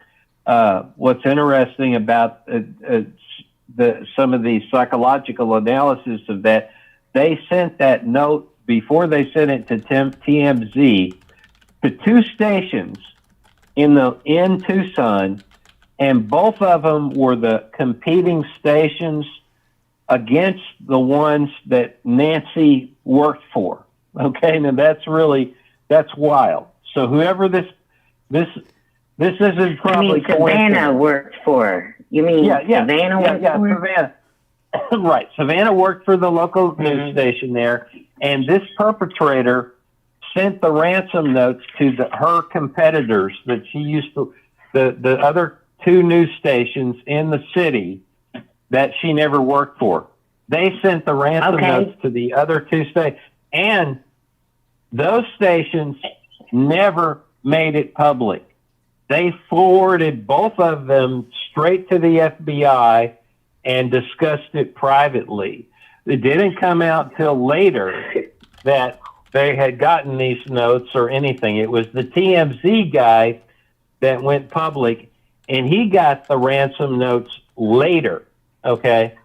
What's interesting about some of the psychological analysis of that, they sent that note before they sent it to TMZ to two stations in Tucson, and both of them were the competing stations against the ones that Nancy worked for. Okay, now that's wild. So whoever this isn't probably Savannah worked for. You mean Savannah worked for? Savannah. Right. Savannah worked for the local news station there, and this perpetrator sent the ransom notes to her competitors that she used to, the other two news stations in the city that she never worked for. They sent the ransom notes to the other two stations, and those stations never made it public. They forwarded both of them straight to the FBI and discussed it privately. It didn't come out till later that they had gotten these notes or anything. It was the TMZ guy that went public, and he got the ransom notes later. Okay,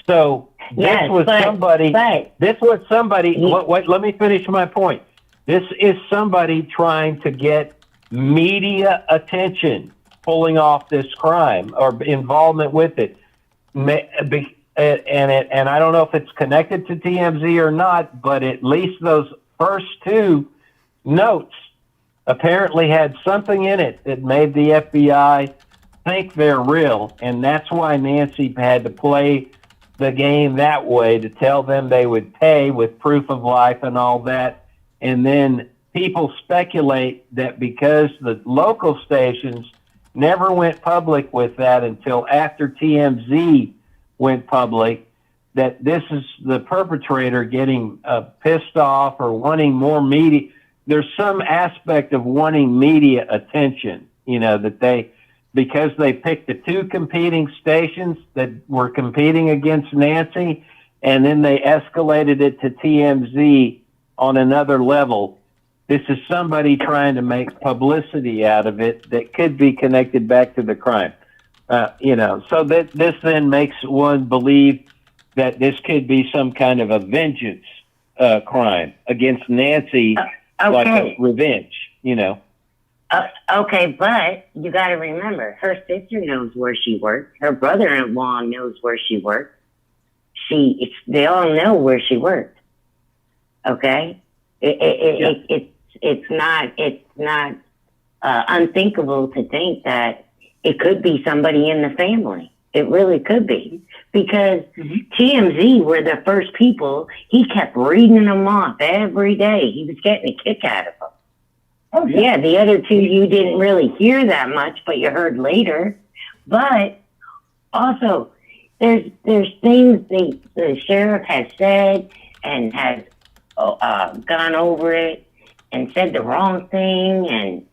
so this was somebody. Wait, let me finish my point. This is somebody trying to get media attention, pulling off this crime or involvement with it. And I don't know if it's connected to TMZ or not, but at least those first two notes apparently had something in it that made the FBI think they're real, and that's why Nancy had to play the game that way to tell them they would pay with proof of life and all that. And then people speculate that because the local stations never went public with that until after TMZ went public, that this is the perpetrator getting pissed off or wanting more media. There's some aspect of wanting media attention, that because they picked the two competing stations that were competing against Nancy, and then they escalated it to TMZ on another level. This is somebody trying to make publicity out of it that could be connected back to the crime. So that this then makes one believe that this could be some kind of a vengeance crime against Nancy, like a revenge, Okay, but you got to remember, her sister knows where she worked. Her brother-in-law knows where she worked. They all know where she worked. Okay, it's not unthinkable to think that it could be somebody in the family. It really could be, because TMZ were the first people. He kept reading them off every day. He was getting a kick out of them. Oh, yeah, the other two you didn't really hear that much, but you heard later. But also, there's things the sheriff has said and has gone over it and said the wrong thing. And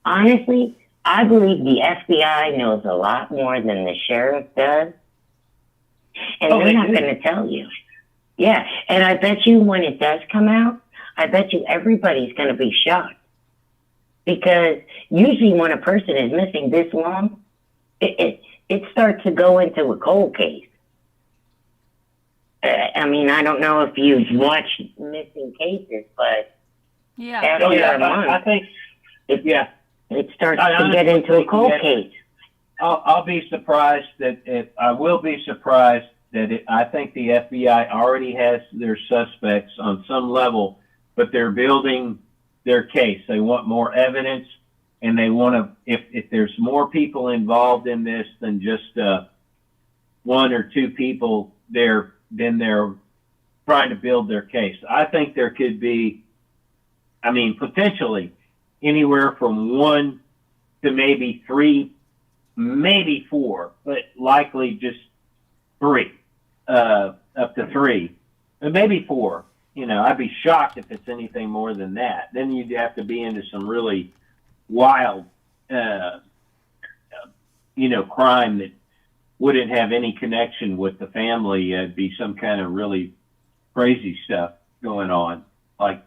honestly, I believe the FBI knows a lot more than the sheriff does. And they're not going to tell you. Yeah, and I bet you when it does come out, I bet you everybody's going to be shocked. Because usually when a person is missing this long, it starts to go into a cold case. I mean, I don't know if you've watched missing cases, but after a month, I think, it starts to get into a cold case. I'll be surprised I will be surprised I think the FBI already has their suspects on some level, but they're building their case. They want more evidence, and they want to, if there's more people involved in this than just one or two people, then they're trying to build their case. I think there could be, potentially anywhere from 1 to maybe 3, maybe 4, but likely just 3, up to 3, but maybe 4. I'd be shocked if it's anything more than that. Then you'd have to be into some really wild, crime that wouldn't have any connection with the family. It'd be some kind of really crazy stuff going on. Like,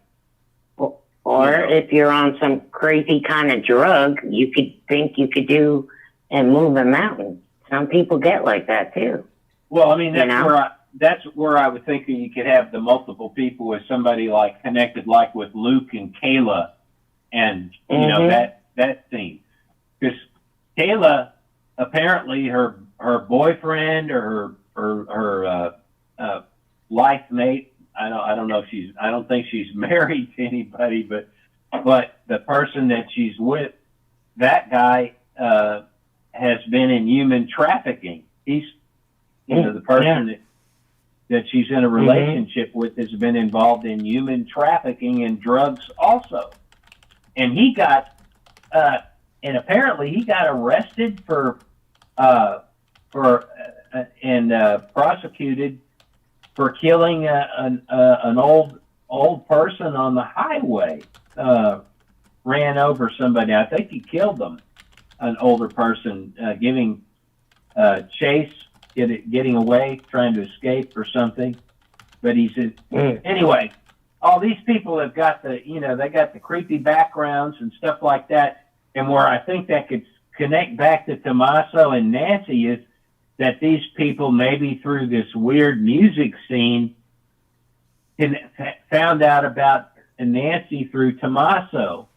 Or if you're on some crazy kind of drug, you could think you could do and move a mountain. Some people get like that too. Well, that's where I would think that you could have the multiple people with somebody like connected, like with Luke and Kayla, and that scene. Because Kayla, apparently her boyfriend or her life mate, I don't know if I don't think she's married to anybody, but the person that she's with, that guy has been in human trafficking. He's the person that she's in a relationship with has been involved in human trafficking and drugs also. And he got, and apparently he got arrested and prosecuted for killing an old person on the highway. Ran over somebody. I think he killed them. An older person, giving chase, getting away, trying to escape or something. But he said, anyway, all these people have got they got the creepy backgrounds and stuff like that. And where I think that could connect back to Tommaso and Nancy is that these people, maybe through this weird music scene, found out about Nancy through Tommaso,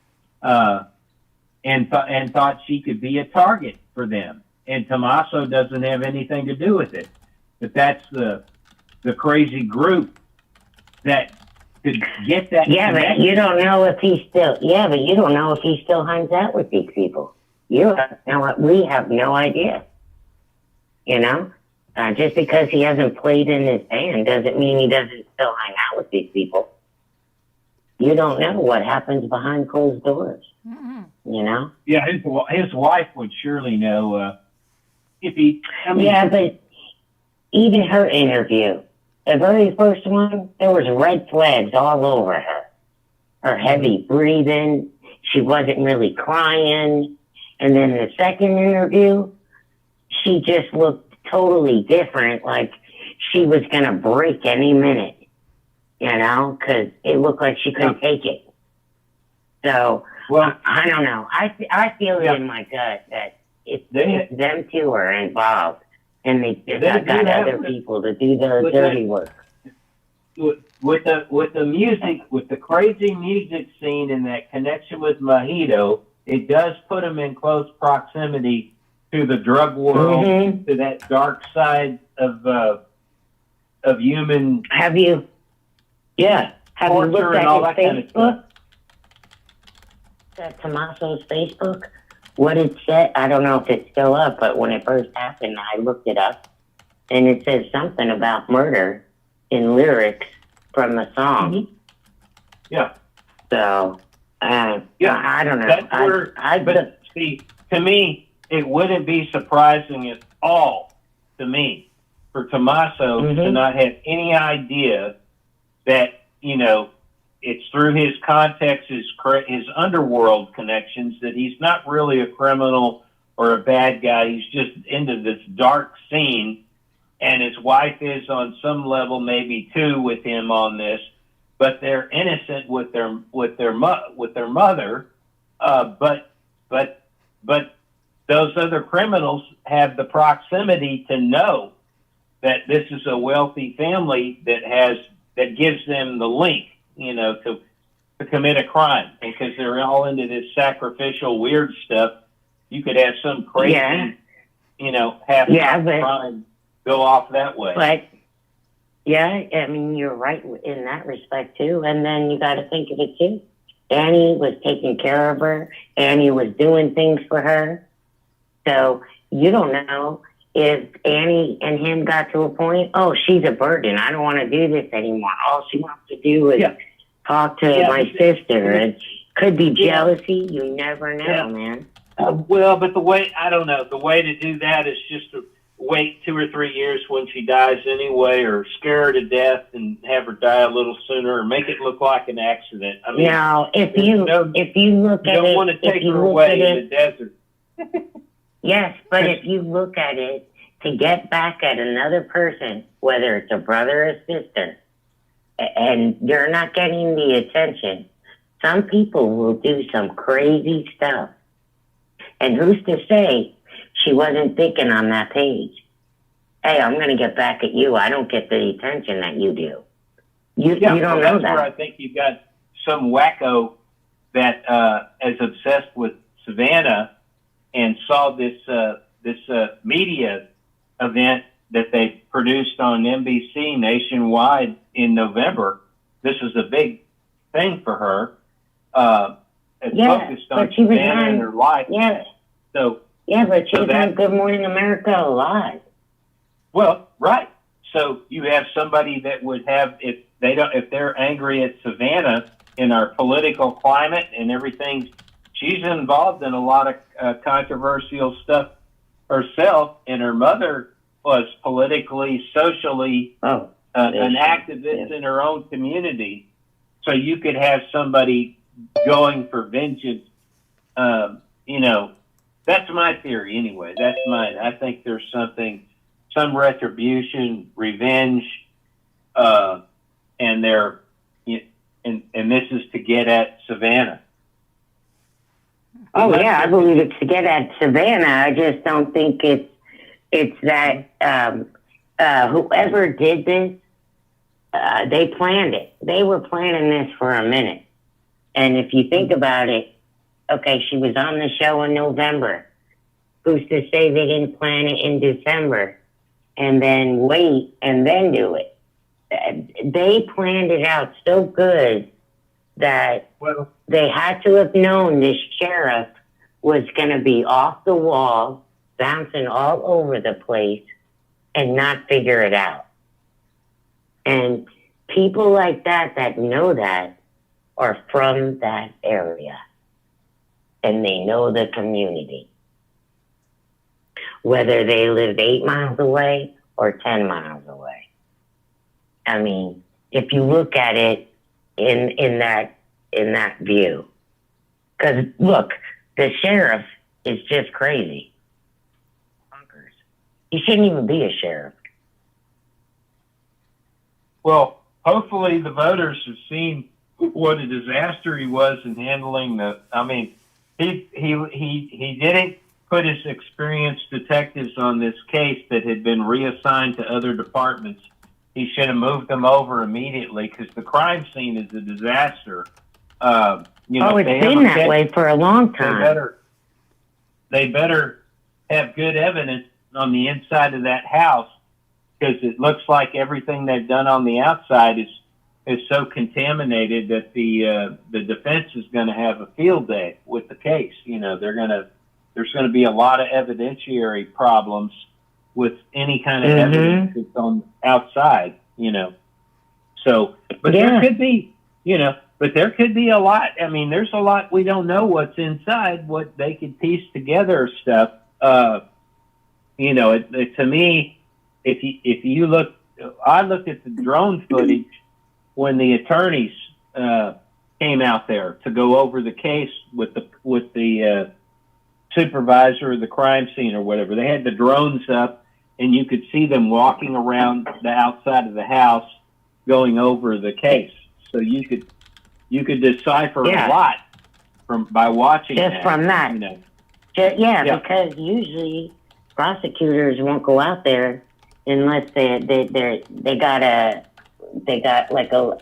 and thought she could be a target for them. And Tommaso doesn't have anything to do with it. But that's the crazy group that could get that. Yeah, but you don't know if he still. Yeah, but you don't know if he still hangs out with these people. We have no idea. Just because he hasn't played in his band doesn't mean he doesn't still hang out with these people. You don't know what happens behind closed doors. Yeah, his wife would surely know if he. Yeah, but even her interview, the very first one, there was red flags all over her. Her heavy breathing, she wasn't really crying. And then the second interview, she just looked totally different, like she was going to break any minute, because it looked like she couldn't take it. So, well, I don't know. I feel it in my gut that if them two are involved, and they got other people to do the dirty work. With the music, with the crazy music scene and that connection with Mojito, it does put them in close proximity to the drug world, to that dark side of human. Have you looked at his Facebook? At Tommaso's Facebook, what it said, I don't know if it's still up, but when it first happened, I looked it up, and it says something about murder in lyrics from a song. Yeah. So, I don't know. See, to me, it wouldn't be surprising at all to me for Tommaso to not have any idea that, it's through his context, his underworld connections, that he's not really a criminal or a bad guy. He's just into this dark scene, and his wife is on some level, maybe too, with him on this. But they're innocent with their mother. But those other criminals have the proximity to know that this is a wealthy family that gives them the link, to commit a crime, because they're all into this sacrificial weird stuff. You could have some crazy, half crime go off that way. But yeah, I mean, you're right in that respect too. And then you got to think of it too. Annie was taking care of her. Annie was doing things for her. So you don't know if Annie and him got to a point, oh, she's a burden. I don't want to do this anymore. All she wants to do is talk to my sister. And could be jealousy. You never know, man. Well, but the way to do that is just to wait 2 or 3 years when she dies anyway, or scare her to death and have her die a little sooner, or make it look like an accident. I mean, now, if you look at it, you don't want to take her away in the desert. Yes, but if you look at it to get back at another person, whether it's a brother or sister, and you're not getting the attention, some people will do some crazy stuff. And who's to say she wasn't thinking on that page, hey, I'm going to get back at you. I don't get the attention that you do. You don't know that's that. Where I think you got some wacko that is obsessed with Savannah and saw this media event that they produced on NBC nationwide in November. This is a big thing for her. It's focused on Savannah and her life. Yes. So but she was on Good Morning America Live. Well, right. So you have somebody that would have, if they're angry at Savannah in our political climate and everything, she's involved in a lot of controversial stuff herself, and her mother was politically, socially an activist in her own community. So you could have somebody going for vengeance. That's my theory anyway. That's mine. I think there's some retribution, revenge, and this is to get at Savannah. Oh yeah, I believe it's to get at Savannah. I just don't think it's that whoever did this, they planned it. They were planning this for a minute. And if you think about it, okay, she was on the show in November. Who's to say they didn't plan it in December and then wait and then do it? They planned it out so good that they had to have known this sheriff was going to be off the wall, bouncing all over the place, and not figure it out. And people like that know that are from that area. And they know the community. Whether they lived 8 miles away or 10 miles away. I mean, if you look at it in that view. Because look, the sheriff is just crazy. Bonkers. He shouldn't even be a sheriff. Well, hopefully the voters have seen what a disaster he was in handling he didn't put his experienced detectives on this case that had been reassigned to other departments. He should have moved them over immediately because the crime scene is a disaster. It's been that way for a long time. They better have good evidence on the inside of that house, because it looks like everything they've done on the outside is so contaminated that the defense is going to have a field day with the case. There's going to be a lot of evidentiary problems with any kind of evidence that's on outside. So, there could be, but there could be a lot. I mean, there's a lot we don't know what's inside, what they could piece together stuff. To me, if you look, I looked at the drone footage when the attorneys came out there to go over the case with the supervisor of the crime scene or whatever. They had the drones up, and you could see them walking around the outside of the house, going over the case. So you could decipher a lot by watching from that. Because usually prosecutors won't go out there unless they got like a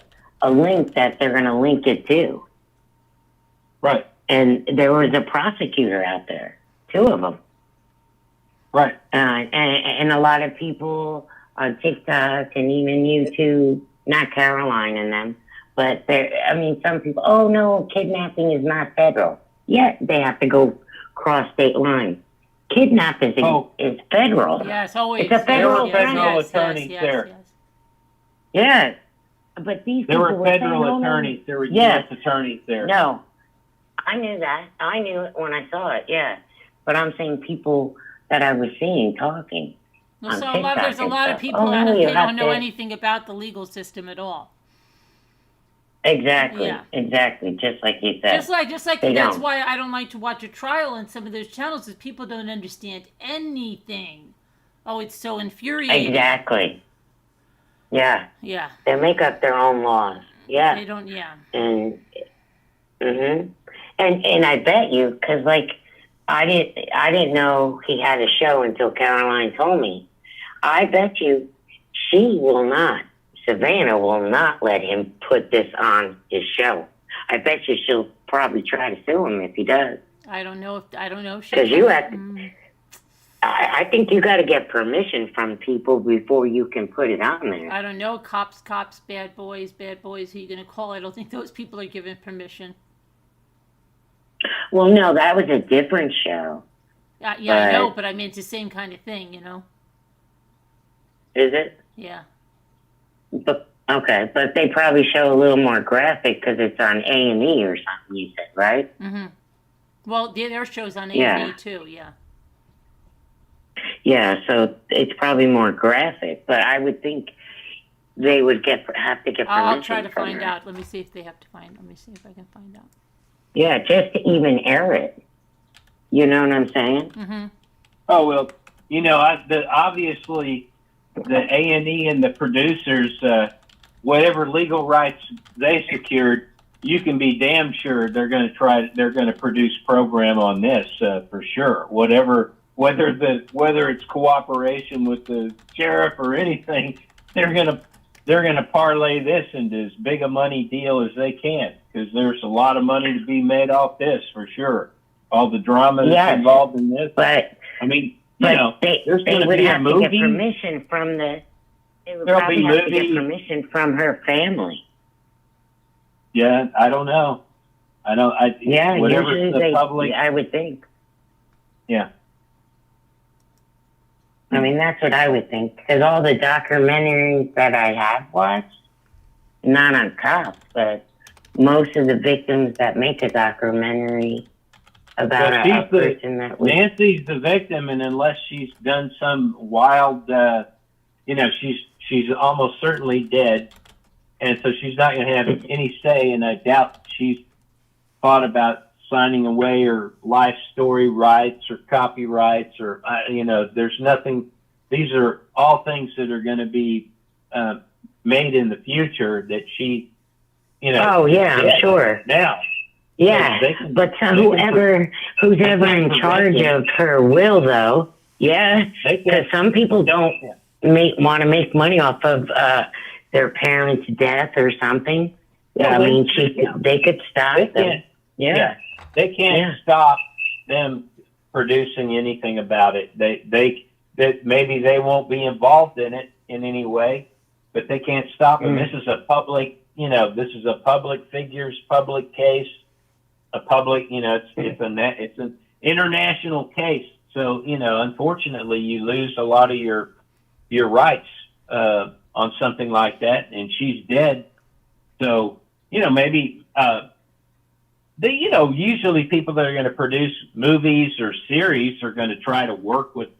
link that they're going to link it to. Right. And there was a prosecutor out there, 2 of them. Right. And a lot of people on TikTok and even YouTube, not Caroline and them, but some people, oh no, kidnapping is not federal. Yet they have to go cross state lines. Kidnapping is federal. Yes, always. It's a federal yes, federal yes, attorneys yes, there. Yes. Yes. But these There people were saying, federal "Oh, no." attorneys. There were Yes. U.S. attorneys there. No, I knew that. I knew it when I saw it. Yeah, but I'm saying people that I was seeing talking. Well, on so TikTok there's a and lot of stuff. people Oh, no, you they have don't know to- anything about the legal system at all. Exactly. Yeah. Exactly. Just like you said. Just like They that's don't. why I don't like to watch a trial on some of those channels, is people don't understand anything. Oh, it's so infuriating. Exactly. Yeah. Yeah. They make up their own laws. Yeah. They don't. Yeah. And and I bet you, because like I didn't know he had a show until Caroline told me. I bet you Savannah will not let him put this on his show. I bet you she'll probably try to sue him if he does. I don't know. Because you have to, I think you got to get permission from people before you can put it on there. I don't know. Cops, bad boys. Who are you going to call? I don't think those people are given permission. Well, no, that was a different show. Yeah, I know, but I mean, it's the same kind of thing, you know? Is it? Yeah. But, okay, but they probably show a little more graphic because it's on A&E or something, you said, right? Mm-hmm. Well, their show's on Yeah. A&E too, yeah. Yeah, so it's probably more graphic, but I would think they would have to get permission. I'll try to from find her. out. Let me see if I can find out. Yeah, just to even air it. You know what I'm saying? Mm-hmm. Oh well, obviously the A&E and the producers, whatever legal rights they secured, you can be damn sure they're going to produce program on this for sure. Whether it's cooperation with the sheriff or anything, they're going to parlay this into as big a money deal as they can, because there's a lot of money to be made off this for sure. All the drama that's involved in this. But I mean, they there's going to would be a have to get movie. permission from the. They would There'll probably be have to get movie. permission from her family. Yeah, I don't know. Yeah, whatever usually the public. I would think. Yeah. I mean, that's what I would think. Because all the documentaries that I have watched, not on cops, but most of the victims that make a documentary about Well, a person that was... Nancy's the victim, and unless she's done some wild, she's almost certainly dead, and so she's not going to have any say. And I doubt she's thought about signing away her life story rights or copyrights or there's nothing. These are all things that are going to be made in the future that she, Oh yeah, I'm sure. now. Yeah, but who's ever in charge of her will, though, yeah, because some people don't want to make money off of their parents' death or something. Yeah, I mean, they could stop them. Yeah, they can't stop them producing anything about it. That maybe they won't be involved in it in any way, but they can't stop them. This is a public, public figures, public case. A public, it's an international case. So, unfortunately, you lose a lot of your rights on something like that, and she's dead. So, maybe usually people that are going to produce movies or series are going to try to work with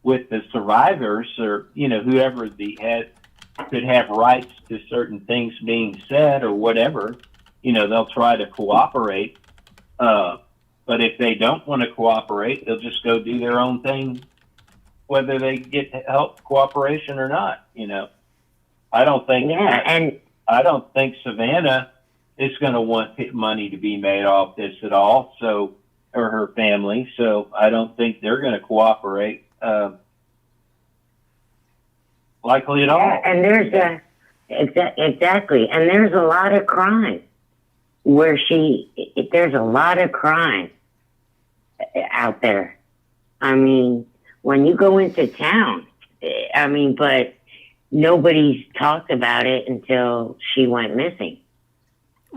the survivors or whoever could have rights to certain things being said or whatever. They'll try to cooperate. But if they don't want to cooperate, they'll just go do their own thing, whether they get help cooperation or not. I don't think. Yeah, and I don't think Savannah is going to want money to be made off this at all. So, or her family. So I don't think they're going to cooperate. Likely at all. And there's exactly, and there's a lot of crime where there's a lot of crime out there. I mean, when you go into town, I mean, but nobody's talked about it until she went missing.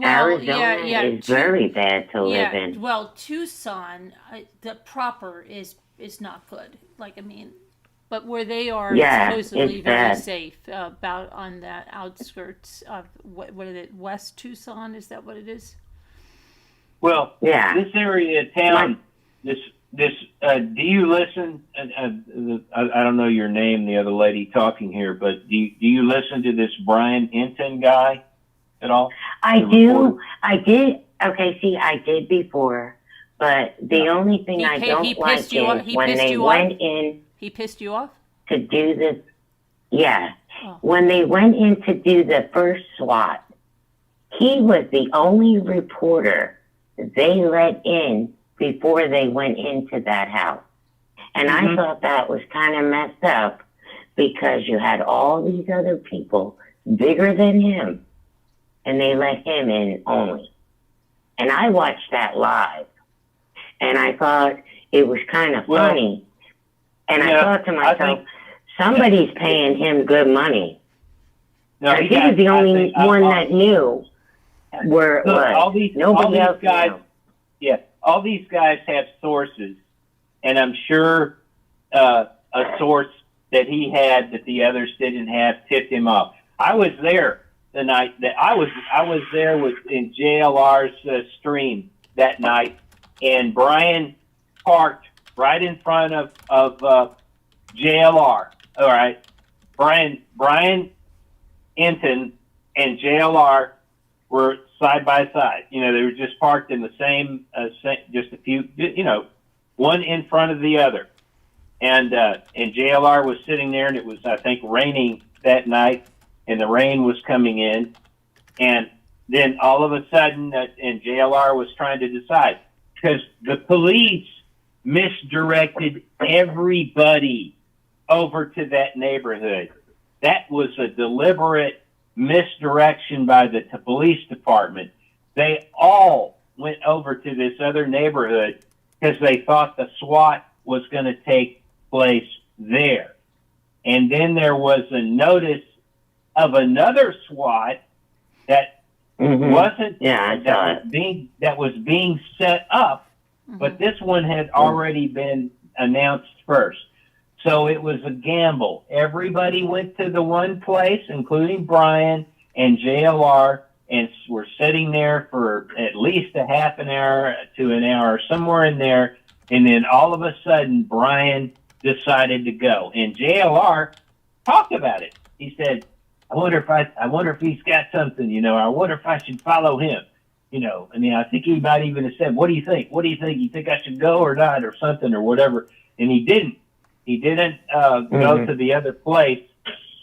Arizona is very bad to live in. Well, Tucson, the proper is not good. Like, I mean, but where they are, Yeah, it's supposedly it's very bad. safe. About on the outskirts of what is it? West Tucson? Is that what it is? Well, Yeah. this area of town, do you listen? I don't know your name, the other lady talking here, but do you listen to this Brian Hinton guy at all? I The do. reporter? I did. Okay, see, I did before, but the only thing He I pi- don't he like pissed you off- is he when pissed they you went off? in He pissed you off? to do the, yeah, Oh. when they went in to do the first SWAT, he was the only reporter they let in before they went into that house. And I thought that was kind of messed up because you had all these other people bigger than him and they let him in only. And I watched that live and I thought it was kind of funny. And I thought to myself, somebody's paying him good money. No, He was the only one that knew where it was. Nobody else knew. Yeah, all these guys have sources, and I'm sure a source that he had that the others didn't have tipped him off. I was there the night that I was there in JLR's stream that night, and Brian parked right in front of JLR. All right, Brian Hinton and JLR were side by side. You know, they were just parked in the same, just a few, you know, one in front of the other. And JLR was sitting there, and it was, I think, raining that night, and the rain was coming in. And then all of a sudden, and JLR was trying to decide, because the police misdirected everybody over to that neighborhood. That was a deliberate misdirection by the police department. They all went over to this other neighborhood because they thought the SWAT was going to take place there. And then there was a notice of another SWAT that wasn't that was being set up, but this one had already been announced first. So it was a gamble. Everybody went to the one place, including Brian and JLR, and were sitting there for at least a half an hour to an hour, somewhere in there. And then all of a sudden, Brian decided to go. And JLR talked about it. He said, I wonder if he's got something, you know, I wonder if I should follow him. You know, I mean, I think he might even have said, what do you think? What do you think? You think I should go or not or something or whatever? And he didn't. He didn't go to the other place.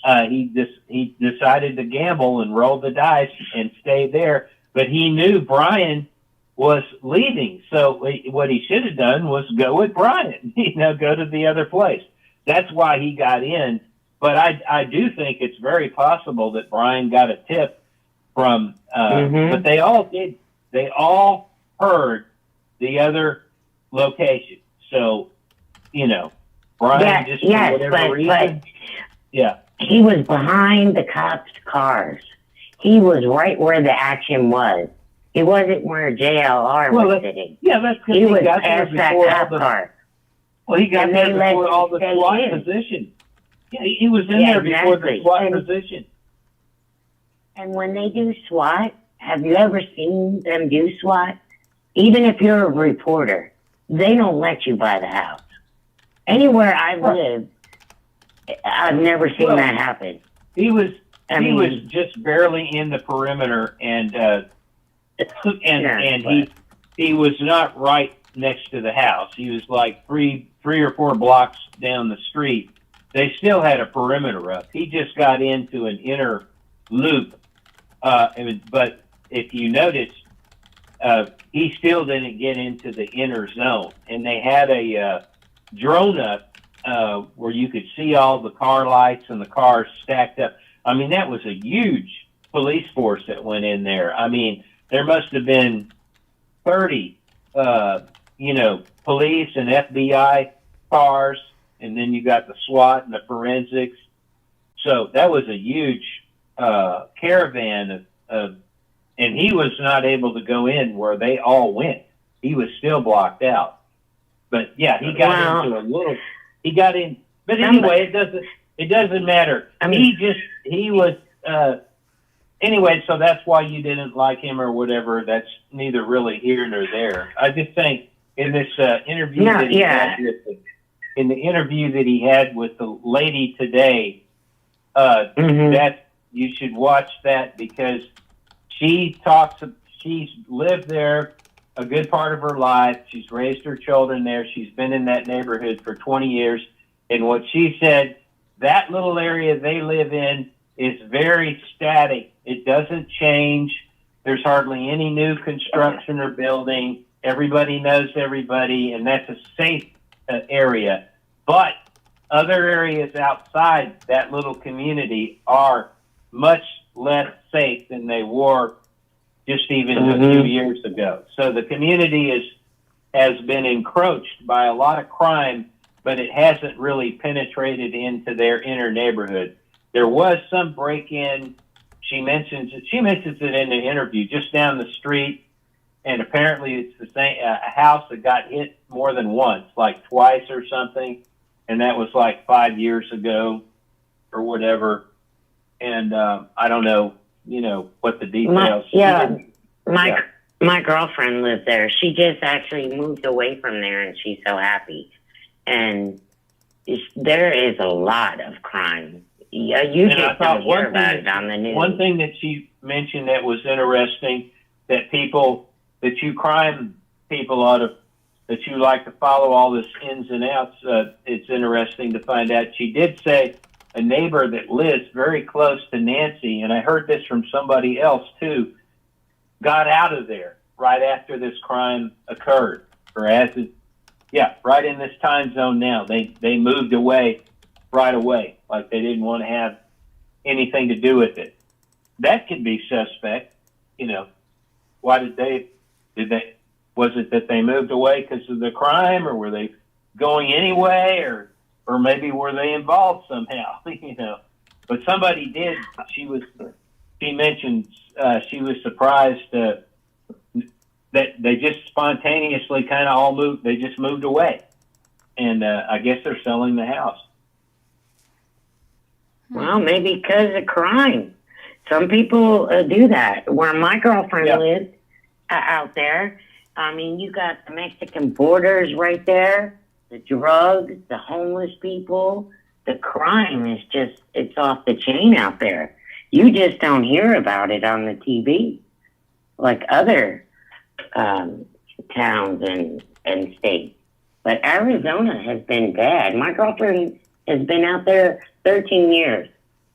He decided to gamble and roll the dice and stay there. But he knew Brian was leaving. So what he should have done was go with Brian, you know, go to the other place. That's why he got in. But I do think it's very possible that Brian got a tip from, but they all did. They all heard the other location. So, you know, Brian just for whatever reason. He was behind the cops' cars. He was right where the action was. He wasn't where JLR was sitting. Yeah, that's because he was got there past that before cop car. Well, he got And there they let before him all the stay SWAT in. position. Yeah, he was in there before the SWAT position. And when they do SWAT, have you ever seen them do SWAT? Even if you're a reporter, they don't let you by the house. Anywhere I live, I've never seen that happen. He was just barely in the perimeter, and he was not right next to the house. He was like three or four blocks down the street. They still had a perimeter up. He just got into an inner loop. But if you notice, he still didn't get into the inner zone. And they had a drone up where you could see all the car lights and the cars stacked up. I mean, that was a huge police force that went in there. I mean, there must have been 30, police and FBI cars and then you got the SWAT and the forensics. So that was a huge caravan of, and he was not able to go in where they all went. He was still blocked out. But yeah, he got into a little. He got in, but anyway, it doesn't matter. I mean, he was. Anyway, so that's why you didn't like him or whatever. That's neither really here nor there. I just think in this interview that he had in the interview that he had with the lady today, that you should watch that because she's lived there a good part of her life. She's raised her children there. She's been in that neighborhood for 20 years. And what she said, that little area they live in is very static. It doesn't change. There's hardly any new construction or building. Everybody knows everybody, and that's a safe area. But other areas outside that little community are much less safe than they were just even a few years ago. So the community has been encroached by a lot of crime, but it hasn't really penetrated into their inner neighborhood. There was some break-in. She mentions it in the interview just down the street, and apparently it's the same a house that got hit more than once, like twice or something, and that was like 5 years ago or whatever. And I don't know, what the details. My girlfriend lived there. She just actually moved away from there, and she's so happy. And there is a lot of crime. Yeah, you just don't hear about it on the news. One thing that she mentioned that was interesting, that you crime people that you like to follow all this ins and outs. It's interesting to find out. She did say a neighbor that lives very close to Nancy, and I heard this from somebody else too, got out of there right after this crime occurred, right in this time zone now. They moved away right away, like they didn't want to have anything to do with it. That could be suspect. Why was it that they moved away because of the crime, or were they going anyway, or maybe were they involved somehow, but somebody did. She mentioned she was surprised that they just spontaneously kind of all moved. They just moved away, and I guess they're selling the house. Well, maybe because of crime. Some people do that. Where my girlfriend lived out there, I mean, you got the Mexican borders right there, the drugs, the homeless people. The crime is it's off the chain out there. You just don't hear about it on the TV like other towns and states. But Arizona has been bad. My girlfriend has been out there 13 years.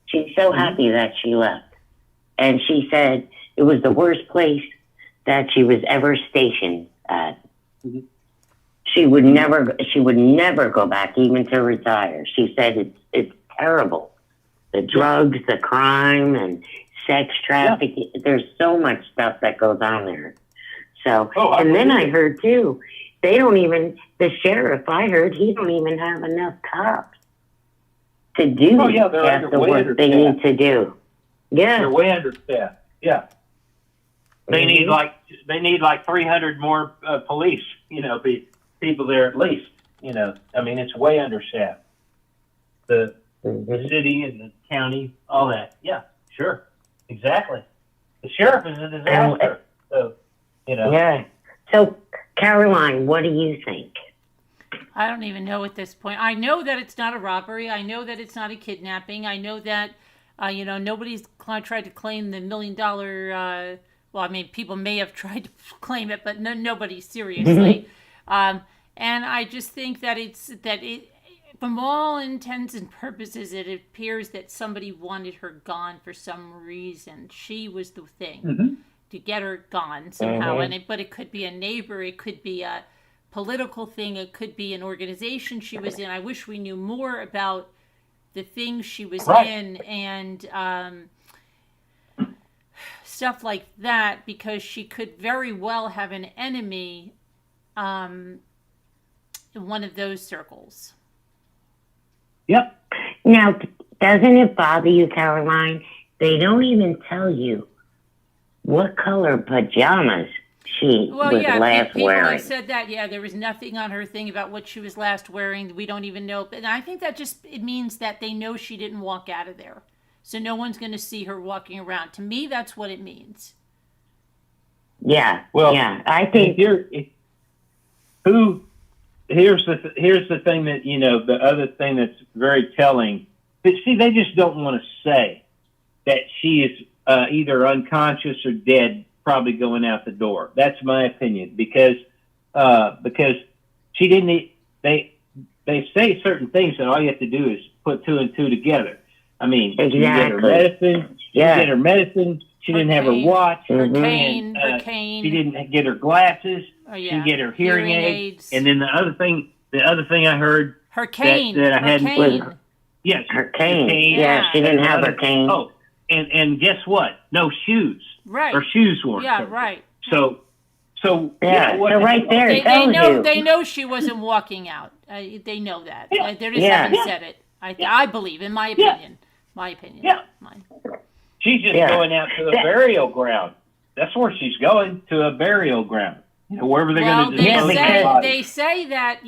She's so happy that she left. And she said it was the worst place that she was ever stationed at. She would never go back, even to retire. She said it's terrible. The drugs, the crime, and sex trafficking. There's so much stuff that goes on there. So, and then I heard too, the sheriff, I heard, he don't even have enough cops to do the work they need to do. Yeah. They're way understaffed. Yeah. They need like 300 more police, people there at least, I mean, it's way understaffed. The city and the county, all that. Yeah, sure. Exactly. The sheriff is a disaster. Yeah. So, Caroline, what do you think? I don't even know at this point. I know that it's not a robbery. I know that it's not a kidnapping. I know that, nobody's tried to claim the $1 million. Well, I mean, people may have tried to claim it, but nobody seriously. And I just think that from all intents and purposes, it appears that somebody wanted her gone for some reason. She was the thing to get her gone somehow. But it could be a neighbor. It could be a political thing. It could be an organization she was in. I wish we knew more about the things she was in and stuff like that, because she could very well have an enemy in one of those circles. Yep. Now, doesn't it bother you, Caroline? They don't even tell you what color pajamas she Well, was yeah, last people wearing. have said that. Yeah, there was nothing on her thing about what she was last wearing. We don't even know. And I think that just it means that they know she didn't walk out of there, so no one's going to see her walking around. To me, that's what it means. Yeah. Well, yeah. I think. Here's the thing that, you know, the other thing that's very telling. But see, they just don't want to say that she is either unconscious or dead, probably going out the door. That's my opinion, because she didn't. They say certain things, and all you have to do is put two and two together. I mean, she didn't get her medicine. She didn't get her medicine. She didn't have her watch. Her Mhm. cane. She didn't get her glasses. Oh, She yeah. didn't get her hearing aids. aids. And then the other thing I heard. Her cane. that I her hadn't- cane. Yes. Her cane. cane. Yeah, she didn't have her And cane. Oh, and guess what? No shoes. Right. Her shoes weren't. Yeah, there. right. So Yeah, what so the right hell? there. They tells know you. they know she wasn't walking out. They know that. Yeah. They just Yeah. haven't said it. I believe, in my opinion. My opinion. Yeah. Mine. She's just Yeah. going out to a burial ground. That's where she's going, to a burial ground. You know, wherever they're Well, going to they dispose of the say body. they say that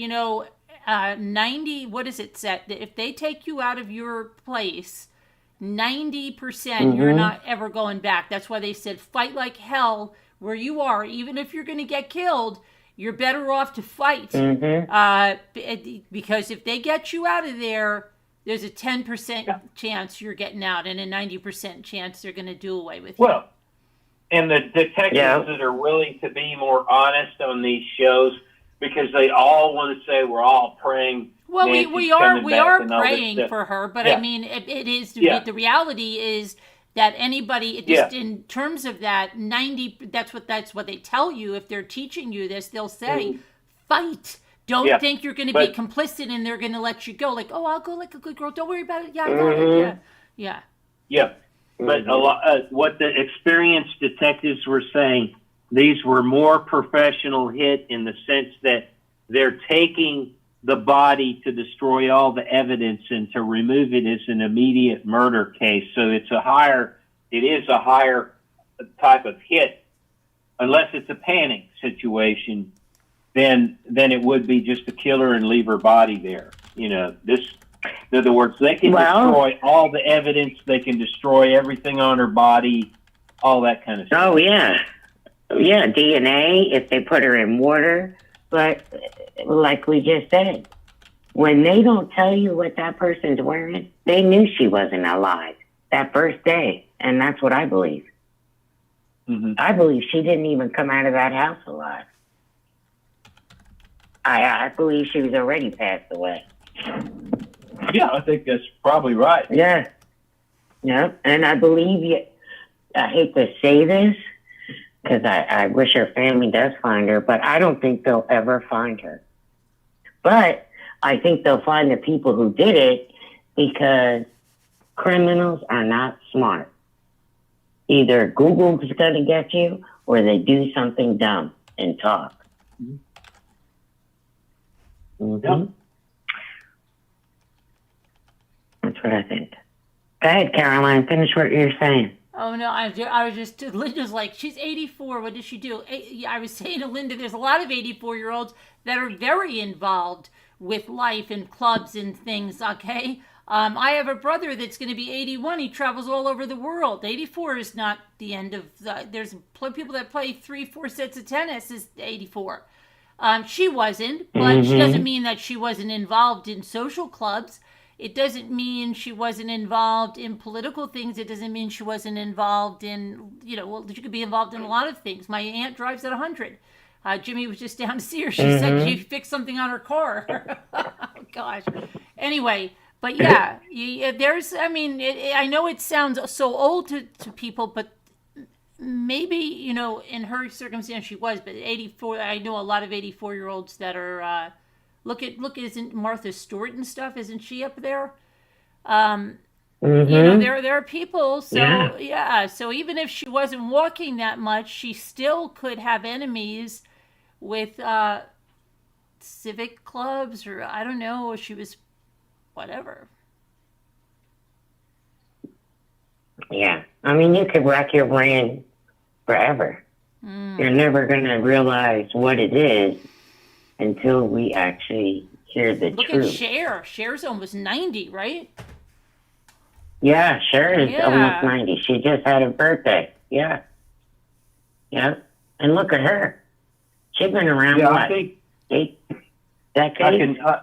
90. What is it set? If they take you out of your place, 90% you're not ever going back. That's why they said fight like hell where you are, even if you're going to get killed. You're better off to fight because if they get you out of there, there's a 10% chance you're getting out, and a 90% chance they're going to do away with you. Well, and the detectives that are willing to be more honest on these shows, because they all want to say we're all praying. Well, Nancy's we coming are back and all this praying stuff. for her, but Yeah. I mean, it is Yeah. the reality is that anybody just in terms of that 90. That's what they tell you if they're teaching you this. They'll say, fight. Don't think you're going to be complicit and they're going to let you go. Like, oh, I'll go like a good girl. Don't worry about it. Yeah, I got it. Yeah. Yeah, but a lot. What the experienced detectives were saying, these were more professional hit in the sense that they're taking the body to destroy all the evidence and to remove it as an immediate murder case. So it is a higher type of hit, unless it's a panic situation. Then it would be just to kill her and leave her body there. You know, in other words, they can destroy all the evidence. They can destroy everything on her body, all that kind of stuff. Oh, yeah. Yeah, DNA, if they put her in water. But like we just said, when they don't tell you what that person's wearing, they knew she wasn't alive that first day. And that's what I believe. Mm-hmm. I believe she didn't even come out of that house alive. I believe she was already passed away. Yeah, I think that's probably right. Yeah. Yeah. And I believe I hate to say this because I wish her family does find her, but I don't think they'll ever find her. But I think they'll find the people who did it because criminals are not smart. Either Google's going to get you or they do something dumb and talk. Mm-hmm. Yep. That's what I think. Go ahead, Caroline. Finish what you're saying. Oh no, I was just Linda's like, she's 84. What does she do? I was saying to Linda, there's a lot of 84-year-olds that are very involved with life and clubs and things. Okay, I have a brother that's going to be 81. He travels all over the world. 84 is not the end of. There's people that play 3-4 sets of tennis is 84. She wasn't, but she doesn't mean that she wasn't involved in social clubs. It doesn't mean she wasn't involved in political things. It doesn't mean she wasn't involved in, she could be involved in a lot of things. My aunt drives at 100. Jimmy was just down to see her. She said she fixed something on her car. Oh, gosh. Anyway, but yeah, I know it sounds so old to people, but maybe, in her circumstance she was, but 84, I know a lot of 84-year-olds that are, look, isn't Martha Stewart and stuff, isn't she up there? There are people, so so even if she wasn't walking that much, she still could have enemies with civic clubs, or I don't know, she was whatever. Yeah. I mean, you could rack your brain forever. You're never going to realize what it is until we actually hear the Look truth. at Cher. Cher's almost 90, right? Yeah, Cher is Yeah. almost 90. She just had a birthday. Yeah. Yeah. And look at her. She's been around, Yeah, what, I think 8 I decades? can.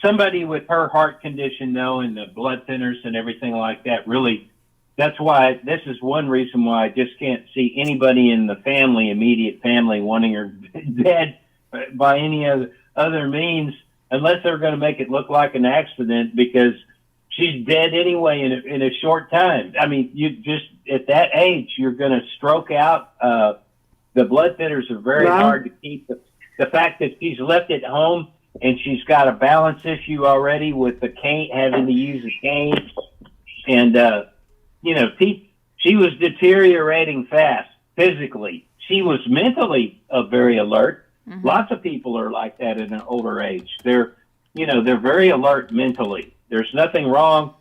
Somebody with her heart condition, though, and the blood thinners and everything like that, really. That's why this is one reason why I just can't see anybody in the family, immediate family, wanting her dead by any other means, unless they're going to make it look like an accident, because she's dead anyway in a short time. I mean, you just at that age, you're going to stroke out. The blood thinners are very hard to keep. The fact that she's left at home and she's got a balance issue already with the cane, having to use a cane, and you know, she was deteriorating fast physically. She was mentally very alert. Lots of people are like that at an older age. They're very alert mentally. There's nothing wrong.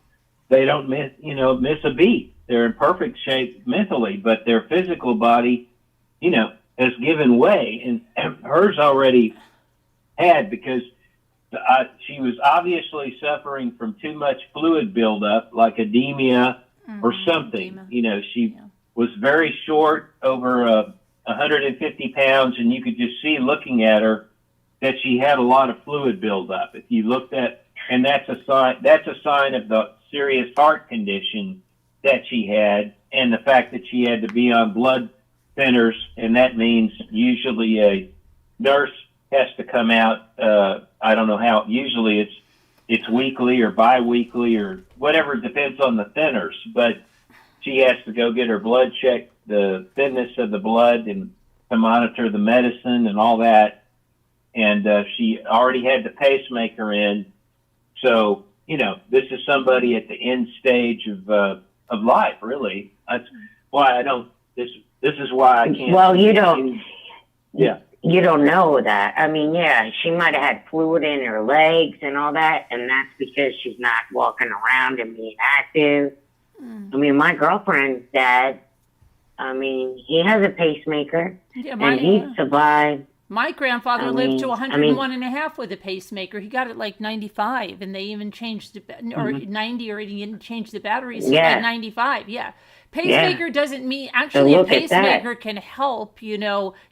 They don't miss a beat. They're in perfect shape mentally, but their physical body, has given way, and hers already had, because she was obviously suffering from too much fluid buildup, like edema or something. Edema. She was very short, over 150 pounds, and you could just see looking at her that she had a lot of fluid buildup. If you looked at, and that's a sign of the serious heart condition that she had, and the fact that she had to be on blood thinners, and that means usually a nurse has to come out. I don't know how. Usually it's weekly or bi-weekly or whatever. It depends on the thinners, but she has to go get her blood checked, the thinness of the blood, and to monitor the medicine and all that. And she already had the pacemaker in. So, this is somebody at the end stage of life, really. That's why I don't, this is why I can't. Well, you don't. Yeah. You don't know that. I mean, yeah, she might have had fluid in her legs and all that, and that's because she's not walking around and being active. I mean, my girlfriend's dad, he has a pacemaker, Yeah, and he survived. My grandfather I lived mean- to 101 and a half with a pacemaker. He got it like 95, and they even changed it, or 90, or he didn't change the batteries Yeah. at 95. Yeah. Pacemaker doesn't mean, actually, So a look at that. pacemaker can help, you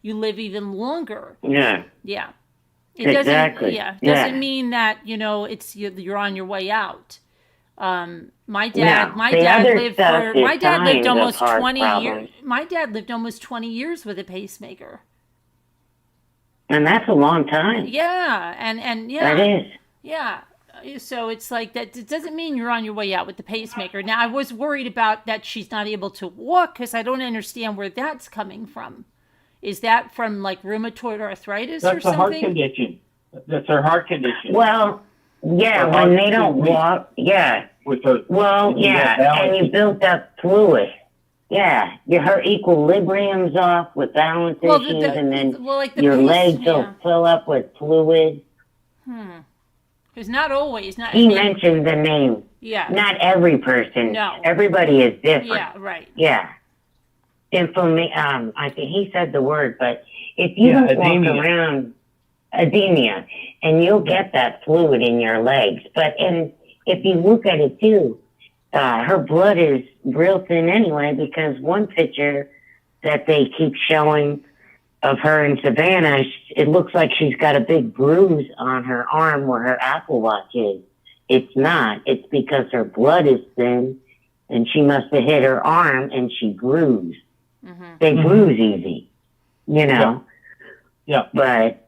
live even longer. Yeah. Yeah. It Exactly. doesn't mean that, it's, you're on your way out. My dad, No, my the dad other lived stuff for, is my dad lived signs of almost heart 20 years. problems. My dad lived almost 20 years with a pacemaker. And that's a long time. Yeah. And yeah. That is. Yeah. So it's like that. It doesn't mean you're on your way out with the pacemaker. Now, I was worried about that she's not able to walk, because I don't understand where that's coming from. Is that from like rheumatoid arthritis or That's a heart something? condition. That's her heart condition. Well, yeah, Her when heart they don't is weak. walk, yeah. With her, Well, you have yeah, balance. and you built up fluid. Yeah, her equilibrium's off with balance Well, issues, and then like the your pace- legs will yeah. fill up with fluid. Because not always. Not. He mentioned the name. Yeah. Not every person. No. Everybody is different. Yeah. Right. Yeah. I think he said the word, but if you Yeah, don't edema. walk around, edema, and you'll get that fluid in your legs. And if you look at it too, her blood is real thin anyway, because one picture that they keep showing of her in Savannah, it looks like she's got a big bruise on her arm where her Apple Watch is. It's not. It's because her blood is thin, and she must have hit her arm, and she bruised. They bruise easy, Yeah. But,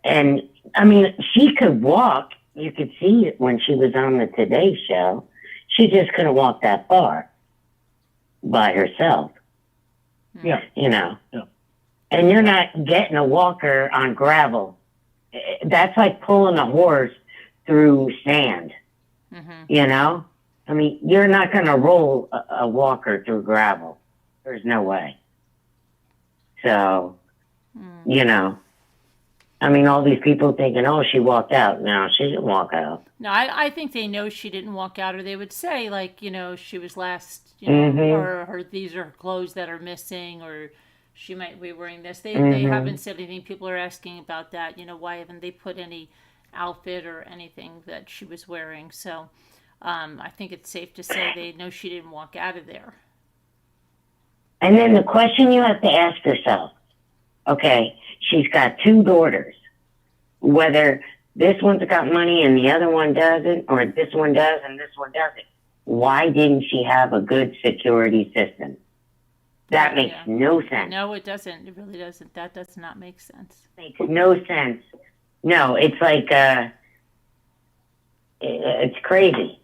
she could walk. You could see it when she was on the Today Show. She just couldn't walk that far by herself. Yeah. Yeah. And you're not getting a walker on gravel. That's like pulling a horse through sand. You're not going to roll a walker through gravel. There's no way. So, I mean, all these people thinking, oh, she walked out. No, she didn't walk out. No, I think they know she didn't walk out, or they would say, like, she was last, or these are her clothes that are missing, or she might be wearing this. They haven't said anything. People are asking about that. Why haven't they put any outfit or anything that she was wearing? So I think it's safe to say they know she didn't walk out of there. And then the question you have to ask yourself, okay, she's got two daughters. Whether this one's got money and the other one doesn't, or this one does and this one doesn't, why didn't she have a good security system? That makes no sense. No, it doesn't. It really doesn't. That does not make sense. Makes no sense. No, it's like, it's crazy,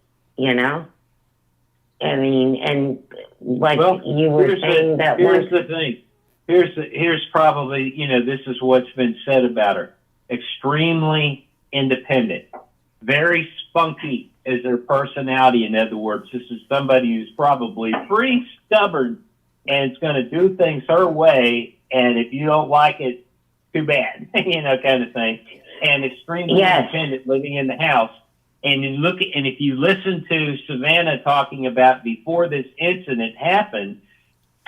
I mean, and like you were saying that here's the thing. Here's probably, this is what's been said about her. Extremely independent. Very spunky is her personality. In other words, this is somebody who's probably pretty stubborn and it's going to do things her way. And if you don't like it, too bad, kind of thing. And extremely independent, living in the house. And if you listen to Savannah talking about before this incident happened,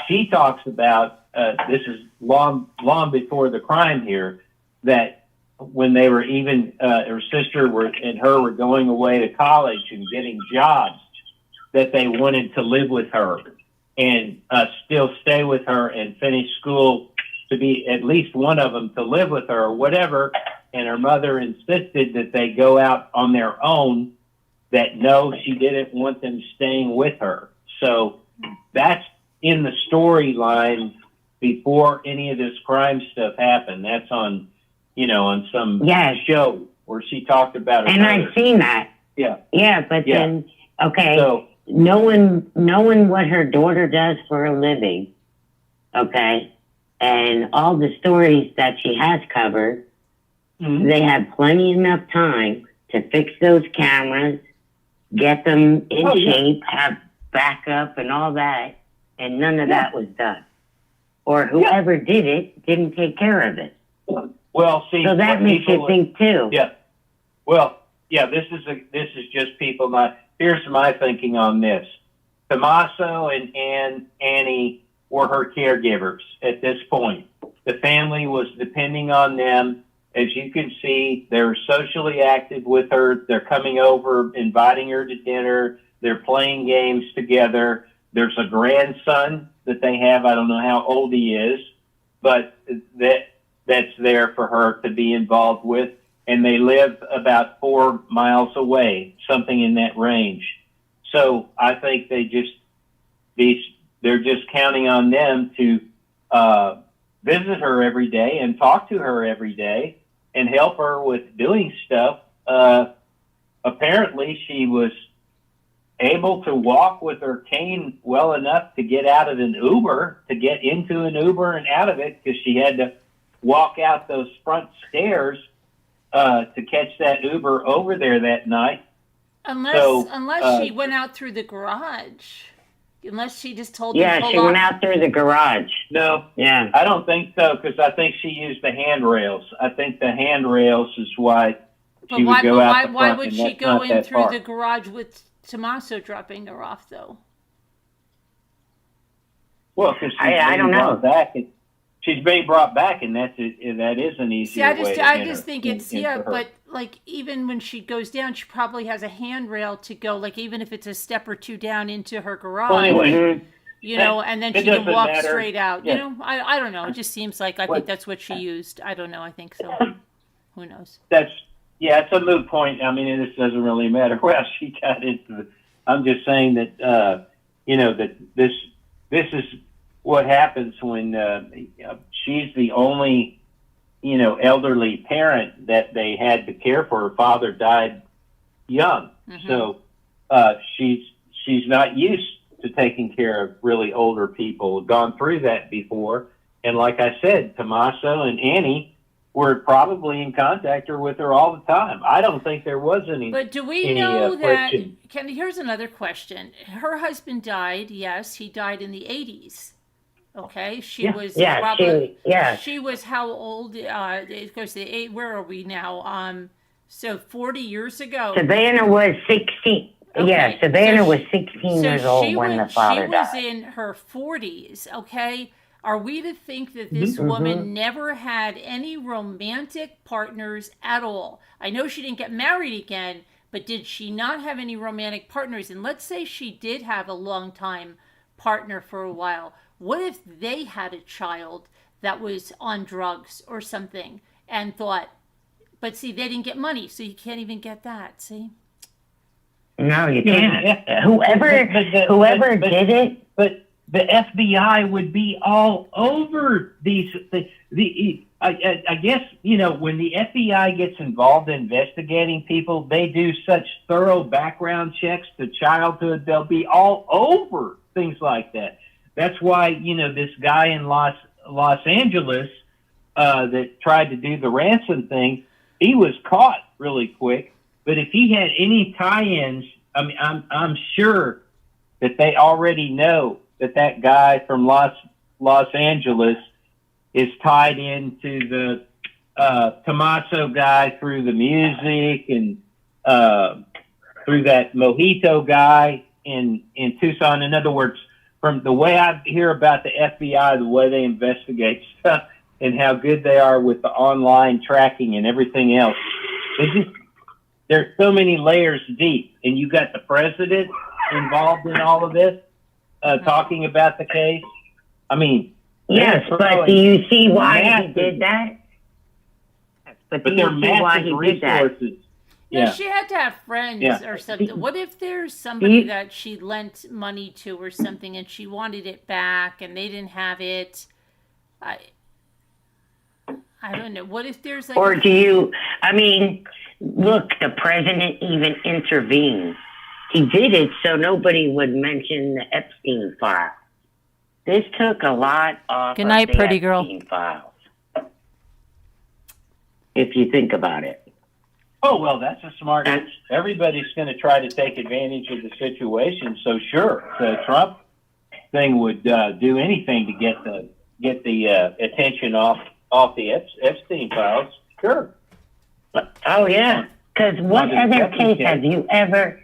she talks about, this is long before the crime here, that when they were even, her sister and her were going away to college and getting jobs, that they wanted to live with her and still stay with her and finish school, to be at least one of them to live with her or whatever. And her mother insisted that they go out on their own, that no, she didn't want them staying with her. So that's in the storyline before any of this crime stuff happened. That's on, on some show where she talked about her. And I've seen that. Yeah. Yeah, but then, okay, so, knowing what her daughter does for a living, okay, and all the stories that she has covered, they had plenty enough time to fix those cameras, get them in shape, have backup and all that, and none of that was done. Or whoever did it didn't take care of it. Well, see, so that makes you think too. Yeah. Well, this is just people not. Here's my thinking on this. Tommaso and Annie were her caregivers at this point. The family was depending on them. As you can see, they're socially active with her. They're coming over, inviting her to dinner. They're playing games together. There's a grandson that they have. I don't know how old he is, but that's there for her to be involved with. And they live about 4 miles away, something in that range. So I think they're just counting on them to visit her every day and talk to her every day and help her with doing stuff. Apparently she was able to walk with her cane well enough to get out of an Uber, to get into an Uber and out of it, because she had to walk out those front stairs to catch that Uber over there that night. Unless she went out through the garage. Unless she just told them to pull she went out through the garage. No. Yeah. I don't think so, because I think she used the handrails. I think the handrails is why she would go out the front. Why would she go in through the garage with Tommaso dropping her off, though? Well, because I don't know. She's being brought back, and that is an easier way. I just think it's but like even when she goes down, she probably has a handrail to go. Like even if it's a step or two down into her garage, well, anyway, and then she can walk straight out. Yeah. I don't know. It just seems like I think that's what she used. I don't know. I think so. Who knows? It's a moot point. I mean, this doesn't really matter where she got into it. I'm just saying that that this is what happens when she's the only, elderly parent that they had to care for. Her father died young. Mm-hmm. So she's not used to taking care of really older people, gone through that before. And like I said, Tommaso and Annie were probably in contact with her all the time. I don't think there was any. But do we know that, here's another question. Her husband died, yes, he died in the 80s. Okay, she Yeah. was Yeah, probably yeah. she was how old? It goes to eight. Where are we now? So 40 years ago. Savannah was 16. Yeah, Okay, Savannah so was she- 16 years old when the she father was died. in her 40s. Okay, are we to think that this woman never had any romantic partners at all? I know she didn't get married again, but did she not have any romantic partners? And let's say she did have a long time partner for a while. What if they had a child that was on drugs or something and thought, but see, they didn't get money, so you can't even get that. See? No, you Yeah. can't. Whoever did it. But the FBI would be all over these. I guess, when the FBI gets involved in investigating people, they do such thorough background checks to childhood. They'll be all over things like that. That's why, this guy in Los Angeles that tried to do the ransom thing, he was caught really quick. But if he had any tie-ins, I mean, I'm sure that they already know that guy from Los Angeles is tied into the Tommaso guy through the music and through that Mojito guy in Tucson. In other words, from the way I hear about the FBI, the way they investigate stuff, and how good they are with the online tracking and everything else, there's so many layers deep. And you got the president involved in all of this, talking about the case. I mean, Yes, but do you see why he did that? But do they're you see why massive he did that? resources. No, Yeah. she had to have friends Yeah. or something. What if there's somebody that she lent money to or something and she wanted it back and they didn't have it? I don't know. What if there's like Or do you, look, the president even intervened. He did it so nobody would mention the Epstein file. This took a lot off Good night, of the pretty girl. Epstein files. If you think about it. Oh, well, that's a smart. Everybody's going to try to take advantage of the situation. So sure, the Trump thing would do anything to get the attention off the Epstein files. Sure. Oh yeah, because what Not other exactly case have you ever?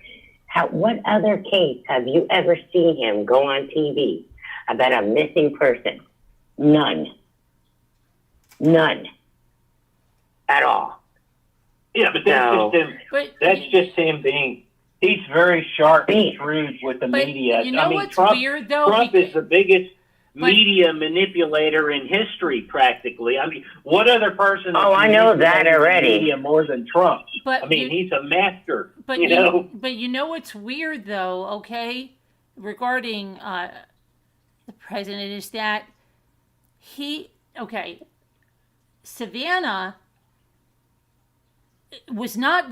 What other case have you ever seen him go on TV about a missing person? None at all. Yeah, but that's just him. That's just him being. He's very sharp and shrewd with the media. You know what's Trump, weird though? Trump is the biggest media manipulator in history, practically. I mean, what other person? Oh, I know that already. Media more than Trump. But he's a master. But you know. But you know what's weird though? Okay, regarding the president is that Savannah was not,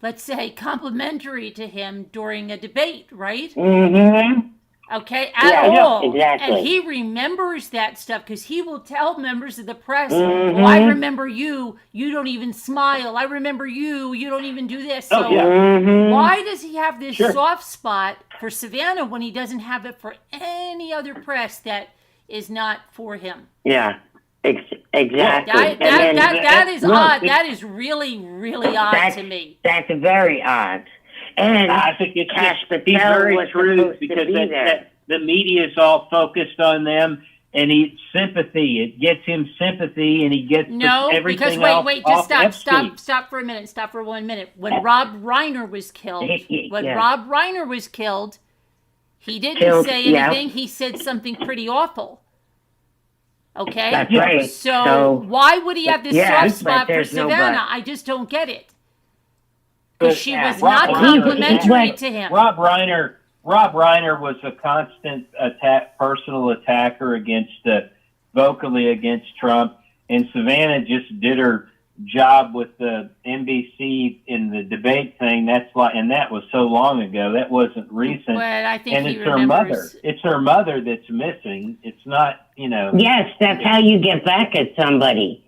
let's say, complimentary to him during a debate, right? Mm-hmm. Okay, at all. Exactly. And he remembers that stuff because he will tell members of the press, oh, I remember you don't even smile. I remember you don't even do this. So why does he have this soft spot for Savannah when he doesn't have it for any other press that is not for him? Yeah, exactly. That is odd. That is really, really odd to me. That's very odd. And I think it's Cash he's Patel very was true supposed to because be there. the media is all focused on them, and sympathy. It gets him sympathy, and he gets everything because else wait, off just Epstein. stop for a minute. Stop for 1 minute. When Rob Reiner was killed, he didn't say anything. He said something pretty awful. Okay, that's right. So why would he have this soft spot for Savannah? I just don't get it. Because she was not complimentary to him. Rob Reiner was a constant personal attacker vocally against Trump, and Savannah just did her job with the NBC in the debate thing. And that was so long ago. That wasn't recent. But I think and it's her mother. It's her mother that's missing. It's not, Yes, that's how you get back at somebody.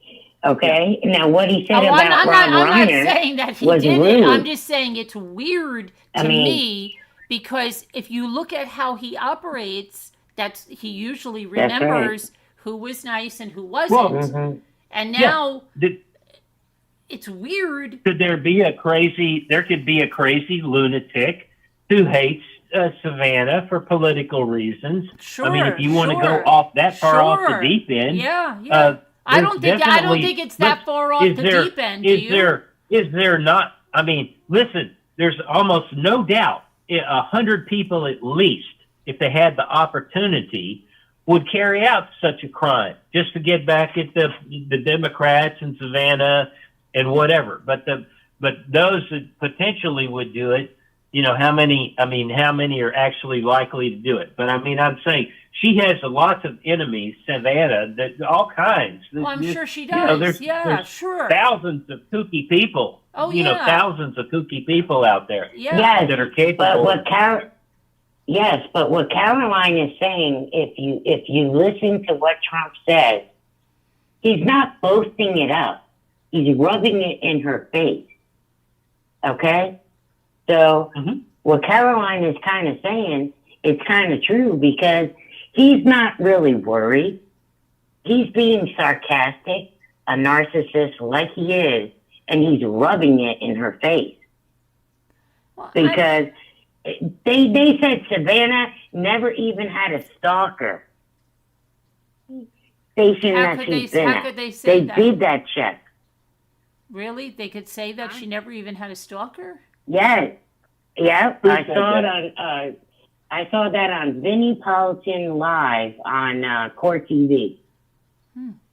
Okay. Now, what he said about I'm Rob not Reiner saying that he was did rude. it. I'm just saying it's weird to me because if you look at how he operates he usually That's right. remembers who was nice and who wasn't. And now it's weird. Could there be a crazy lunatic who hates Savannah for political reasons? Sure, I mean, if you want to sure, go off that far off the sure. deep end, Yeah. I don't think it's that far off the deep end. Is there not? I mean, listen, there's almost no doubt 100 people at least, if they had the opportunity, would carry out such a crime just to get back at the Democrats in Savannah and whatever. But those that potentially would do it, you know, how many are actually likely to do it? But I mean, I'm saying she has lots of enemies, Savannah, that all kinds. Well, I'm sure she does. You know, there's sure. Thousands of kooky people. Oh, you know, thousands of kooky people out there. Yes, that are capable. But what Caroline is saying, if you listen to what Trump says, he's not boasting it up. He's rubbing it in her face. Okay? So what Caroline is kind of saying, it's kind of true because he's not really worried. He's being sarcastic, a narcissist like he is, and he's rubbing it in her face. Well, because they said Savannah never even had a stalker. Station that she's been how at. could they say that? They did that check. Really? They could say that she never even had a stalker? Yes. Yep. I saw that on Vinnie Politan Live on Court TV.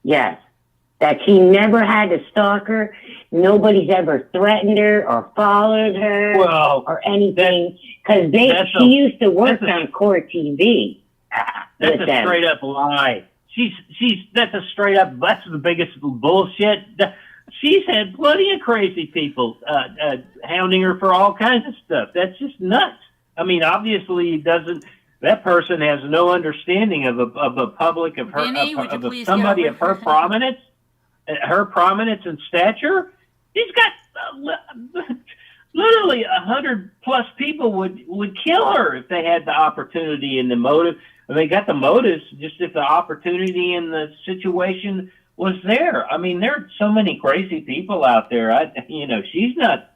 Yes. That she never had a stalker. Nobody's ever threatened her or followed her or anything. Because she used to work on Court TV. That's a straight up lie. That's the biggest bullshit. She's had plenty of crazy people hounding her for all kinds of stuff. That's just nuts. I mean, obviously, that person has no understanding of a public of her Vinny, of somebody of her prominence and stature. He's got literally 100+ people would kill her if they had the opportunity and the motive. And they got the motives just if the opportunity and the situation was there. I mean, there are so many crazy people out there. She's not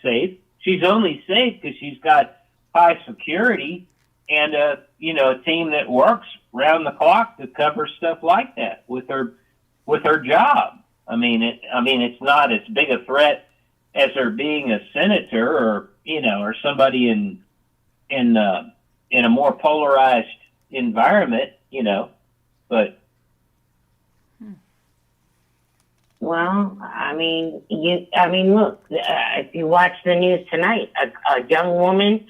safe. She's only safe because she's got high security and a team that works round the clock to cover stuff like that with her job. I mean, it's not as big a threat as her being a senator or somebody in a more polarized environment, but. Well, look, if you watch the news tonight, a young woman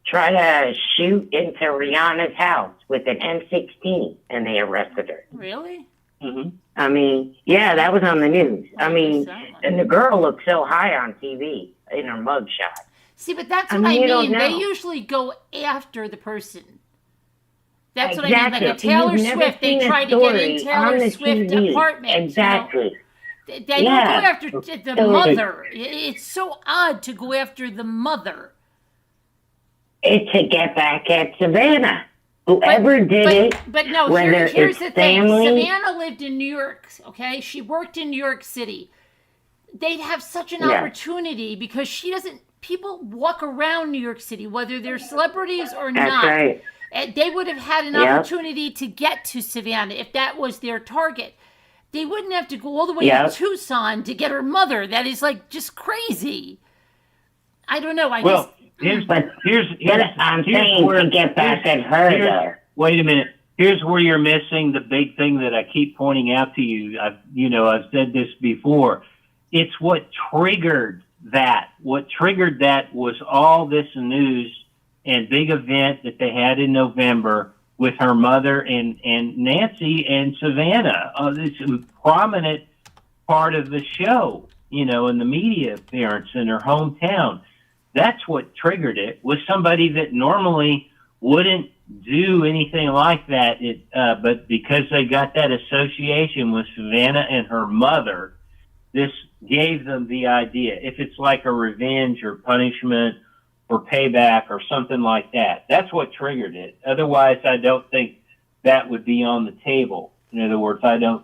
tried to shoot into Rihanna's house with an M16 and they arrested her. Really? Mm-hmm. I mean, yeah, that was on the news. I mean, and the girl looked so high on TV in her mugshot. See, but that's what I mean. They usually go after the person. That's what I mean. Like a Taylor Swift, they try to get in Taylor Swift's apartment. Exactly. They don't go after the mother. It's so odd to go after the mother. It's to get back at Savannah. Whoever did it. But no, here's the thing. Savannah lived in New York, okay? She worked in New York City. They'd have such an opportunity because people walk around New York City, whether they're celebrities or not. Right. They would have had an opportunity to get to Savannah if that was their target. They wouldn't have to go all the way to Tucson to get her mother. That is just crazy. I don't know. Here's I'm saying to get back at her there. Wait a minute. Here's where you're missing the big thing that I keep pointing out to you. I've said this before. It's what triggered that. What triggered that was all this news and big event that they had in November with her mother and Nancy and Savannah. This prominent part of the show, in the media appearance in her hometown. That's what triggered it, was somebody that normally wouldn't do anything like that. But because they got that association with Savannah and her mother, this gave them the idea. If it's like a revenge or punishment for payback or something like that. That's what triggered it. Otherwise, I don't think that would be on the table. In other words, I don't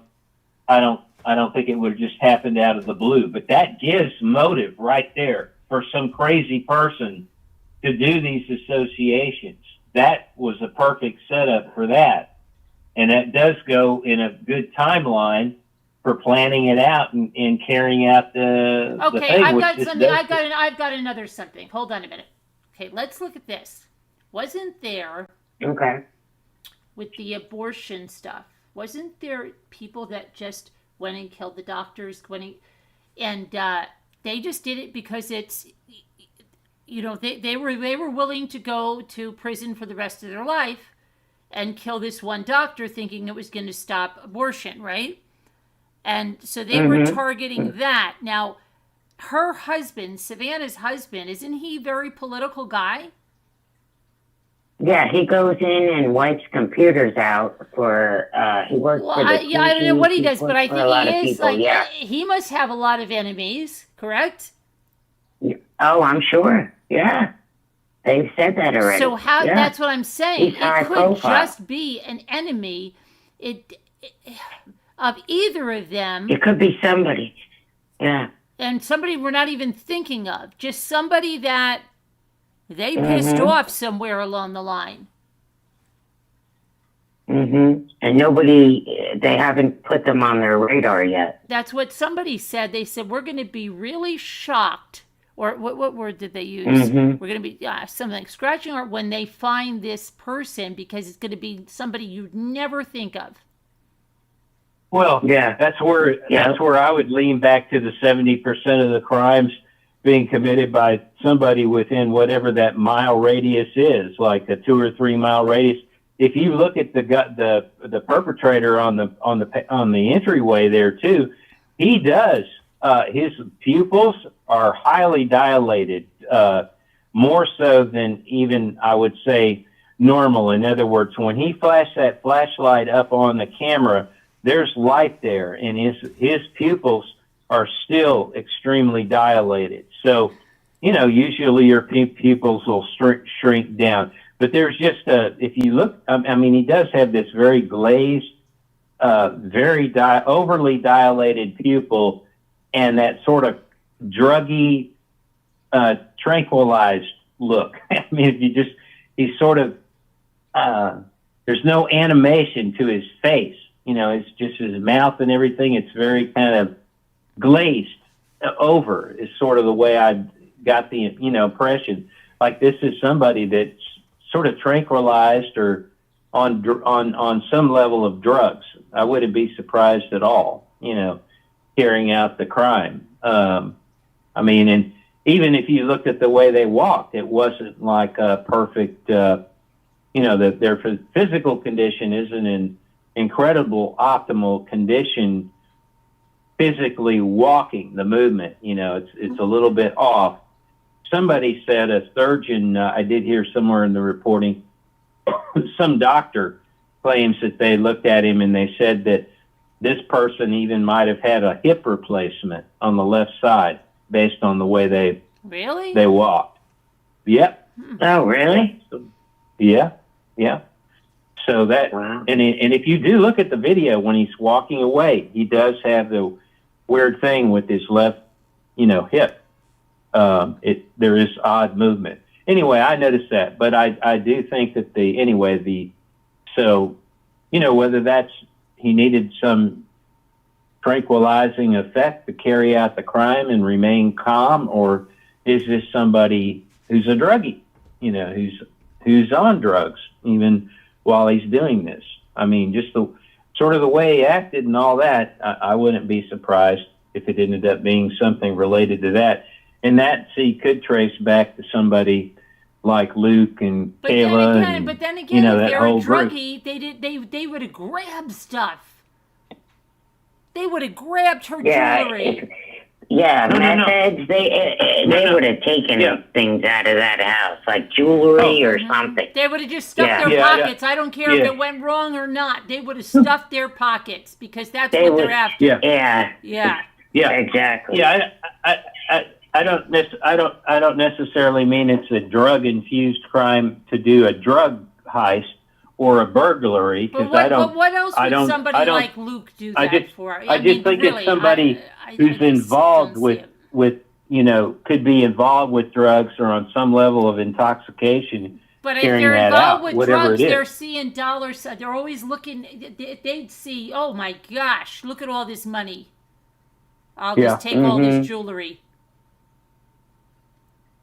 think it would have just happened out of the blue. But that gives motive right there for some crazy person to do these associations. That was a perfect setup for that. And that does go in a good timeline for planning it out and carrying out the Okay, thing. I've which got this something. does. I've got another something. Hold on a minute. Okay, let's look at this. Wasn't there Okay. with the abortion stuff? Wasn't there people that just went and killed the doctors, and they just did it because it's, they were willing to go to prison for the rest of their life and kill this one doctor thinking it was going to stop abortion, right? And so they were targeting that. Now, her husband, Savannah's husband, isn't he a very political guy? Yeah, he goes in and wipes computers out for, he works Well, for the I don't know what he does, works but I for a lot think of he is people, like, yeah. he must have a lot of enemies, correct? Oh, I'm sure. Yeah. They've said that already. So how? Yeah. That's what I'm saying. He's high It could profile. just be an enemy. Of either of them, It could be somebody. Yeah. and somebody we're not even thinking of. Just somebody that they pissed off somewhere along the line. And nobody, they haven't put them on their radar yet. That's what somebody said. They said we're going to be really shocked. Or what word did they use? We're going to be something like scratching our when they find this person because it's going to be somebody you'd never think of. Well, Yeah. that's where I would lean back to the 70% of the crimes being committed by somebody within whatever that mile radius is, like a 2 or 3 mile radius. If you look at the perpetrator on the entryway there too, he does. His pupils are highly dilated, more so than even I would say normal. In other words, when he flashed that flashlight up on the camera, there's light there, and his pupils are still extremely dilated. So, usually your pupils will shrink down. But there's just if you look, I mean, he does have this very glazed, very overly dilated pupil, and that sort of druggy, tranquilized look. I mean, he's sort of, there's no animation to his face. It's just his mouth and everything. It's very kind of glazed over is sort of the way I got the, impression. Like this is somebody that's sort of tranquilized or on some level of drugs. I wouldn't be surprised at all, carrying out the crime. I mean, and even if you looked at the way they walked, it wasn't like a perfect, their physical condition isn't in incredible optimal condition physically walking the movement. It's a little bit off. Somebody said a surgeon, I did hear somewhere in the reporting, some doctor claims that they looked at him and they said that this person even might have had a hip replacement on the left side based on the way they walked. Yep. Oh, really? Yeah. So that, Wow. and if you do look at the video when he's walking away, he does have the weird thing with his left, hip. There is odd movement. Anyway, I noticed that, but I do think that whether that's, he needed some tranquilizing effect to carry out the crime and remain calm, or is this somebody who's a druggie, who's on drugs even while he's doing this? I mean, just the sort of the way he acted and all that, I wouldn't be surprised if it ended up being something related to that. And that, could trace back to somebody like Luke and Kayla. But then again, if that they're whole a group. druggie, they would have grabbed stuff. They would have grabbed her Yeah. jewelry. Methods, they would have taken things out of that house, like jewelry or something. They would have just stuffed their pockets. I don't care if it went wrong or not. They would have stuffed their pockets because that's what they're after. Yeah. Yeah. Yeah, exactly. Yeah, I don't necessarily mean it's a drug-infused crime to do a drug heist or a burglary, because But what else would somebody like Luke do that for? I just think really, it's somebody I who's just involved don't see with it. could be involved with drugs or on some level of intoxication. But if carrying they're that involved out, with whatever drugs, it is. they're seeing dollars. They're always looking. They'd see, oh my gosh, look at all this money. I'll just take all this jewelry.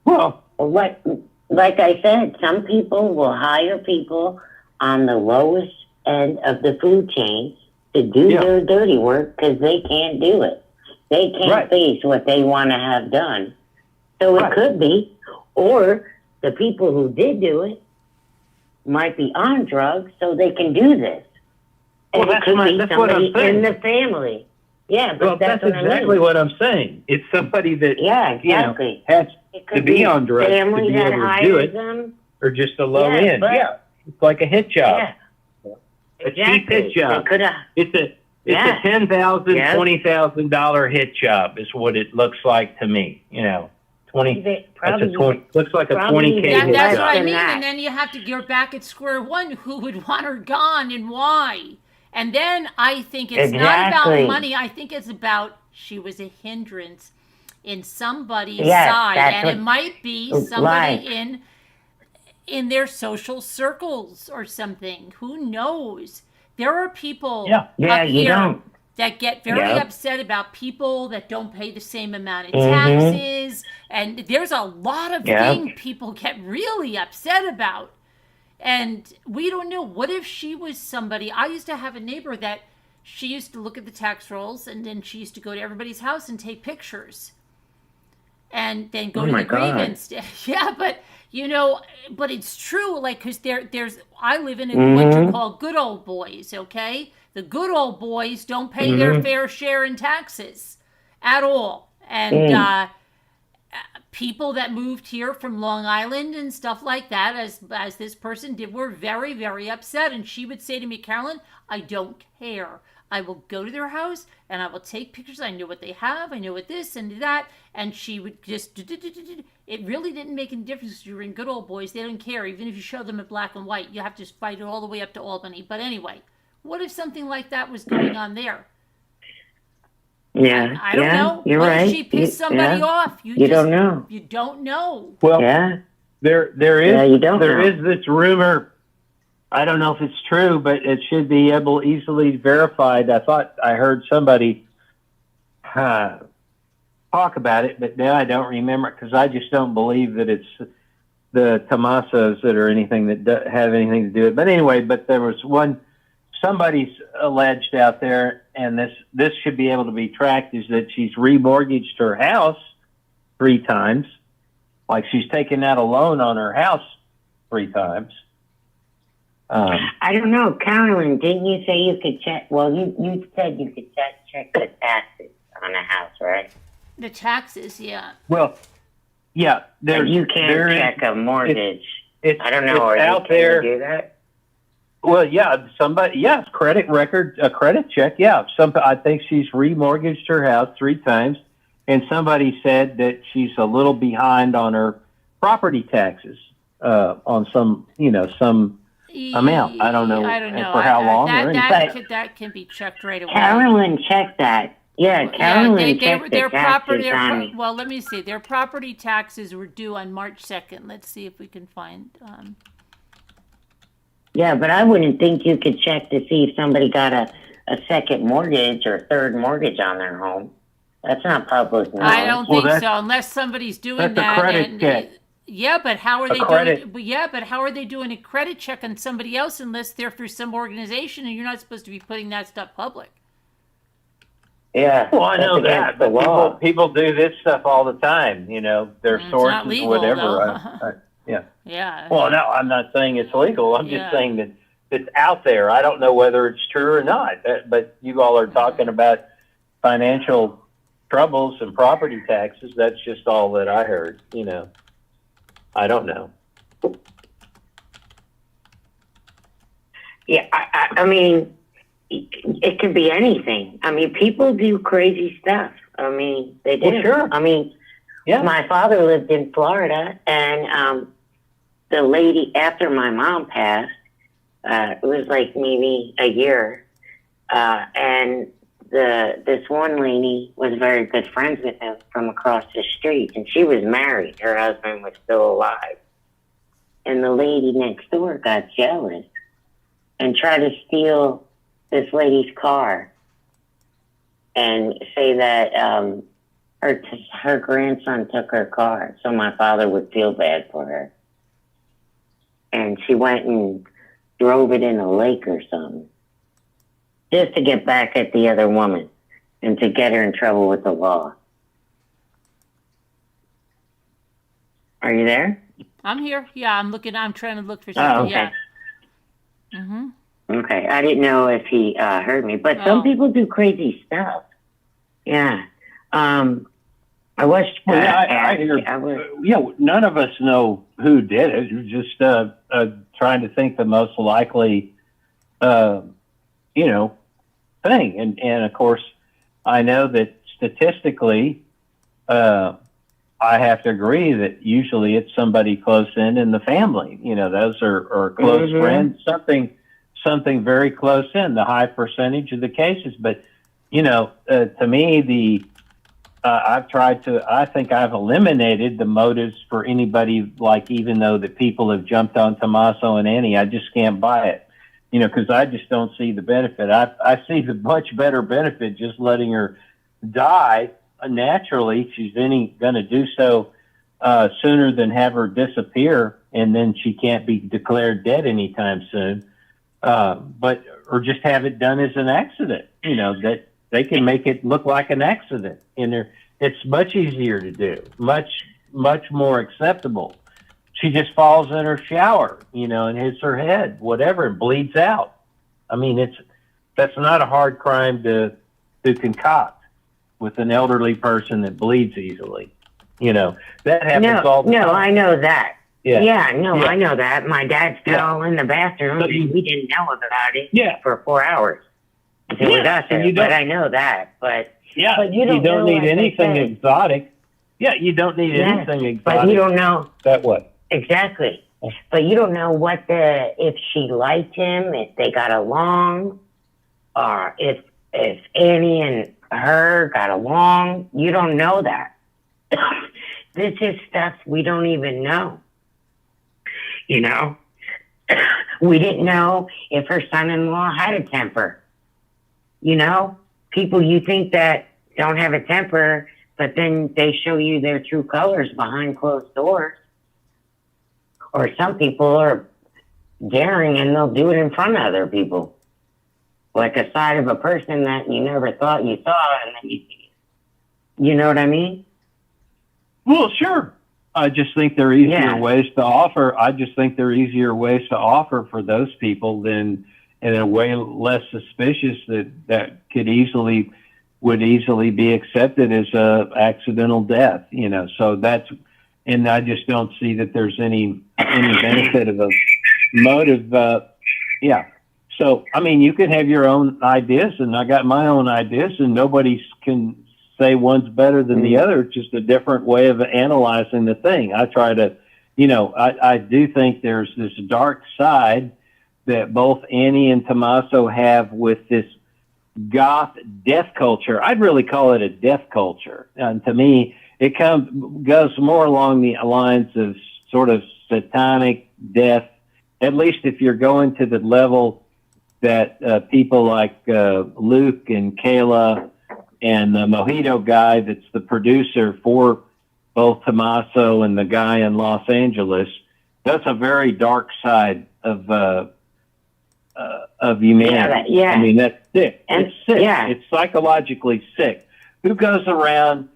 Well, Like I said, some people will hire people on the lowest end of the food chain to do their dirty work because they can't do it. They can't face what they want to have done. So it could be, or the people who did do it might be on drugs so they can do this. And well, it could be that's what I'm somebody saying. in the family. Yeah, but well, that's what I exactly mean. what I'm saying. It's somebody that exactly. has It to could be on drugs to family be that able to hires do it, them. or just a low Yeah, end. but- Yeah, it's like a hit job. Yeah. A cheap hit job. It's a $10,000, $20,000 hit job is what it looks like to me. 20. Looks like a 20K hit That's job. what I mean. And then you have to get back at square one. Who would want her gone and why? And then I think it's not about money. I think it's about she was a hindrance in somebody's side, and it might be somebody in their social circles or something. Who knows? There are people up here that get very upset about people that don't pay the same amount of taxes, and there's a lot of things people get really upset about. And we don't know. What if she was somebody? I used to have a neighbor that she used to look at the tax rolls, and then she used to go to everybody's house and take pictures, and then go to the grievance. Yeah, but but it's true. Like, because there's I live in what you call good old boys. Okay, the good old boys don't pay their fair share in taxes at all, and people that moved here from Long Island and stuff like that, as this person did, were very, very upset. And she would say to me, Carolyn, I don't care. I will go to their house and I will take pictures. I know what they have. I know what this and that. And she would just, it really didn't make any difference. You're in good old boys. They don't care. Even if you show them in black and white, you have to fight it all the way up to Albany. But anyway, what if something like that was going on there? Yeah, I don't know. You're what right. if she pissed somebody off? You don't know. You don't know. Well, there is this rumor. I don't know if it's true, but it should be easily verified. I thought I heard somebody talk about it, but now I don't remember it because I just don't believe that it's the Tomasos that are anything that have anything to do with it. But anyway, there was somebody's alleged out there, and this should be able to be tracked, is that she's remortgaged her house 3 times. Like, she's taken out a loan on her house 3 times. I don't know, Carolyn, didn't you say you could check? Well, you said you could check the taxes on a house, right? The taxes, yeah. Well, yeah. But you can't check a mortgage. I don't know. It's out there. Can you do that? Well, yeah, credit record, a credit check. Yeah, I think she's remortgaged her house 3 times, and somebody said that she's a little behind on her property taxes on some amount. I don't know for how long or anything. That can be checked right away. Carolyn checked that. Yeah, Carolyn checked their the taxes on. well, let me see. Their property taxes were due on March 2nd. Let's see if we can find. Yeah, but I wouldn't think you could check to see if somebody got a second mortgage or third mortgage on their home. That's not public knowledge. I don't think so, unless somebody's doing that. A credit check. Yeah, but how are they doing? Yeah, but how are they doing a credit check on somebody else unless they're through some organization and you're not supposed to be putting that stuff public? Yeah. Well, I know that, but people do this stuff all the time. Their sources, not legal, whatever. Yeah. Yeah. Well, no, I'm not saying it's legal. I'm just saying that it's out there. I don't know whether it's true or not. But you all are talking about financial troubles and property taxes. That's just all that I heard. I don't know. Yeah, I mean, it could be anything. I mean, people do crazy stuff. I mean, they do. Well, sure. I mean, Yeah. My father lived in Florida, and the lady after my mom passed, it was like maybe a year, and this one lady was very good friends with him from across the street, and she was married. Her husband was still alive, and the lady next door got jealous and tried to steal this lady's car and say that her grandson took her car, so my father would feel bad for her. And she went and drove it in a lake or something, just to get back at the other woman and to get her in trouble with the law. Are you there? I'm here. Yeah, I'm trying to look for something. Oh, okay. Yeah. Mm-hmm. Okay, I didn't know if he heard me, but some people do crazy stuff. Yeah. I was. Well, I hear. None of us know who did it. We're just trying to think the most likely, thing. And of course, I know that statistically, I have to agree that usually it's somebody close in the family. Those are close friends. Something very close in the high percentage of the cases. But to me, I think I've eliminated the motives for anybody, like, even though the people have jumped on Tommaso and Annie, I just can't buy it, because I just don't see the benefit. I see the much better benefit just letting her die naturally. She's going to do so sooner than have her disappear, and then she can't be declared dead anytime soon. Or just have it done as an accident, that they can make it look like an accident, and it's much easier to do, much more acceptable. She just falls in her shower, and hits her head, whatever, and bleeds out. I mean, that's not a hard crime to concoct with an elderly person that bleeds easily. That happens all the time. No, I know that. Yeah. I know that. My dad fell in the bathroom, and we didn't know about it for 4 hours until we got there. But I know that. But you don't need anything exotic. Yeah, you don't need anything exotic. But you don't know that what exactly. But you don't know if she liked him, if they got along, or if Annie and her got along. You don't know that. This is stuff we don't even know. We didn't know if her son-in-law had a temper. People you think that don't have a temper, but then they show you their true colors behind closed doors. Or some people are daring and they'll do it in front of other people. Like a side of a person that you never thought you saw, and then you see it. You know what I mean? Well, sure. I just think there are easier ways to offer. I just think there are easier ways to offer for those people than in a way less suspicious that would easily be accepted as a accidental death. So that's, and I just don't see that there's any benefit of a motive. So I mean, you can have your own ideas, and I got my own ideas, and nobody can say one's better than the other. It's just a different way of analyzing the thing. I try to, I do think there's this dark side that both Annie and Tommaso have with this goth death culture. I'd really call it a death culture. And to me, it goes more along the lines of sort of satanic death, at least if you're going to the level that people like Luke and Kayla and the Mojito guy that's the producer for both Tommaso and the guy in Los Angeles. That's a very dark side of humanity. I mean, that's sick. It's sick. It's psychologically sick. Who goes around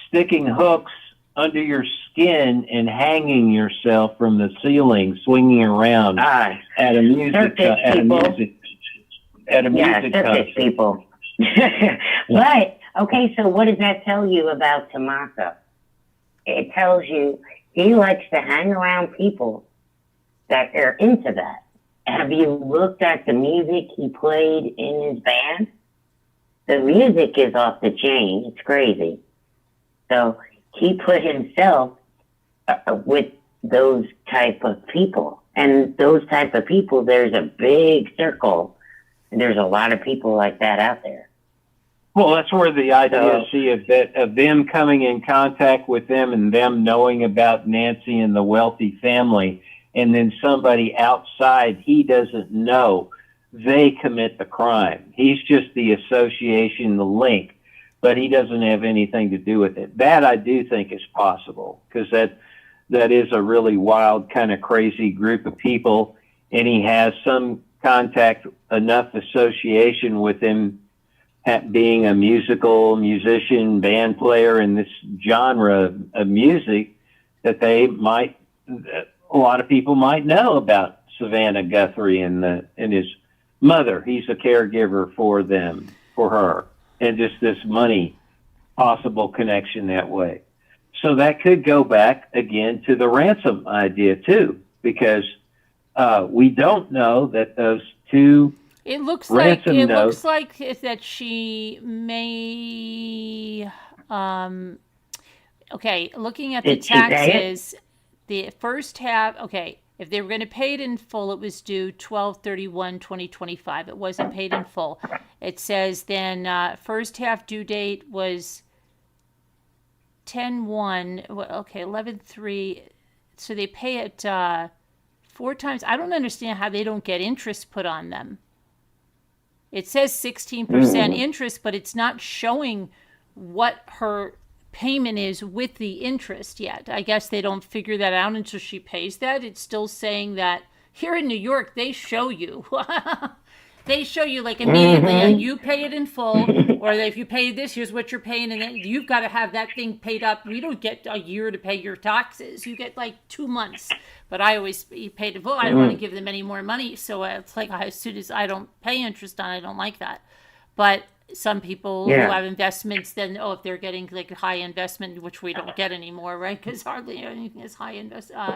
sticking hooks under your skin and hanging yourself from the ceiling, swinging around at a music concert? People. But, okay, so what does that tell you about Tommaso? It tells you he likes to hang around people that are into that. Have you looked at the music he played in his band? The music is off the chain. It's crazy. So he put himself with those type of people. And those type of people, there's a big circle. And there's a lot of people like that out there. Well, that's where the idea, of them coming in contact with them and them knowing about Nancy and the wealthy family, and then somebody outside he doesn't know, they commit the crime. He's just the association, the link, but he doesn't have anything to do with it. That I do think is possible, because that is a really wild, kind of crazy group of people, and he has some contact, enough association with him being a musician, band player in this genre of music, that a lot of people might know about Savannah Guthrie and his mother. He's a caregiver for her, and just this money possible connection that way. So that could go back again to the ransom idea too, because we don't know that those two. It looks like that she may. Okay, looking at the taxes, the first half. Okay, if they were going to pay it in full, it was due 12/31/2025. It wasn't paid in full. It says then first half due date was 10/1. Okay, 11/3. So they pay it 4 times. I don't understand how they don't get interest put on them. It says 16% interest, but it's not showing what her payment is with the interest yet. I guess they don't figure that out until she pays that. It's still saying that here in New York, they show you. They show you like immediately, you pay it in full, or if you pay this, here's what you're paying, and then you've got to have that thing paid up. You don't get a year to pay your taxes. You get like 2 months. But I always paid in full. I don't want to give them any more money, so it's like as soon as I don't pay interest on it, I don't like that. But some people who have investments, then, if they're getting like high investment, which we don't get anymore, right? Because hardly anything is high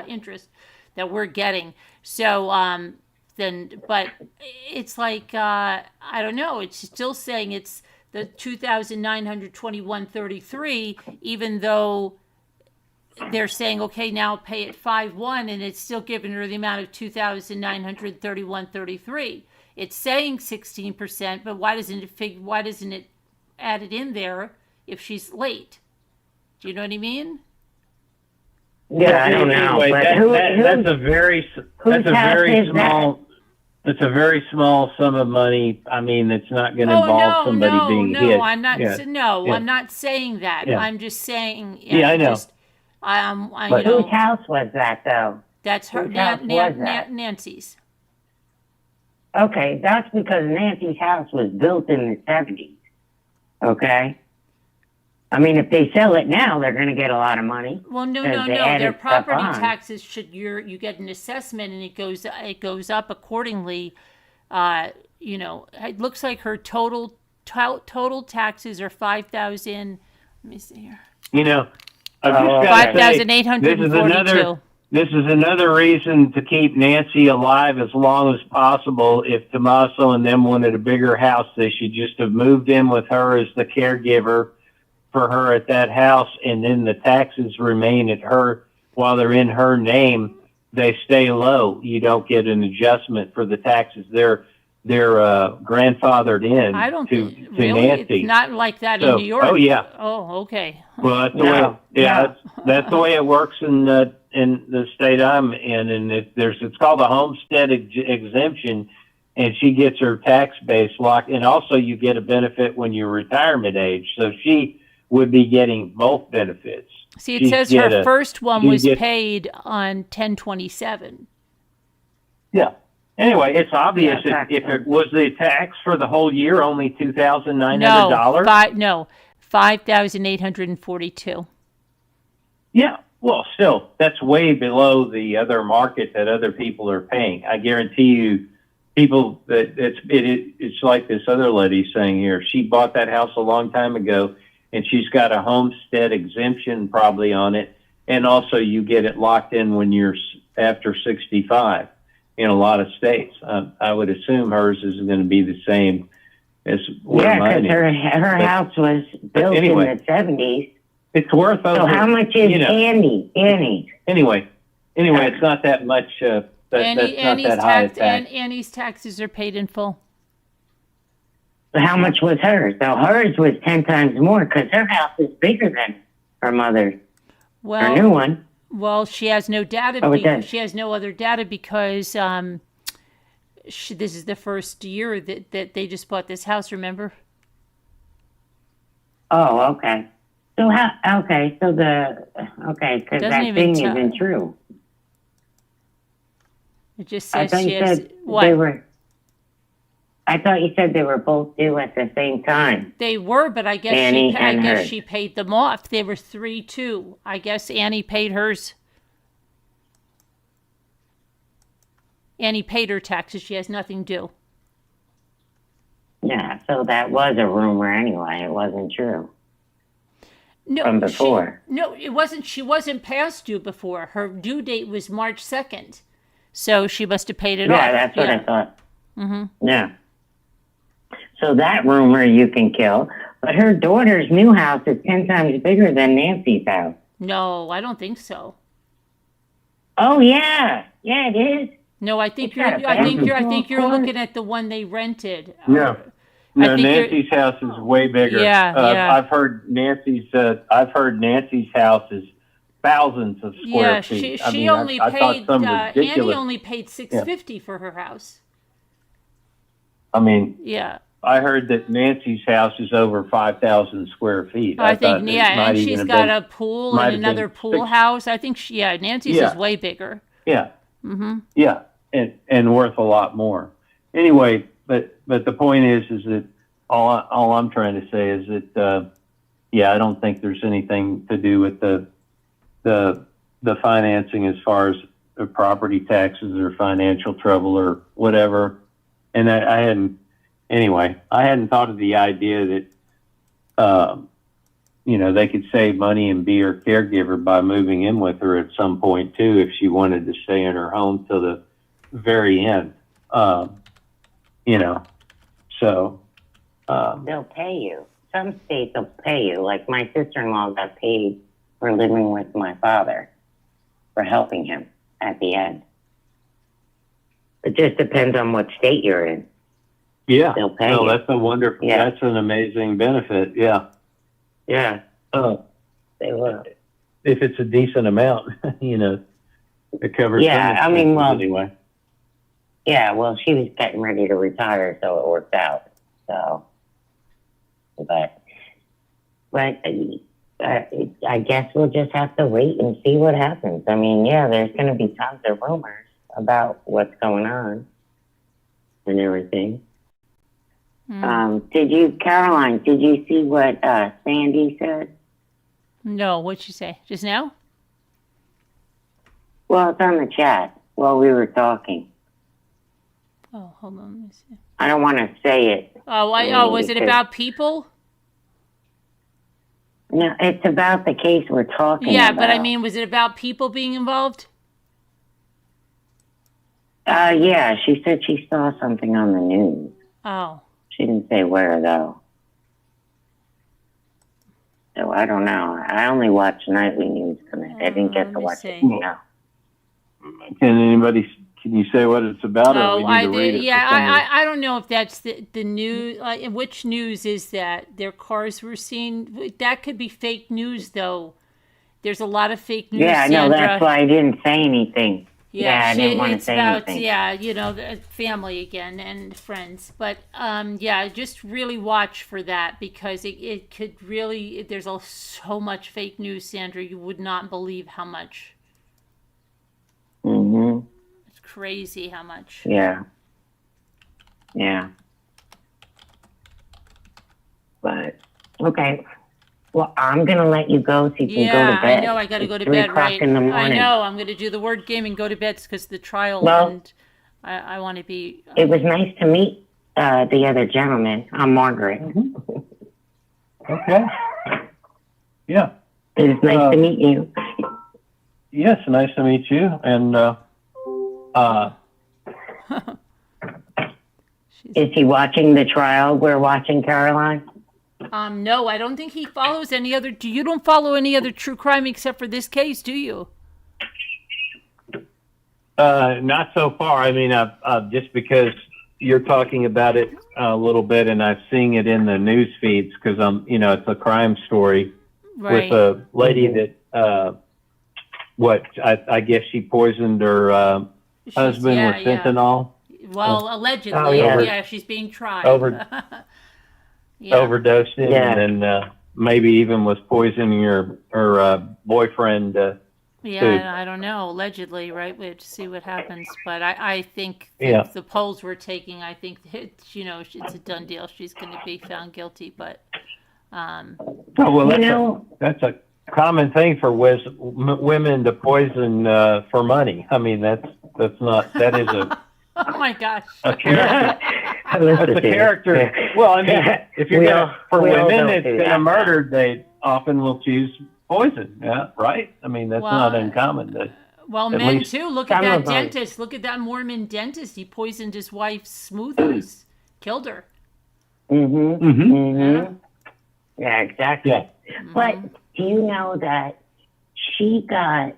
interest that we're getting. So, but it's like, I don't know, it's still saying it's the 2,921.33, even though they're saying, okay, now pay it 5/1, and it's still giving her the amount of 2,931.33. It's saying 16%, but why doesn't it add it in there if she's late? Do you know what I mean? Yeah, I don't know. Anyway, but that's a very small. It's a very small sum of money. I mean, it's not going to involve somebody being hit. I'm not. I'm not saying that. Yeah. I'm just saying. I know. But whose house was that, though? That's her, Whose house was that? Nancy's. Okay, that's because Nancy's house was built in the 70s. Okay? I mean, if they sell it now, they're going to get a lot of money. Well, no. Their property taxes you get an assessment, and it goes up accordingly. It looks like her total taxes are 5,000. Let me see here. I've just got to say, 5,842. This is another reason to keep Nancy alive as long as possible. If Tommaso and them wanted a bigger house, they should just have moved in with her as the caregiver for her at that house, and then the taxes remain at her while they're in her name. They stay low. You don't get an adjustment for the taxes. They're grandfathered in. I don't to really. Nancy. It's not like that in New York. Oh yeah. Oh, okay. Well, that's the way. That's the way it works in the state I'm in, and it's called a homestead exemption, and she gets her tax base locked, and also you get a benefit when you're retirement age. So she would be getting both benefits. See, it says her first one was paid on 10/27. Yeah. Anyway, it's obvious if it was the tax for the whole year only $2,900. No, 5,842. Yeah. Well, still, that's way below the other market that other people are paying. I guarantee you, people that it's like this other lady saying here. She bought that house a long time ago, and she's got a homestead exemption probably on it, and also you get it locked in when you're after 65 in a lot of states. I would assume hers is going to be the same as because her house was built in the 70s. It's worth over. So how much is you know, Annie? Anyway, it's not that much. That's not that high a tax. Annie's taxes are paid in full. How much was hers? So hers was 10 times more because her house is bigger than her mother's. Her new one. Well, she has no data. Oh, it does. She has no other data because this is the first year that they just bought this house. Remember? Oh, okay. So because that thing isn't true. It just I says thought she you has said what? I thought you said they were both due at the same time. They were, but I guess Annie and hers. she paid them off. They were 3-2. I guess Annie paid hers. Annie paid her taxes. She has nothing due. Yeah, so that was a rumor anyway. It wasn't true. No, From before. No, it wasn't. She wasn't past due before. Her due date was March 2nd. So she must have paid it off. Yeah, that's what I thought. Mm-hmm. Yeah. So that rumor you can kill. But her daughter's new house is 10 times bigger than Nancy's house. No, I don't think so. Oh, yeah. Yeah, it is. No, I think you're looking at the one they rented. Yeah. No, Nancy's house is way bigger. Yeah. I've heard Nancy's house is thousands of square feet. She only paid. Annie only paid $650 for her house. I mean, yeah. I heard that Nancy's house is over 5,000 square feet. I think, and she's got a pool and another pool house. I think, Nancy's is way bigger. Yeah. Mm-hmm. Yeah, and worth a lot more. Anyway, but the point is that all I'm trying to say is that I don't think there's anything to do with the financing as far as the property taxes or financial trouble or whatever. And I hadn't thought of the idea that, they could save money and be her caregiver by moving in with her at some point too, if she wanted to stay in her home till the very end. So. They'll pay you. Some states will pay you. Like my sister-in-law got paid for living with my father, for helping him at the end. It just depends on what state you're in. Yeah. They'll pay you. That's a wonderful, that's an amazing benefit. Yeah. Yeah. They will. If it's a decent amount, it covers. Yeah. I mean, anyway. Yeah. Well, she was getting ready to retire, so it worked out. So, but I guess we'll just have to wait and see what happens. I mean, there's going to be tons of rumors about what's going on and everything. Caroline, did you see what Sandy said? No, what'd she say? Just now? Well, it's on the chat while we were talking. Oh, hold on, let me see. I don't want to say it. Was it about people? No, it's about the case we're talking about. Yeah, but I mean, was it about people being involved? Yeah, she said she saw something on the news. Oh. She didn't say where, though. So I don't know. I only watch nightly news tonight. I didn't get to watch it. Can you say what it's about? Oh, I did. Yeah, I don't know if that's the news. Which news is that? Their cars were seen. That could be fake news, though. There's a lot of fake news. Yeah, no, that's why I didn't say anything. I didn't want to say anything. Yeah, family again and friends. But just really watch for that because it could really. There's so much fake news, Sandra. You would not believe how much. Mm-hmm. Crazy how much. Yeah. But okay. Well, I'm gonna let you go so you can go to bed. I know. I got to go to 3 bed. o'clock Right. in the morning. I know. I'm going to do the word game and go to bed because the trial. Well, and I want to be. It was nice to meet the other gentleman. I'm Margaret. Okay. Yeah. It was nice to meet you. Yes, nice to meet you. And is he watching the trial we're watching, Caroline? No, I don't think he follows any other. You don't follow any other true crime except for this case, do you? Not so far. I mean, just because you're talking about it a little bit, and I've seen it in the news feeds because it's a crime story Right. with a lady that, I guess she poisoned her husband yeah, with fentanyl. Well, allegedly, Oh, yeah. yeah, she's being tried. Over- yeah. Overdosed him, Yeah. and then maybe even was poisoning her boyfriend. Yeah, I don't know. Allegedly, right? We have to see what happens. But I think Yeah. the polls we're taking, I think that, it's a done deal. She's going to be found guilty. But Oh, well, that's a common thing for women to poison for money. I mean, that is oh my gosh, a character. Listen That's a to it. character. Well, I mean, if you're for we all women don't that's do been that, murdered, they often will choose poison. Yeah, right. I mean, that's not uncommon. well, at men least too. Look at some that of 'em. dentist. Look at that Mormon dentist. He poisoned his wife's smoothies, killed her. Mm-hmm. Mm-hmm. Mm-hmm. Yeah, exactly. Yeah. But do you know that she got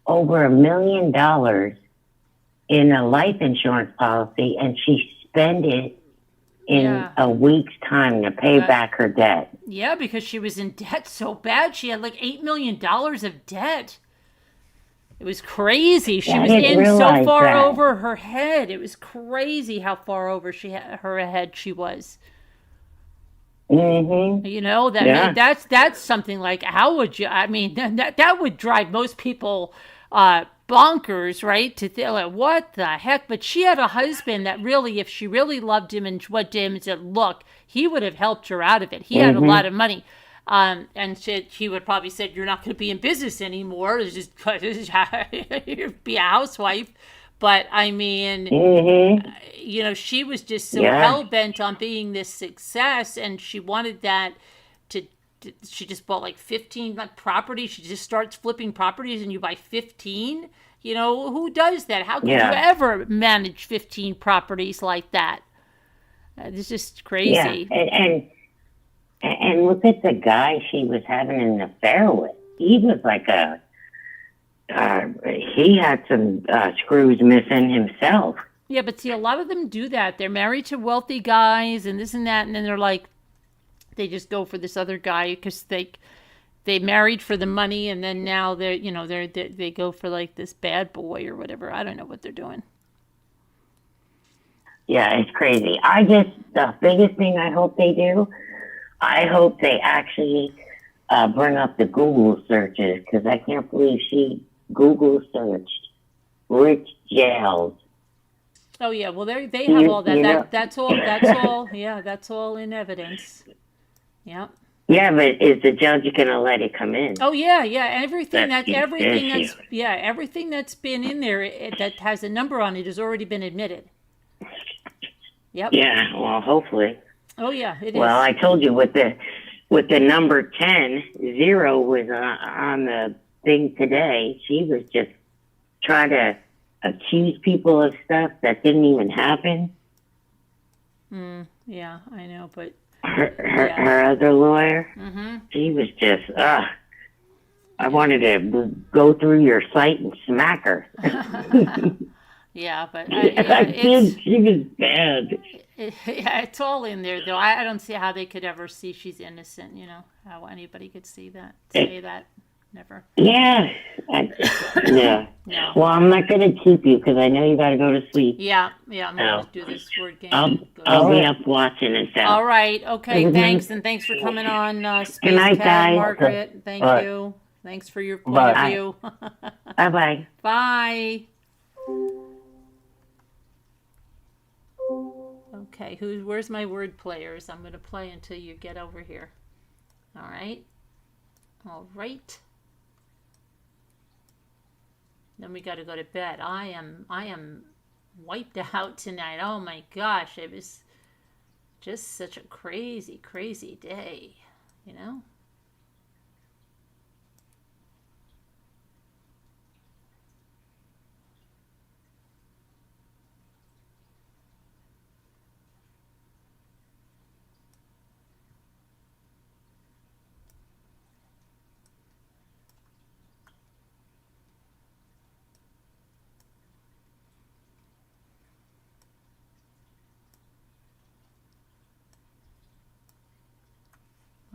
over $1 million in a life insurance policy, and she spent it in Yeah. a week's time to pay back her debt? Yeah, because she was in debt so bad. She had like $8 million of debt. It was crazy. She Yeah, I was didn't in so realize far that. over her head. It was crazy how far over her head she was. Mm-hmm. Yeah. That's something like, how would you? I mean, that would drive most people bonkers, right? To think like, what the heck? But she had a husband that really, if she really loved him and went to him and said, look, he would have helped her out of it. He had a lot of money. And he would probably said, you're not going to be in business anymore. It's just be a housewife. But I mean, she was just so hell bent on being this success, and she wanted that she just bought like 15 properties. She just starts flipping properties, and you buy 15. Who does that? How could you ever manage 15 properties like that? It's just crazy. Yeah, and look at the guy she was having an affair with. He was like he had some screws missing himself. Yeah, but see, a lot of them do that. They're married to wealthy guys and this and that, and then they're like, they just go for this other guy because they married for the money, and then now they go for like this bad boy or whatever. I don't know what they're doing. Yeah, it's crazy. The biggest thing I hope they do, I hope they actually bring up the Google searches, because I can't believe she Google searched rich jails. Oh yeah, well they have all that. You know- That's all. Yeah, that's all in evidence. Yeah. Yeah, but is the judge gonna let it come in? Oh yeah. Everything That's the everything issue. that's been in there that has a number on it has already been admitted. Yep. Yeah, well, hopefully. Oh yeah, it is. Well, I told you with the number 10, 0 was on the thing today. She was just trying to accuse people of stuff that didn't even happen. Yeah, I know, but Her other lawyer, she was just, I wanted to go through your site and smack her. yeah, but I did. She was bad. it's all in there though. I don't see how they could ever see she's innocent. How anybody could say that. Never. Yeah. Yeah. No. Well, I'm not going to keep you because I know you got to go to sleep. Yeah. I'm gonna do this word game. I'll be up watching and stuff. All right. Okay. Mhm. Thanks, and thanks for coming on, Space Good night, Cat, guys. Margaret. Thank All right. you. Thanks for your point of view. Bye-bye. Bye. Okay. Where's my word players? I'm gonna play until you get over here. All right. Then we got to go to bed. I am wiped out tonight. Oh my gosh, it was just such a crazy, crazy day,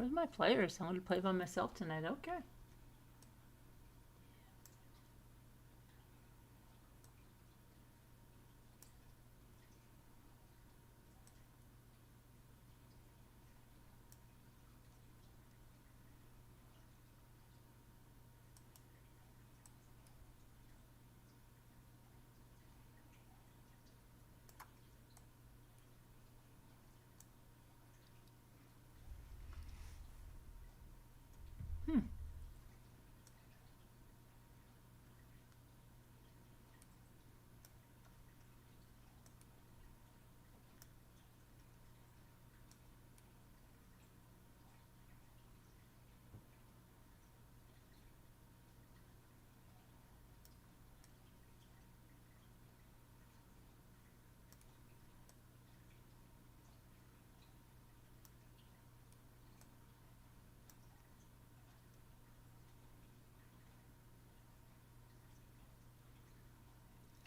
Where's my players? I'm going to play by myself tonight. Okay.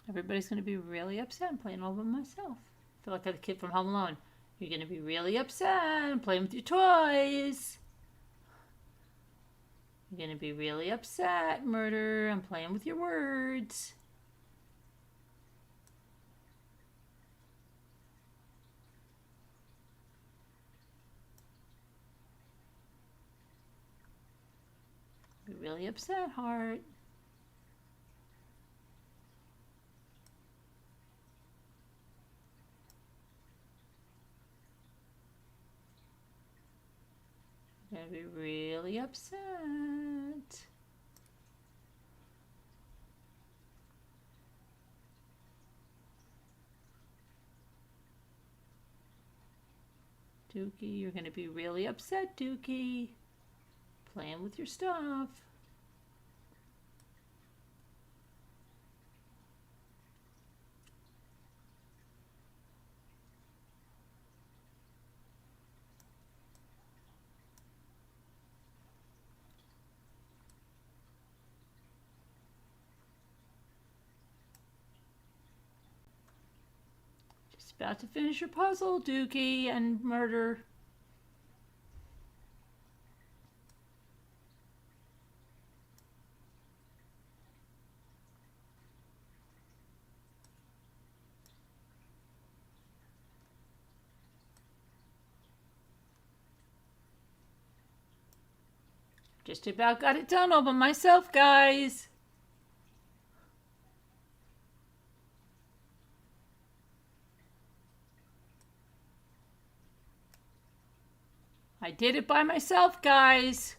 Everybody's going to be really upset. I'm playing all by myself. I feel like I'm the kid from Home Alone. You're going to be really upset. I'm playing with your toys. You're going to be really upset, Murder. I'm playing with your words. You're really upset, Heart. You're gonna be really upset. Dookie, you're gonna be really upset, Dookie. Playing with your stuff. About to finish your puzzle, Dookie and Murder. Just about got it done all by myself, guys. I did it by myself, guys.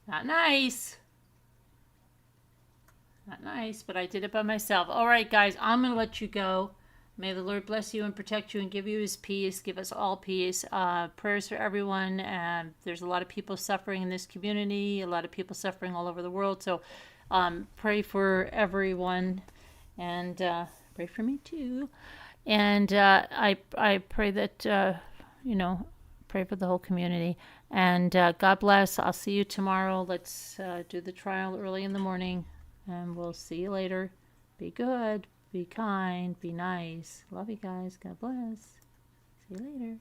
Not nice. Not nice, but I did it by myself. All right, guys, I'm going to let you go. May the Lord bless you and protect you and give you his peace. Give us all peace. Prayers for everyone. There's a lot of people suffering in this community, a lot of people suffering all over the world. So pray for everyone and pray for me too. And I pray that, pray for the whole community. And God bless. I'll see you tomorrow. Let's do the trial early in the morning. And we'll see you later. Be good. Be kind. Be nice. Love you guys. God bless. See you later.